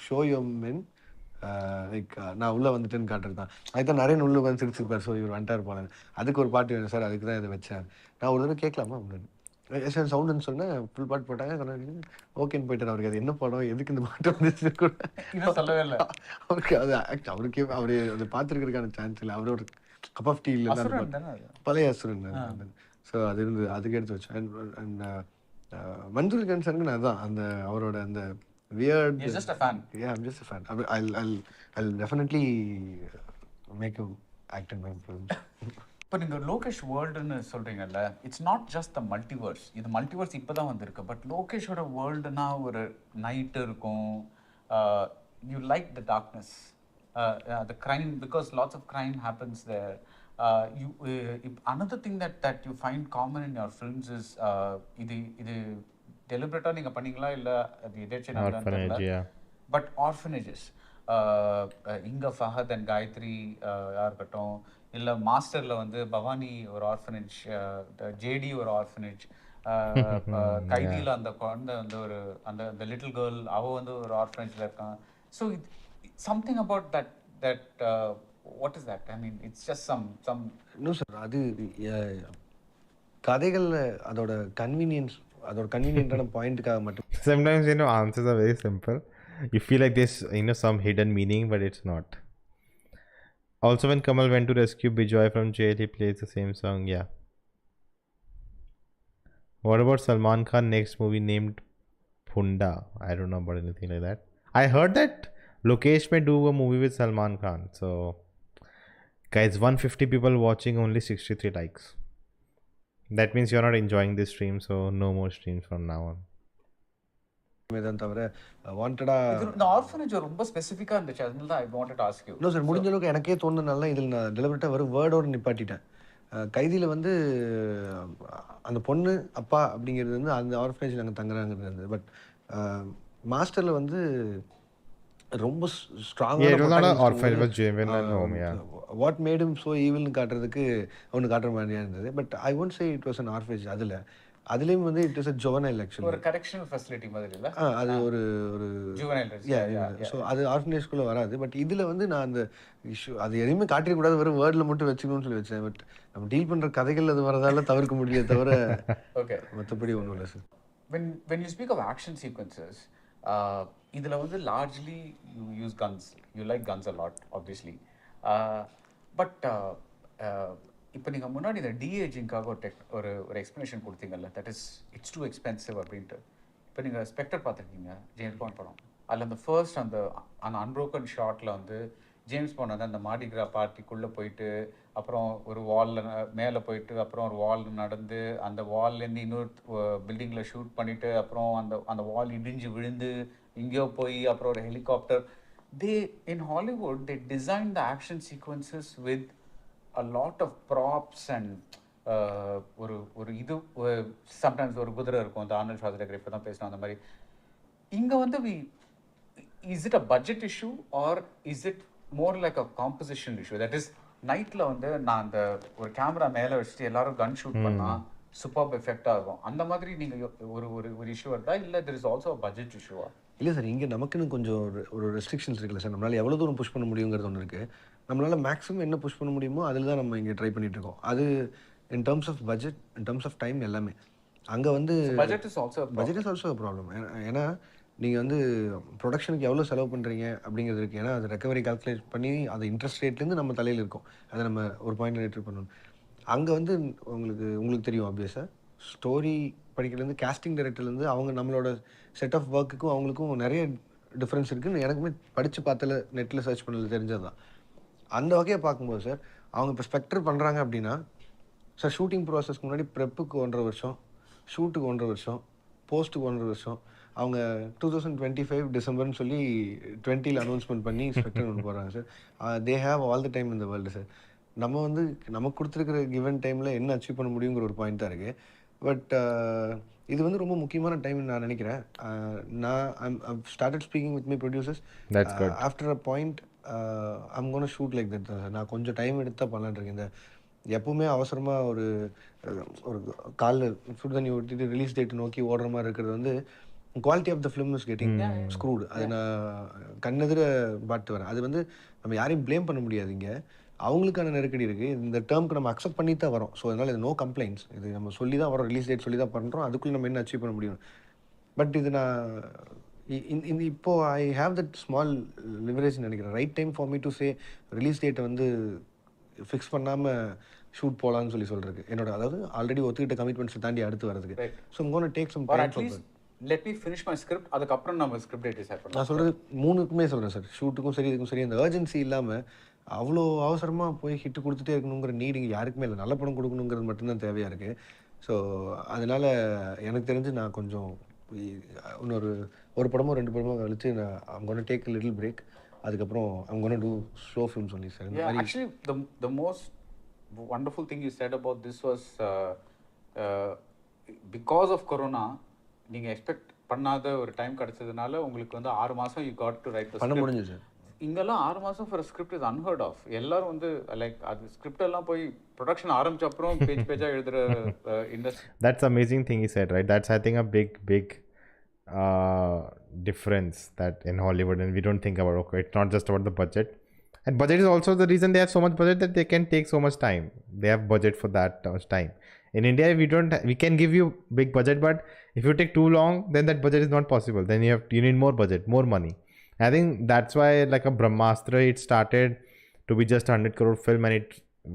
show yo men like நான் உள்ளே வந்துட்டேன்னு காட்டுறது தான். அதுதான் நிறைய உள்ள வந்து சிரிச்சிருப்பார். ஸோ இவர் வந்துட்டார் போனேன், அதுக்கு ஒரு பாட்டு வேணும் சார், அதுக்கு தான் இதை வச்சேன். நான் ஒரு தடவை கேட்கலாமா அப்படின்னு சார் சவுண்டுன்னு சொன்னேன். ஃபுல் பாட்டு போட்டாங்க. ஓகேன்னு போயிட்டார். அவருக்கு அது என்ன படம், எதுக்கு இந்த பாட்டு வந்துச்சு கூட சொல்லவே இல்லை. அவருக்கு அது அவருக்கே அவரு அதை பார்த்துருக்கிறதுக்கான சான்ஸ் இல்லை. அவரோட கப் ஆஃப் டீ இல்லை, பழைய அசுரன். ஸோ அது இருந்து அதுக்கு எடுத்து வச்சேன். அண்ட் மன்சூர் சாருக்கு நான் தான் அந்த அவரோட அந்த weird. You're just a fan. Yeah, I'm just a fan. I'll definitely make him act in my films. இப்போ நீங்கள் லோகேஷ் வேர்ல்டுன்னு சொல்கிறீங்கல்ல, it's not just the multiverse. இது மல்டிவர்ஸ் இப்போ தான் வந்திருக்கு. பட் லோகேஷோட வேர்ல்டுனா ஒரு நைட்டு இருக்கும். You like the darkness, the crime, because lots of crime happens there. another thing that you find common in your films is இது டெலிபரேட்டாக நீங்கள் பண்ணீங்களா இல்லை அது எதாச்சும்? பட் ஆர்ஃபனேஜஸ், இங்கே ஃபஹத் அண்ட் காயத்ரி இருக்கட்டும், இல்லை மாஸ்டரில் வந்து பவானி ஒரு ஆர்ஃபனேஜ், ஜேடி ஒரு ஆர்ஃபனேஜ், கைதியில் அந்த குழந்தை வந்து ஒரு அந்த லிட்டில் கேர்ள் அவள் வந்து ஒரு ஆர்ஃபனேஜில் இருக்கான். So something about that what is that? I mean it's just some no sir, அது கதைகளில் அதோட கன்வீனியன்டான பாயிண்ட்டுக்காக மட்டும். Sometimes answers are very simple. You feel like there's some hidden meaning, but it's not. Also, when Kamal went to rescue Bijoy from jail, he plays the same song. Yeah. What about Salman Khan next movie named Phunda? I don't know about anything like that. I heard that Lokesh may do a movie with Salman Khan. So guys, 150 people watching, only 63 likes. That means you're not enjoying this stream, so no more streams from now on. தவிர வாண்டடா இந்த orphanage ரொம்ப ஸ்பெசிஃபிக்காக இருந்துச்சு, அதனால தான் I wanted to ask you. No sir, முடிஞ்ச அளவுக்கு எனக்கே தோணுனால இதில் நான் டெலிபரேட்டாக வெறும் வேர்டோடு நிப்பாட்டிட்டேன். கைதியில் வந்து அந்த பொண்ணு அப்பா அப்படிங்கிறது வந்து அந்த ஆர்ஃபனேஜ் நாங்கள் தங்குறாங்கிறது இருந்தது. பட் மாஸ்டரில் வந்து ரொம்ப ஸ்ட்ராங்கான வாட் மேட் ஹிம் ஸோ ஈவில்னு காட்டுறதுக்கு ஒன்று காட்டுற மாதிரியாக இருந்தது. But I won't say it was an orphanage. அதுலேயும் வந்து it is a juvenile actually, ஒரு கரெக்ஷனல் ஃபெசிலிட்டி மாதிரி இல்லை, அது ஒரு ஜுவனைல். ஸோ அது ஆர்ஃபனேஜ்குள்ளே வராது. பட் இதில் வந்து நான் அந்த இஷ்யூ அது எதுவுமே காட்டிடக்கூடாது, வெறும் வேர்டில் மட்டும் வச்சுக்கணும்னு சொல்லி வச்சேன். பட் நம்ம டீல் பண்ணுற கதைகள் அது வரதால தவிர்க்க முடியல தவிர ஓகே மற்றபடி ஒன்றும் இல்லை sir. when you speak of action sequences, இதில் வந்து largely you use guns. You like guns a lot, obviously. But இப்போ நீங்கள் முன்னாடி இந்த டிஏஜிங்காக ஒரு எக்ஸ்ப்ளனேஷன் கொடுத்தீங்கல்ல, that is it's too expensive அப்படின்ட்டு. இப்போ நீங்கள் ஸ்பெக்டர் பார்த்துருக்கீங்க, ஜேம்ஸ் பாண்ட் படம். அதில் அந்த ஃபர்ஸ்ட் அந்த அன்ப்ரோக்கன் ஷாட்டில் வந்து ஜேம்ஸ் பாண்ட் வந்து அந்த மாடிகிரா பார்ட்டிக்குள்ளே போயிட்டு அப்புறம் ஒரு வாலில் மேலே போயிட்டு அப்புறம் ஒரு வால் நடந்து அந்த வால்லேருந்து இன்னொரு பில்டிங்கில் ஷூட் பண்ணிவிட்டு அப்புறம் அந்த வால் இடிஞ்சு விழுந்து இங்கேயோ போய் அப்புறம் ஒரு helicopter. In Hollywood they design the action sequences with a lot of props and ஒரு இது sometimes ஒரு குதிரை இருக்கும், அந்த ஆர்னல்ட் ஷ்வார்ஸ்நெகர் இப்போ தான் பேசணும் அந்த மாதிரி. இங்கே வந்து is it a budget issue or is it more like a composition issue? That is, நைட்டில் வந்து நான் அந்த ஒரு கேமரா மேலே வச்சுட்டு எல்லாரும் கன் ஷூட் பண்ணால் சூப்பர் எஃபெக்டாக இருக்கும். அந்த மாதிரி நீங்கள் ஒரு இஷ்யூ வருதா, இல்லை there is also a budget issue? இல்லை சார், இங்கே நமக்குன்னு கொஞ்சம் ஒரு ரெஸ்ட்ரிக்ஷன்ஸ் இருக்குல்ல சார். நம்மளால் எவ்வளோ தூரம் புஷ் பண்ண முடியுங்கிறது ஒன்று இருக்குது. நம்மளால் மேக்ஸிமம் என்ன புஷ் பண்ண முடியுமோ அதில் தான் நம்ம இங்கே ட்ரை பண்ணிகிட்ருக்கோம். அது in terms of budget, in terms of time எல்லாமே. அங்கே வந்து பட்ஜெட் இஸ் ஆல்சோ ப்ராப்ளம். ஏன்னா நீங்கள் வந்து ப்ரொடக்ஷனுக்கு எவ்வளோ செலவு பண்ணுறீங்க அப்படிங்கிறது இருக்குது. ஏன்னா அது ரெக்கவரி கால்குலேட் பண்ணி அது இன்ட்ரெஸ்ட் ரேட்லேருந்து நம்ம தலையில் இருக்கும், அதை நம்ம ஒரு பாயிண்ட் ரேட் பண்ணணும். அங்கே வந்து உங்களுக்கு தெரியும் ஆப்வியஸாக, ஸ்டோரி படிக்கிறதுலேருந்து கேஸ்டிங் டைரக்டர்லேருந்து அவங்க நம்மளோட செட் ஆஃப் ஒர்க்குக்கும் அவங்களுக்கும் நிறைய டிஃப்ரென்ஸ் இருக்குதுன்னு எனக்குமே படித்து பார்த்தல நெட்டில் சர்ச் பண்ணல தெரிஞ்சது தான். அந்த வகையை பார்க்கும்போது சார், அவங்க இப்போ ஸ்பெக்டர் பண்ணுறாங்க அப்படின்னா சார், ஷூட்டிங் ப்ராசஸ்க்கு முன்னாடி ப்ரெப்புக்கு 1.5 வருஷம், ஷூட்டுக்கு 1.5 வருஷம், போஸ்ட்டுக்கு 1.5 வருஷம். அவங்க 2025 டிசம்பர்னு சொல்லி 20ல் அனௌன்ஸ்மெண்ட் பண்ணி ஸ்பெக்டர் ஒன்று போடுறாங்க sir. They have all the time இந்த வேர்ல்டு சார். நம்ம வந்து நமக்கு கொடுத்துருக்கிற கிவன் டைமில் என்ன அச்சீவ் பண்ண முடியுங்கிற ஒரு பாயிண்ட் தான் இருக்குது. பட் இது வந்து ரொம்ப முக்கியமான டைம்னு நான் நினைக்கிறேன். I've started speaking with my producers. That's good. After a point, I'm going to shoot like that. நான் கொஞ்சம் டைம் எடுத்து தான் பண்ணலான்னு இருக்கேன். இந்த எப்பவுமே அவசரமாக ஒரு காலில் சுடு தண்ணி ஊற்றிட்டு ரிலீஸ் டேட் நோக்கி ஓடுற மாதிரி இருக்கிறது வந்து quality of the film is getting screwed. அது நான் கண்ணெதிர பார்த்து வரேன். அது வந்து நம்ம யாரையும் ப்ளேம் பண்ண முடியாது. இங்கே அவங்களுக்கான நெருக்கடி இருக்குது. இந்த டேர்முக்கு நம்ம அக்செப்ட் பண்ணி தான் வரோம். ஸோ அதனால் இது நோ கம்ப்ளைண்ட்ஸ். இது நம்ம சொல்லி தான் வரோம், ரிலீஸ் டேட் சொல்லி தான் பண்ணுறோம். அதுக்குள்ளே நம்ம என்ன அச்சீவ் பண்ண முடியும். பட் இது நான் இந்த இப்போது I have that small leverage நினைக்கிறேன். Right time for me to say release டேட்டை வந்து ஃபிக்ஸ் பண்ணாமல் ஷூட் போகலான்னு சொல்கிறதுக்கு என்னோட, அதாவது ஆல்ரெடி ஒத்துக்கிட்ட கமிட்மெண்ட்ஸை தாண்டி அடுத்து வரதுக்கு. So I'm going to take some time for that. Let me finish my script. அதுக்கப்புறம் நம்ம ஸ்கிரிப்ட் டேட் டிசைட் பண்ணலாம். நான் சொல்கிறது மூணுக்குமே சொல்கிறேன் சார். ஷூட்டுக்கும் சரி, இதுக்கும் சரி, அந்த அர்ஜென்சி இல்லாமல் அவ்வளோ அவசரமாக போய் ஹிட்டு கொடுத்துட்டே இருக்கணுங்கிற நீடு இங்கே யாருக்குமே இல்லை. நல்ல படம் கொடுக்கணுங்கிறது மட்டும்தான் தேவையாக இருக்குது. ஸோ அதனால் எனக்கு தெரிஞ்சு நான் கொஞ்சம் ஒரு படமோ 2 படமோ கழிச்சு I'm going to take a little break. அதுக்கப்புறம் I'm going to do slow films only, sir. Yeah, actually the most wonderful thing you said about this was because of corona நீங்க எக்ஸ்பெக்ட் பண்ணாத ஒரு டைம் கிடைச்சதுனால உங்களுக்கு வந்து 6 மாசம் you got to write the பண்ண script. முடிஞ்சது sir. இங்கெல்லாம் 6 மாசம் for a script is unheard of. எல்லாரும் வந்து லைக் அது ஸ்கிரிப்ட் எல்லாம் போய் ப்ரொடக்ஷன் ஆரம்பிச்ச அப்புறம் பேஜா எழுதுற industry. That's amazing thing he said, right? That's I think a big difference that in Hollywood, and we don't think about, okay, it's not just about the budget, and budget is also the reason they have so much budget that they can take so much time. They have budget for that much time. In India we can give you big budget, but if you take too long, then that budget is not possible. Then you need more budget, more money. I think that's why like a Brahmastra, it started to be just 100 crore film and it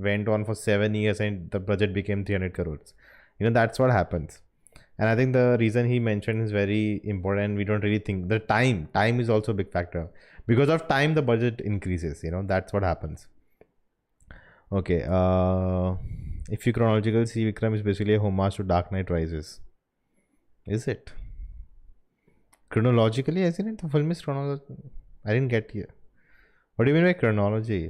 went on for 7 years and the budget became 300 crores. That's what happens. And I think the reason he mentioned is very important. We don't really think the time is also a big factor. Because of time the budget increases, that's what happens. Okay, if you chronological see, Vikram is basically a homage to Dark Knight Rises. Is it? Chronologically, isn't it? The film is chronological. I didn't get here. What do you mean by chronology?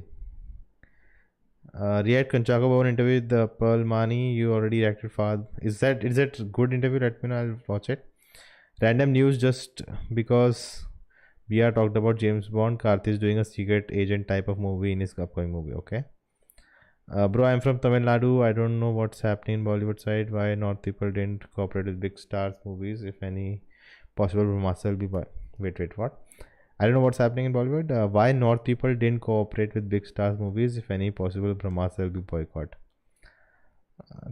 Riyad Kanchako Bhavan interview with Pearl Mani. You already reacted Fahad. Is that good interview? Let me know. I'll watch it. Random news, just because we are talked about James Bond. Karthi is doing a secret agent type of movie in his upcoming movie. Okay. Bro, I'm from Tamil Nadu. I don't know what's happening in Bollywood side. Why North people didn't cooperate with big stars movies? If any possible, Brahmastra will be wait, what? I don't know what's happening in Bollywood. Why North people didn't cooperate with big stars movies? If any possible, Brahmastra will be boycott.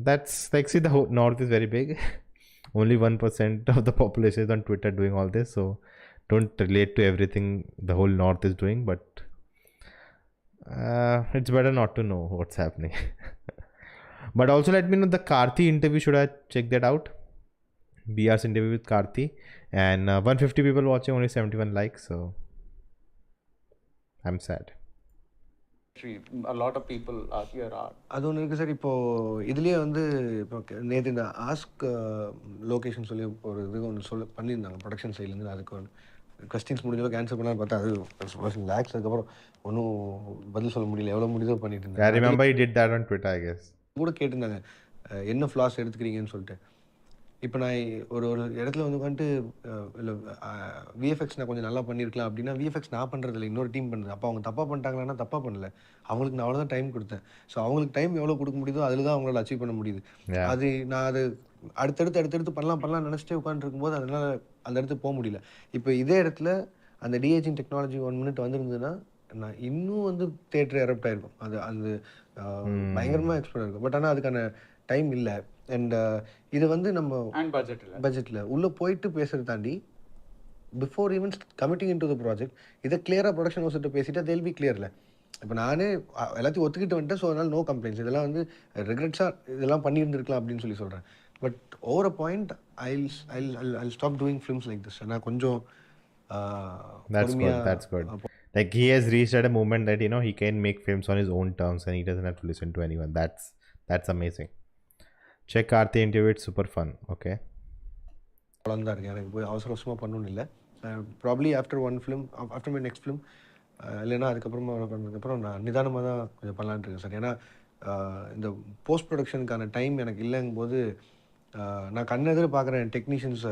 That's like, see, the whole North is very big. Only 1% of the population is on Twitter doing all this. So don't relate to everything the whole North is doing. But it's better not to know what's happening. But also let me know the Karthi interview. Should I check that out? BR's interview with Karthi, and 150 people watching, only 71 likes, so I'm sad. A lot of people are here. அது ஒன்று இருக்குது sir. இப்போது இதுலேயே வந்து இப்போ நேற்று இந்த ask location சொல்லி ஒரு இது ஒன்று பண்ணியிருந்தாங்க ப்ரொடக்ஷன் சைட்லேருந்து. அதுக்கு ஒன்று கொஸ்டின்ஸ் முடிஞ்சளவுக்கு ஆன்சர் பண்ணலான்னு பார்த்தா அது லேக்ஸ். அதுக்கப்புறம் ஒன்றும் பதில் சொல்ல முடியல. எவ்வளோ முடியுதோ பண்ணிட்டு இருந்தாங்க. I remember he did that on Twitter, I guess. கூட கேட்டிருந்தாங்க என்ன ஃப்ளாஸ் எடுத்துக்கிறீங்கன்னு சொல்லிட்டு. இப்போ நான் ஒரு இடத்துல வந்து வந்துட்டு இல்லை விஎஃப்எக்ஸ் நான் கொஞ்சம் நல்லா பண்ணியிருக்கலாம் அப்படின்னா, விஎஃப்எக்ஸ் நான் பண்ணுறதில்ல, இன்னொரு டீம் பண்ணுறது. அப்போ அவங்க தப்பாக பண்ணிட்டாங்களான்னா தப்பாக பண்ணல, அவங்களுக்கு நான் அவ்வளோதான் டைம் கொடுத்தேன். ஸோ அவங்களுக்கு டைம் எவ்வளோ கொடுக்க முடியுதோ அதில் தான் அவங்களால அச்சீவ் பண்ண முடியுது. அது நான் அது அடுத்தடுத்து பண்ணலாம் நினச்சிட்டே உட்காந்துருக்கும்போது அதனால் அந்த இடத்துக்கு போக முடியல. இப்போ இதே இடத்துல அந்த டிஏஜிங் டெக்னாலஜி 1 மினிட் வந்துருந்ததுன்னா நான் இன்னும் வந்து தேட்டர் எரப்ட் ஆகிருக்கும். அது பயங்கரமாக எக்ஸ்பெக்ட் இருக்கும். பட் ஆனால் அதுக்கான டைம் இல்லை. அண்ட் இது வந்து நம்ம பட்ஜெட்டில் உள்ளே போயிட்டு பேசுகிறத தாண்டி before even committing in to the project இதை கிளியராக ப்ரொடக்ஷன் ஹவுஸ்கிட்ட பேசிட்டு தேல் பி கிளியரில். இப்போ நானே எல்லாத்தையும் ஒத்துக்கிட்டு வந்துட்டேன். ஸோ அதனால் நோ கம்ப்ளைண்ட்ஸ். இதெல்லாம் வந்து ரெக்ரெட்ஸாக இதெல்லாம் பண்ணியிருந்துருக்கலாம் அப்படின்னு சொல்கிறேன். But over a point I stop doing films like this. நான் கொஞ்சம் that's good. Like he has reached at a moment that he can make films on his own terms and he doesn't have to listen to anyone. That's amazing. Check Karthi interview, it's super fun. Okay. அவ்வளோதான் இருக்குது. எனக்கு போய் அவசரமாக பண்ணணும்னு இல்லை. Probably after my next film இல்லைன்னா அதுக்கப்புறமா பண்ணதுக்கப்புறம் நான் நிதானமாக தான் கொஞ்சம் பண்ணலான்ட்டு இருக்கேன் சார். ஏன்னா இந்த போஸ்ட் ப்ரொடக்ஷனுக்கான டைம் எனக்கு இல்லைங்கும் போது நான் கண்ணெதிர பார்க்குறேன் டெக்னீஷியன்ஸ்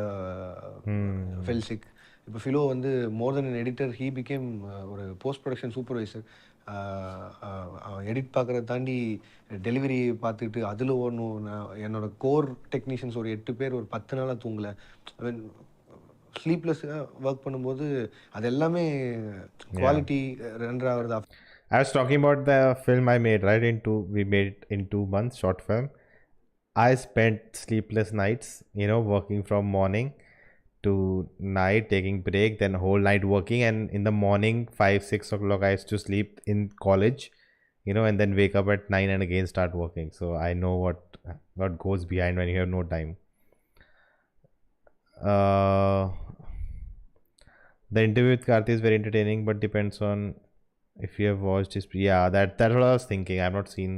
ஃபெல் சிக். இப்போ ஃபிலோ வந்து மோர் தென் அன் எடிட்டர் ஹீ பிகேம் ஒரு போஸ்ட் ப்ரொடக்ஷன் சூப்பர்வைசர். எடிட் பார்க்குறத தாண்டி டெலிவரி பார்த்துக்கிட்டு அதில் ஓடணும். நான் என்னோட கோர் டெக்னீஷியன்ஸ் ஒரு 8 பேர் ஒரு 10 நாளாக தூங்கலை. ஸ்லீப்லெஸ்ஸாக ஒர்க் பண்ணும்போது அது எல்லாமே குவாலிட்டி ரெண்டர் ஆகுறது. I was talking about the film I made, right? We made it in 2 months, short film. I spent sleepless nights, working from morning to night, taking break, then whole night working, and in the morning 5-6 o'clock I used to sleep in college, and then wake up at 9 and again start working. So I know what goes behind when you have no time. The interview with Karthi is very entertaining, but depends on if you have watched his. Yeah, that's what I was thinking. I've not seen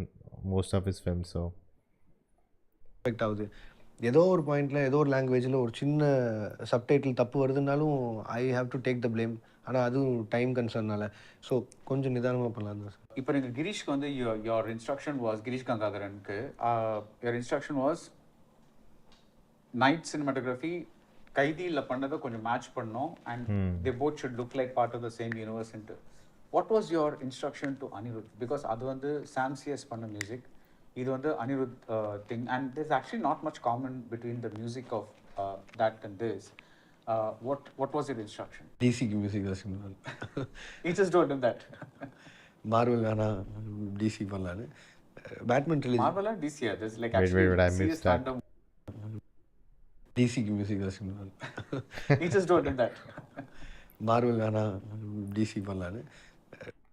most of his films, so. Effect ஆகுது. ஏதோ ஒரு பாயிண்டில் ஏதோ ஒரு லாங்குவேஜில் ஒரு சின்ன subtitle தப்பு வருதுனாலும் I have to take the blame. ஆனால் அதுவும் டைம் கன்சர்னால ஸோ கொஞ்சம் நிதானமாக பண்ணலாம் தான் சார். இப்போ நீங்கள் கிரீஷ்க்கு வந்து யோர் இன்ஸ்ட்ரக்ஷன் வாஸ் கிரீஷ் கங்காகரனுக்கு your instruction was night cinematography கைதியில் பண்ணதை கொஞ்சம் மேட்ச் பண்ணோம் and they both should look like part of the same யூனிவர்ஸ்ன்ட்டு. What was your instruction to Anirudh? Because அது வந்து சாம்சியஸ் பண்ண மியூசிக், இது வந்து Anirudh thing, and this actually not much common between the music of that and this. What was your instruction? டிசிக்கு music தான் சிம்பிள். You just don't do that. Marvel வேணாம் DC பண்ணலான்னு. பேட்மேன் ட்ரிலஜி மார்வலா டிசியா? There's like Wait, actually I missed serious that. fandom. டிசிக்கு music தான் சிம்பிள். You just don't do that. Marvel வேணாம் டிசி பண்ணலான்னு.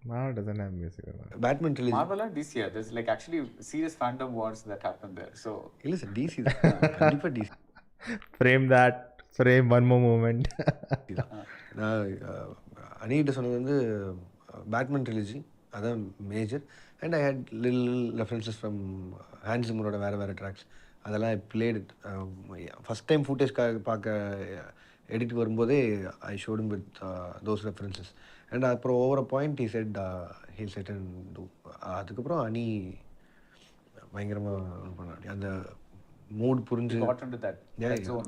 Marvel doesn't have music. Batman trilogy மார்வலா டிசியா? There's like actually serious fandom wars that happen there. So இல்லை sir DC தான் கண்டிப்பாக DC Frame one more moment. தான். நான் அனிகிட்ட சொன்னது வந்து பேட்மேன் ட்ரிலஜி அதான் major. And I had lil references from Hans ஜிம்மரோட வேறு ட்ராக்ஸ். அதெல்லாம் I played it. First time ஃபுட்டேஜ்க்காக பார்க்க எடிட் வரும்போதே I showed 'em with those references. And அப்புறம் over a point he said and do. அதுக்கப்புறம் அனி பயங்கரமாக பண்ண அந்த மூட் புரிஞ்சு got into that zone.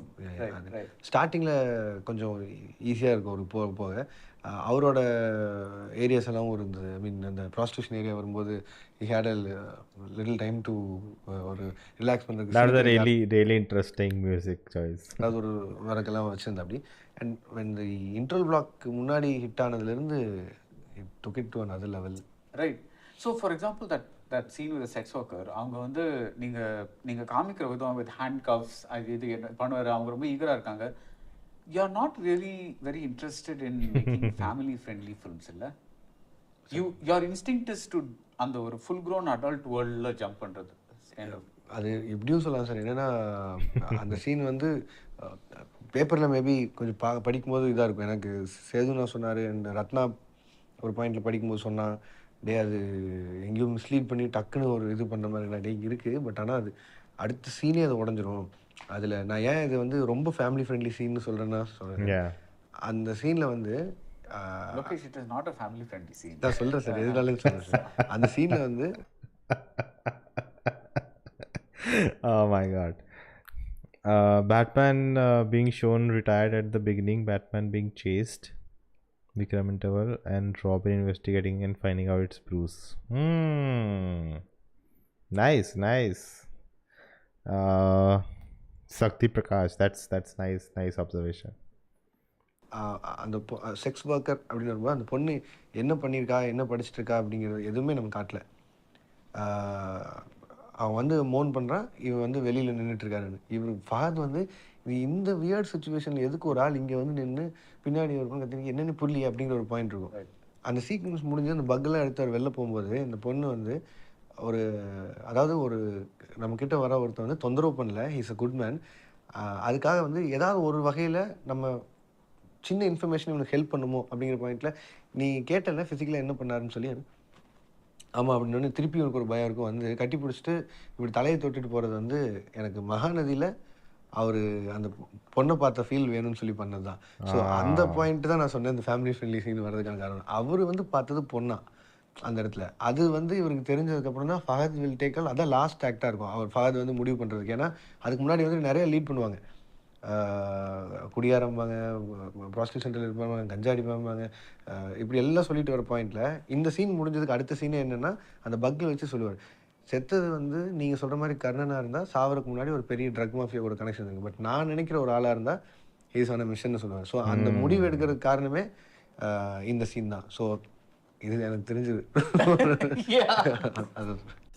Right. ஸ்டார்டிங்கில் கொஞ்சம் ஈஸியாக இருக்கும் ஒரு போக போக. அவரோட ஏரியாஸ் எல்லாம் இருந்தது. ஐ மீன் அந்த ப்ராஸ்டியூஷன் ஏரியா வரும்போது he had a little time to ஒரு ரிலாக்ஸ் பண்ணுறதுக்கு. That's a really interesting music choice. அதாவது ஒரு வரக்கெல்லாம் வச்சுருந்தேன் அப்படி. அண்ட் when the இன்ட்ரோல் பிளாக் முன்னாடி hit ஆனதுலேருந்து it took it to another level. Right. So for example that scene with the sex worker, அவங்க வந்து நீங்க காமிக்கிற விதம் with handcuffs இது என்ன பண்ணுவாரு, அவங்க ரொம்ப ஈகரா இருக்காங்க. You are not really very interested in making family friendly films இல்ல? Your instinct is to அந்த ஒரு full grown adult worldல ஜம்ப் பண்றது. அது எப்படியும் சொல்லலாம் சார். என்னென்னா அந்த சீன் வந்து பேப்பரில் மேபி கொஞ்சம் படிக்கும்போது இதாக இருக்கும். எனக்கு சேதுனா சொன்னார் அண்ட் ரத்னா ஒரு பாயிண்டில் படிக்கும்போது சொன்னான், டே அது எங்கேயும் மிஸ்லீட் பண்ணி டக்குன்னு ஒரு இது பண்ணுற மாதிரி டே இருக்குது. பட் ஆனால் அது அடுத்த சீனே அது உடஞ்சிரும். அதில் நான் ஏன் இது வந்து ரொம்ப ஃபேமிலி ஃப்ரெண்ட்லி சீன்னு சொல்கிறேன்னா அந்த சீனில் வந்து Lokesh, it is not a family friendly scene. நான் சொல்கிறேன் சார், எதுனாலும் சொல்கிறேன் சார். அந்த சீனில் வந்து Oh my god. Batman being shown retired at the beginning, Batman being chased, Vikram interval, and Robin investigating and finding out it's Bruce. Nice. Sakti Prakash, that's nice observation. அந்த sex worker அப்படின்னு வரும்போது அந்த பொண்ணு என்ன பண்ணியிருக்கா, என்ன படிச்சுட்டு இருக்கா அப்படிங்கிறது எதுவுமே நம்ம காட்டல. அவன் வந்து மோன் பண்ணுறான், இவன் வந்து வெளியில் நின்றுட்டுருக்காருன்னு. இவர் ஃபாத் வந்து இந்த வியர்ட் சுச்சுவேஷனில் எதுக்கு ஒரு ஆள் இங்கே வந்து நின்று பின்னாடி ஒரு பொண்ணு கத்திரிக்கை என்னென்னு புரியல அப்படிங்கிற ஒரு பாயிண்ட் இருக்கும். அந்த சீக்வன்ஸ் முடிஞ்சு அந்த பக்கெல்லாம் எடுத்து அவர் வெளில போகும்போது இந்த பொண்ணு வந்து அதாவது ஒரு நம்மக்கிட்ட வர ஒருத்தர் வந்து தொந்தரவு பண்ணல, ஹீஸ் அ குட் மேன். அதுக்காக வந்து ஏதாவது ஒரு வகையில் நம்ம சின்ன இன்ஃபர்மேஷன் இவனுக்கு ஹெல்ப் பண்ணுமோ அப்படிங்கிற பாயிண்டில் நீ கேட்டல ஃபிசிக்கலாக என்ன பண்ணாருன்னு சொல்லி ஆமாம் அப்படின்னு திருப்பி எனக்கு ஒரு பயம் இருக்கும். வந்து கட்டி பிடிச்சிட்டு இப்படி தலையை தொட்டுட்டு போகிறது வந்து எனக்கு மகாநதியில் அவர் அந்த பொண்ணை பார்த்த ஃபீல் வேணும்னு சொல்லி பண்ணது தான். ஸோ அந்த பாயிண்ட் தான் நான் சொன்னேன் இந்த ஃபேமிலி ஃப்ரெண்ட்லி சீன் வர்றதுக்கான காரணம். அவர் வந்து பார்த்தது பொண்ணா, அந்த இடத்துல. அது வந்து இவருக்கு தெரிஞ்சதுக்கப்புறம் தான் ஃபஹத் வில் டேக்கல் அதான் லாஸ்ட் ஆக்டாக இருக்கும். அவர் ஃபஹத் வந்து முடிவு பண்ணுறதுக்கு. ஏன்னா அதுக்கு முன்னாடி வந்து நிறைய லீட் பண்ணுவாங்க. குடியாரம்பாங்க, ப்ராஸ்டியூட் சென்டரில் இருப்பாங்க, கஞ்சா அடிப்பாங்க, இப்படி எல்லாம் சொல்லிட்டு வர பாயிண்டில் இந்த சீன் முடிஞ்சதுக்கு அடுத்த சீனே என்னென்னா அந்த பக்கில் வச்சு சொல்லுவார், செத்தது வந்து நீங்கள் சொல்கிற மாதிரி கர்ணனாக இருந்தால் சாவறதுக்கு முன்னாடி ஒரு பெரிய ட்ரக் மாஃபியாவோட கனெக்ஷன் இருக்குது. பட் நான் நினைக்கிற ஒரு ஆளாக இருந்தால் இஸ் ஆன் அ மிஷன்னு சொல்லுவார். ஸோ அந்த முடிவு எடுக்கிறதுக்கு காரணமே இந்த சீன் தான். ஸோ இது எனக்கு தெரிஞ்சது.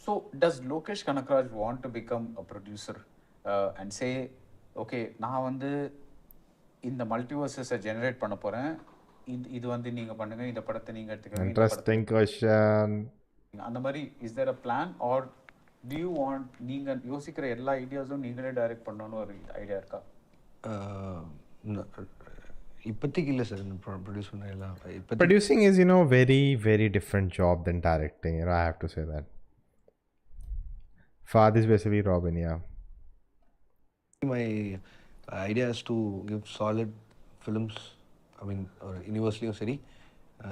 So does Lokesh Kanagaraj want to become a producer and say, okay, நான் வந்து இந்த மல்டிவர்சஸை ஜெனரேட் பண்ண போகிறேன், இது வந்து நீங்கள் பண்ணுங்க, இந்த படத்தை நீங்கள் எடுத்துக்கோங்க. Interesting question. அந்த மாதிரி is there a plan or do you want நீங்கள் யோசிக்கிற எல்லா ஐடியாஸும் நீங்களே டைரக்ட் பண்ணணும்னு ஒரு ஐடியா இருக்கா? இப்போதைக்கு இல்லை சார். ப்ரொடியூஸ் பண்ண எல்லாம் producing is very very different job than directing. I have to say that. Fahad is basically Robin. Yeah, my idea is to give solid films. I mean, யூனிவர்ஸ்லையும் சரி,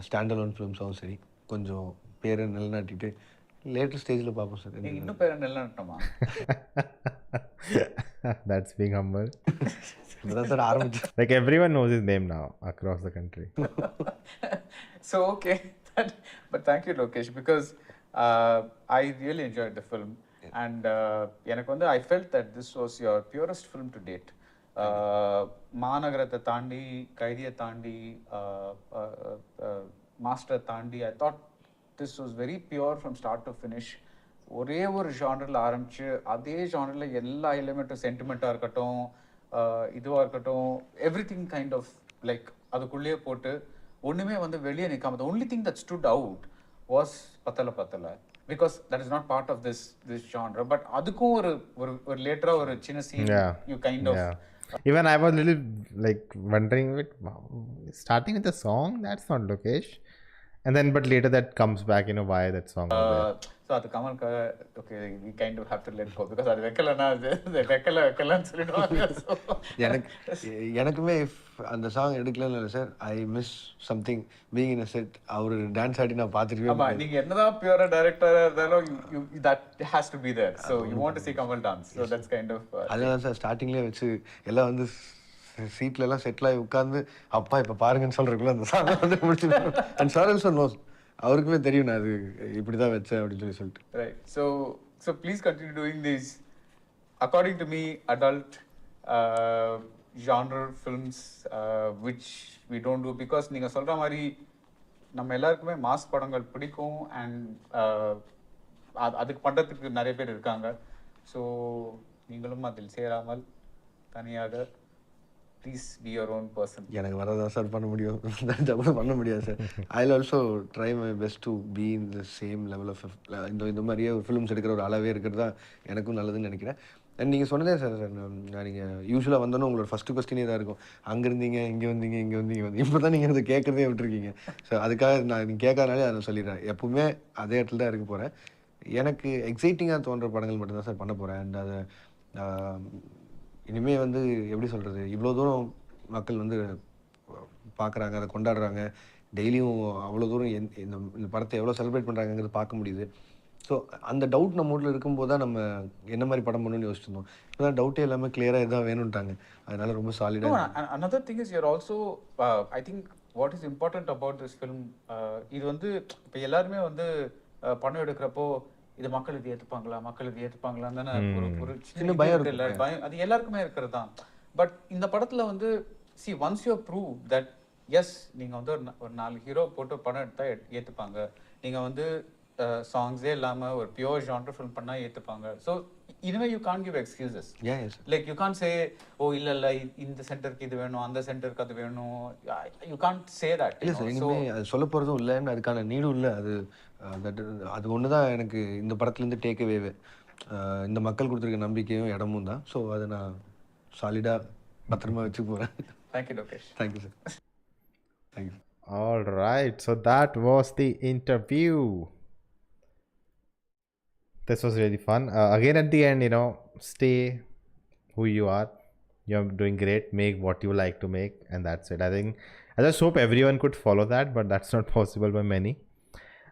stand alone ஃபிலிம்ஸாகவும் சரி, கொஞ்சம் பேரை நிலநாட்டிட்டு later ஸ்டேஜில் பார்ப்போம் sir. இன்னும் பேரை நிலநாட்டணுமா? That's being humble. இப்போதான் sir ஆரம்பிச்சு. Like everyone knows his name now across the country. So okay, but thank you Lokesh, because I really enjoyed the film. And எனக்கு வந்து I felt that this was your purest film to date. மாநகரத்தை தாண்டி, கைதியை தாண்டி, master தாண்டி, I thought this was very pure from start to finish. ஒரே ஒரு ஜானரில் ஆரம்பிச்சு அதே ஜானரில் எல்லா எலிமெண்ட்டும், சென்டிமெண்ட்டாக இருக்கட்டும், இதுவாக இருக்கட்டும், everything kind of like அதுக்குள்ளேயே போட்டு ஒன்றுமே வந்து வெளியே நிற்காம. the only thing that stood out was பத்தலை because that is not part of this genre. But அதுக்கும் ஒரு லேட்டரா ஒரு சின்ன scene you kind of even I was little like wondering, wow, starting with the song, that's not Lokesh, and then but later that comes back, why that song was there. So அது Kamal okay, we kind of have to let go because அது வெக்கலனா அது வெக்கலன்னு சொல்லிடுவாங்க. எனக்குமே அந்த song எடுக்கலன்னு இல்லை sir. I miss something being in a set. அவர் dance ஆடி நான் பார்த்துருக்கேன். ஆமா, நீங்க என்னதான் பியூரா டைரக்டரா இருந்தாலும் that has to be there. So you want to see Kamal dance. So that's kind of அதுதான் சார் ஸ்டார்டிங்லேயே வச்சு எல்லாம் வந்து சீட்ல எல்லாம் செட்டில் ஆகி உட்காந்து அப்பா இப்போ பாருங்கன்னு சொல்றதுக்குள்ள அந்த சாங் வந்து முடிச்சு. அண்ட் சார் ஆல்சோ நோஸ், அவருக்குமே தெரியும் நான் அது இப்படி தான் வச்சேன் அப்படின்னு சொல்லிட்டு. Right. So please continue doing these, according to me, adult genre films which we don't do because நீங்க சொல்ற மாதிரி நம்ம எல்லாருக்குமே மாஸ் படங்கள் பிடிக்கும் அண்ட் அதுக்கு பண்றதுக்கு நிறைய பேர் இருக்காங்க. ஸோ நீங்களும் அதில் சேராமல் தனியாக please be your own person. எனக்கு வரதான் சார் பண்ண முடியும், பண்ண முடியாது sir. I also try my best to be in the same level of இந்த மாதிரியே ஒரு ஃபிலிம்ஸ் எடுக்கிற ஒரு அளவே இருக்கிறது தான் எனக்கும் நல்லதுன்னு நினைக்கிறேன். அண்ட் நீங்கள் சொன்னதே சார் நீங்கள் யூஸ்வலாக வந்தோன்னே உங்களோட ஃபஸ்ட்டு கொஸ்டினே தான் இருக்கும், அங்கே இருந்தீங்க இங்கே வந்தீங்க இப்போ தான் நீங்கள் அதை கேட்குறதே விட்டுருக்கீங்க. ஸோ அதுக்காக நீங்கள் கேட்காதனாலே அதை சொல்லிடுறேன். எப்பவுமே அதே இடத்துல தான் இருக்க போகிறேன். எனக்கு எக்ஸைட்டிங்காக தோன்ற படங்கள் மட்டும்தான் சார் பண்ண போகிறேன். அண்ட் அதை இனிமேல் வந்து எப்படி சொல்கிறது, இவ்வளோ தூரம் மக்கள் வந்து பார்க்குறாங்க, அதை கொண்டாடுறாங்க, டெய்லியும் அவ்வளோ தூரம் இந்த படத்தை எவ்வளோ செலிப்ரேட் பண்ணுறாங்கிறது பார்க்க முடியுது. ஸோ அந்த டவுட் நம்ம ஊரில் இருக்கும்போது தான் நம்ம என்ன மாதிரி படம் பண்ணணும்னு யோசிச்சிருந்தோம். இப்போ தான் டவுட்டே எல்லாமே கிளியராக எதாவது வேணும்ட்டாங்க. அதனால ரொம்ப சாலிடாக. another thing is you're also I think what is important about this film, இது வந்து இப்போ எல்லாருமே வந்து படம் எடுக்கிறப்போ இது மக்கள் இது ஏற்றுப்பாங்களான்னு தானே ஒரு சின்ன பயம் அது எல்லாருக்குமே இருக்கிறது தான். பட் இந்த படத்தில் வந்து see once you prove that yes நீங்கள் வந்து ஒரு 4 ஹீரோ போட்டு படம் எடுத்தால் ஏற்றுப்பாங்க, நீங்கள் வந்து சாங்ஸே இல்லாமல் ஒரு பியூர் ஜான்டர் ஃபிலிம் பண்ணால் ஏற்றுப்பாங்க. ஸோ இனிமே you can't give excuses. Like you can't say oh இல்லை இந்த சென்டருக்கு இது வேணும், அந்த சென்டருக்கு அது வேணும். You can't say that. இல்லை சார், இனிமேல் அது சொல்ல போகிறதும் இல்லைன்னு அதுக்கான நீடும் இல்லை. அது ஒன்று தான் எனக்கு இந்த படத்துலேருந்து டேக்அவேவே. இந்த மக்கள் கொடுத்துருக்க நம்பிக்கையும் இடமும் தான். ஸோ அதை நான் சாலிடாக பத்திரமா வச்சு போகிறேன். Thank you Lokesh. Thank you sir. Thank you. All right, so that was the interview. This was really fun. Again at the end, stay who you are. You're doing great. Make what you like to make, and that's it. I just hope everyone could follow that, but that's not possible by many.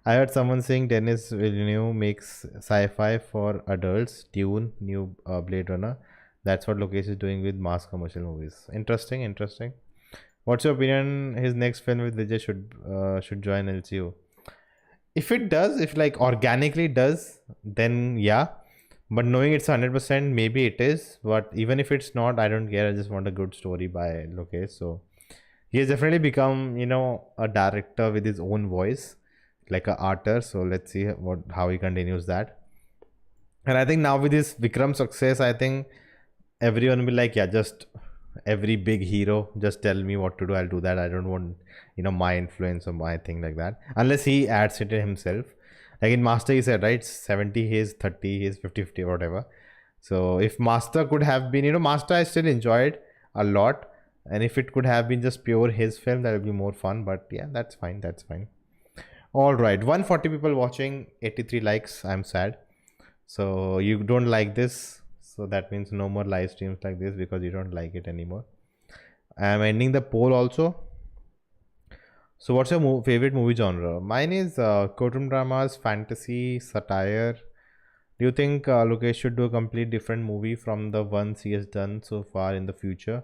I heard someone saying Dennis Villeneuve makes sci-fi for adults. Dune, new Blade Runner. That's what Lokesh is doing with mass commercial movies. Interesting, interesting. What's your opinion? His next film with Vijay should join LCU. If it does, if like organically does, then yeah. But knowing it's 100%, maybe it is. But even if it's not, I don't care. I just want a good story by Lokesh. So he has definitely become, a director with his own voice, like a artist. So let's see how he continues that. And I think now with his Vikram success, I think everyone will be like, yeah, just every big hero, just tell me what to do, I'll do that. I don't want, my influence or my thing like that. Unless he adds it himself. Like in Master, he said, right, 70, his 30, his 50, whatever. So if Master could have been, Master I still enjoyed a lot. And if it could have been just pure his film, that would be more fun. But yeah, that's fine. That's fine. All right. 140 people watching, 83 likes. I'm sad. So you don't like this. So that means no more live streams like this because you don't like it anymore. I'm ending the poll also. So what's your favorite movie genre? Mine is courtroom dramas, fantasy, satire. Do you think Lokesh should do a complete different movie from the ones he has done so far in the future?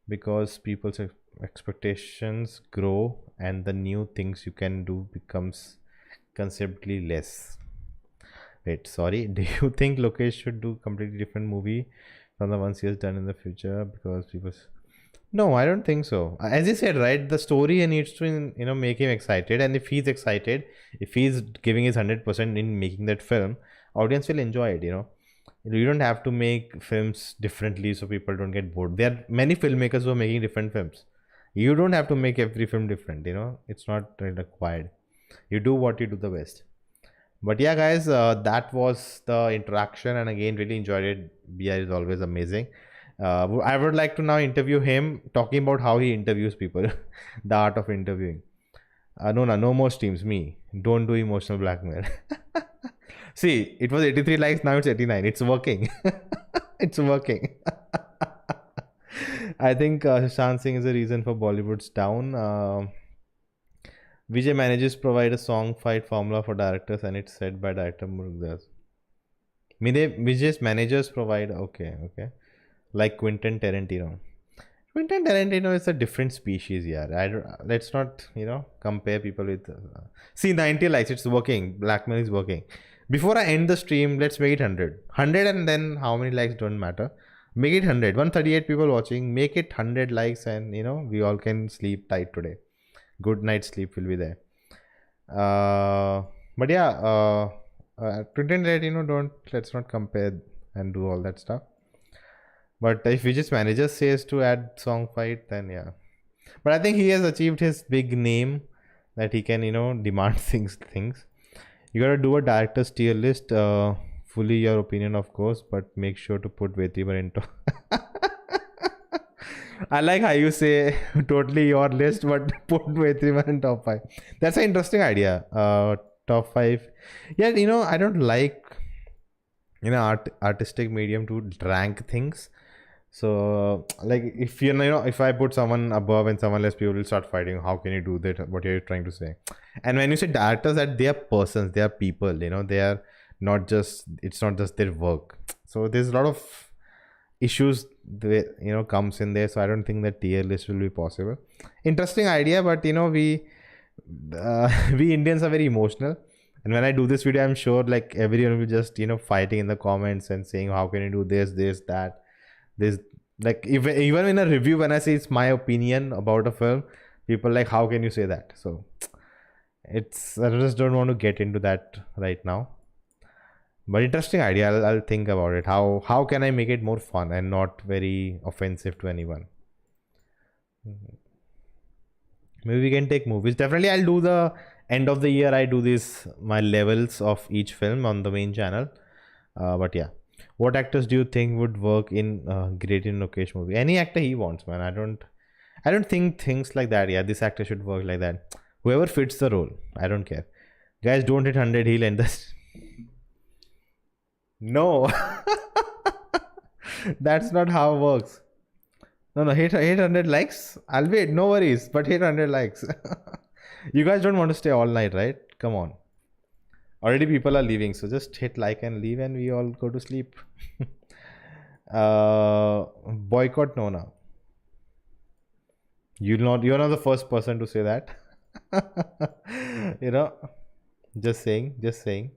Because people's expectations grow and the new things you can do becomes conceptually less. Wait, sorry. Do you think Lokesh should do completely different movie from the ones he has done in the future? Because people... No, I don't think so. As you said, right, the story needs to, make him excited. And if he's excited, if he's giving his 100% in making that film, audience will enjoy it, You don't have to make films differently so people don't get bored. There are many filmmakers who are making different films. You don't have to make every film different, It's not required. You do what you do the best. But yeah, guys, that was the interaction. And again, really enjoyed it. BR is always amazing. I would like to now interview him, talking about how he interviews people. The art of interviewing. Nona, no more streams. Me. Don't do emotional blackmail. See, it was 83 likes, now it's 89. It's working. It's working. I think Sushant Singh is the reason for Bollywood's down. Vijay manages provide a song fight formula for directors and it's said by director Murugdas. Vijay's managers provide, okay. Like Quentin Tarantino. Quentin Tarantino is a different species, yeah. Let's not, compare people with... See, 90 likes, it's working. Blackmail is working. Before I end the stream, let's make it 100. 100 and then how many likes don't matter. Make it 100. 138 people watching. Make it 100 likes and, we all can sleep tight today. Good night's sleep will be there. But yeah, Quentin Tarantino, let's not compare and do all that stuff. But if Vijay's manager says to add song fight, then yeah. But I think he has achieved his big name that he can, demand things. You gotta do a director's tier list. Fully your opinion, of course, but make sure to put Vetribar into. I like how you say totally your list, but put Vetribar in top 5. That's an interesting idea. Top 5. Yeah, I don't like, artistic medium to rank things. So like if if I put someone above and someone less, people will start fighting. How can you do that? What are you trying to say? And when you say directors, that they are persons, they are people, they are not just, it's not just their work. So there's a lot of issues that comes in there. So I don't think that tier list will be possible. Interesting idea, but we Indians are very emotional. And when I do this video, I'm sure like everyone will just fighting in the comments and saying how can you do this, that. There's like even in a review, when I say it's my opinion about a film, people like, how can you say that? So I just don't want to get into that right now. But interesting idea. I'll think about it. How can I make it more fun and not very offensive to anyone? Maybe we can take movies. Definitely I'll do the end of the year. I do my levels of each film on the main channel. But yeah. What actors do you think would work in great in Lokesh movie? Any actor he wants, man. I don't think things like that. Yeah, this actor should work like that. Whoever fits the role. I don't care. Guys, don't hit 100. He'll end this. No. That's not how it works. No, hit 100 likes. I'll wait. No worries. But hit 100 likes. You guys don't want to stay all night, right? Come on. Already people are leaving, so just hit like and leave, and we all go to sleep. Boycott Nona. You're not the first person to say that. You know, just saying, just saying.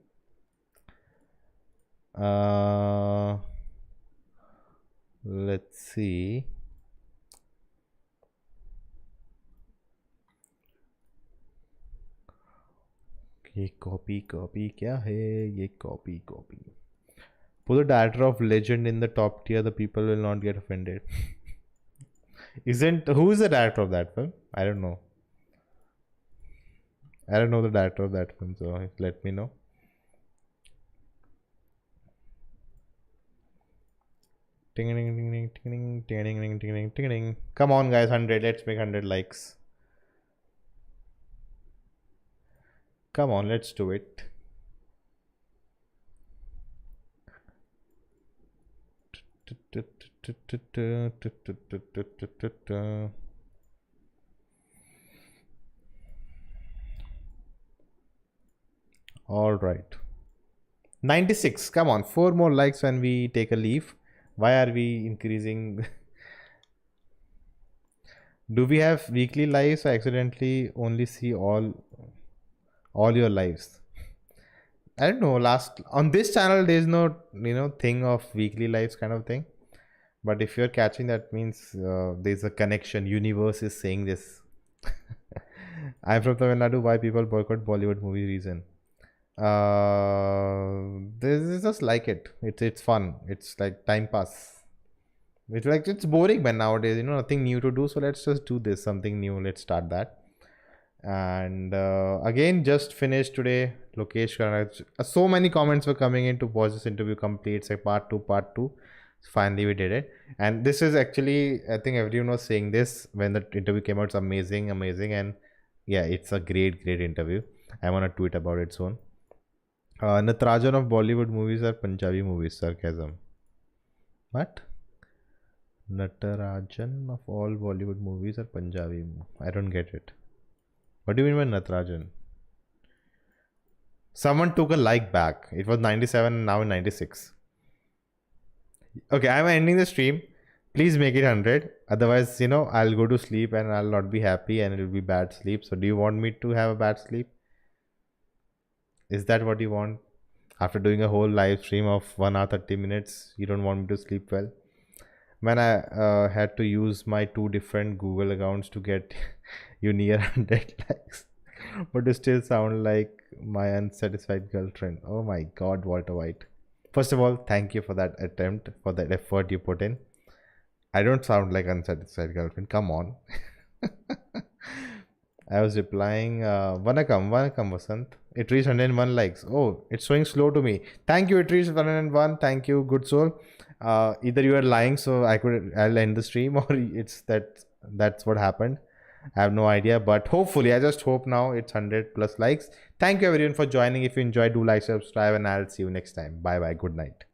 Let's see. ये copy क्या है ये copy put the director of Legend in the top tier, the people will not get offended. Who is the director of that film? I don't know the director of that film, so let me know. Ting ding ding ding ding ding ding ding ding ding ding. Come on guys, 100, let's make 100 likes. Come on, let's do it. All right. 96. Come on, 4 more likes when we take a leave. Why are we increasing? Do we have weekly lives? I accidentally only see all your lives. I don't know. On this channel, there's no thing of weekly lives kind of thing. But if you're catching, that means there's a connection. Universe is saying this. I'm from Tamil Nadu. Why people boycott Bollywood movie? Reason. This is just like it. It's fun. It's like time pass. It's boring, man. Nowadays, nothing new to do. So let's just do this. Something new. Let's start that. And again, just finished today. Lokesh kanagaraj. So many comments were coming in to watch this interview complete. It's like part 2. Finally, we did it. And this is actually, I think everyone was saying this when the interview came out. It's amazing. And yeah, it's a great interview. I'm gonna tweet about it soon. Natarajan of Bollywood movies are Punjabi movies. Sarcasm. What? Natarajan of all Bollywood movies are Punjabi. I don't get it. What do you mean by Natarajan? Someone took a like back. It was 97 and now 96. Okay, I'm ending the stream. Please make it 100. Otherwise, I'll go to sleep and I'll not be happy and it'll be bad sleep. So do you want me to have a bad sleep? Is that what you want? After doing a whole live stream of 1 hour 30 minutes, you don't want me to sleep well? Man, I had to use my 2 different Google accounts to get you near 100 likes. But you still sound like my unsatisfied girlfriend. Oh my God, Walter White. First of all, thank you for that attempt, for that effort you put in. I don't sound like unsatisfied girlfriend. Come on. I was replying, Vanakam Vasant. It reached 101 likes. Oh, it's showing slow to me. Thank you, it reached 101. Thank you, good soul. Either you are lying, so I'll end the stream, or it's that's what happened. I have no idea, but hopefully, I just hope now it's 100 plus likes. Thank you everyone for joining. If you enjoyed, do like, subscribe, and I'll see you next time. Bye bye. Good night.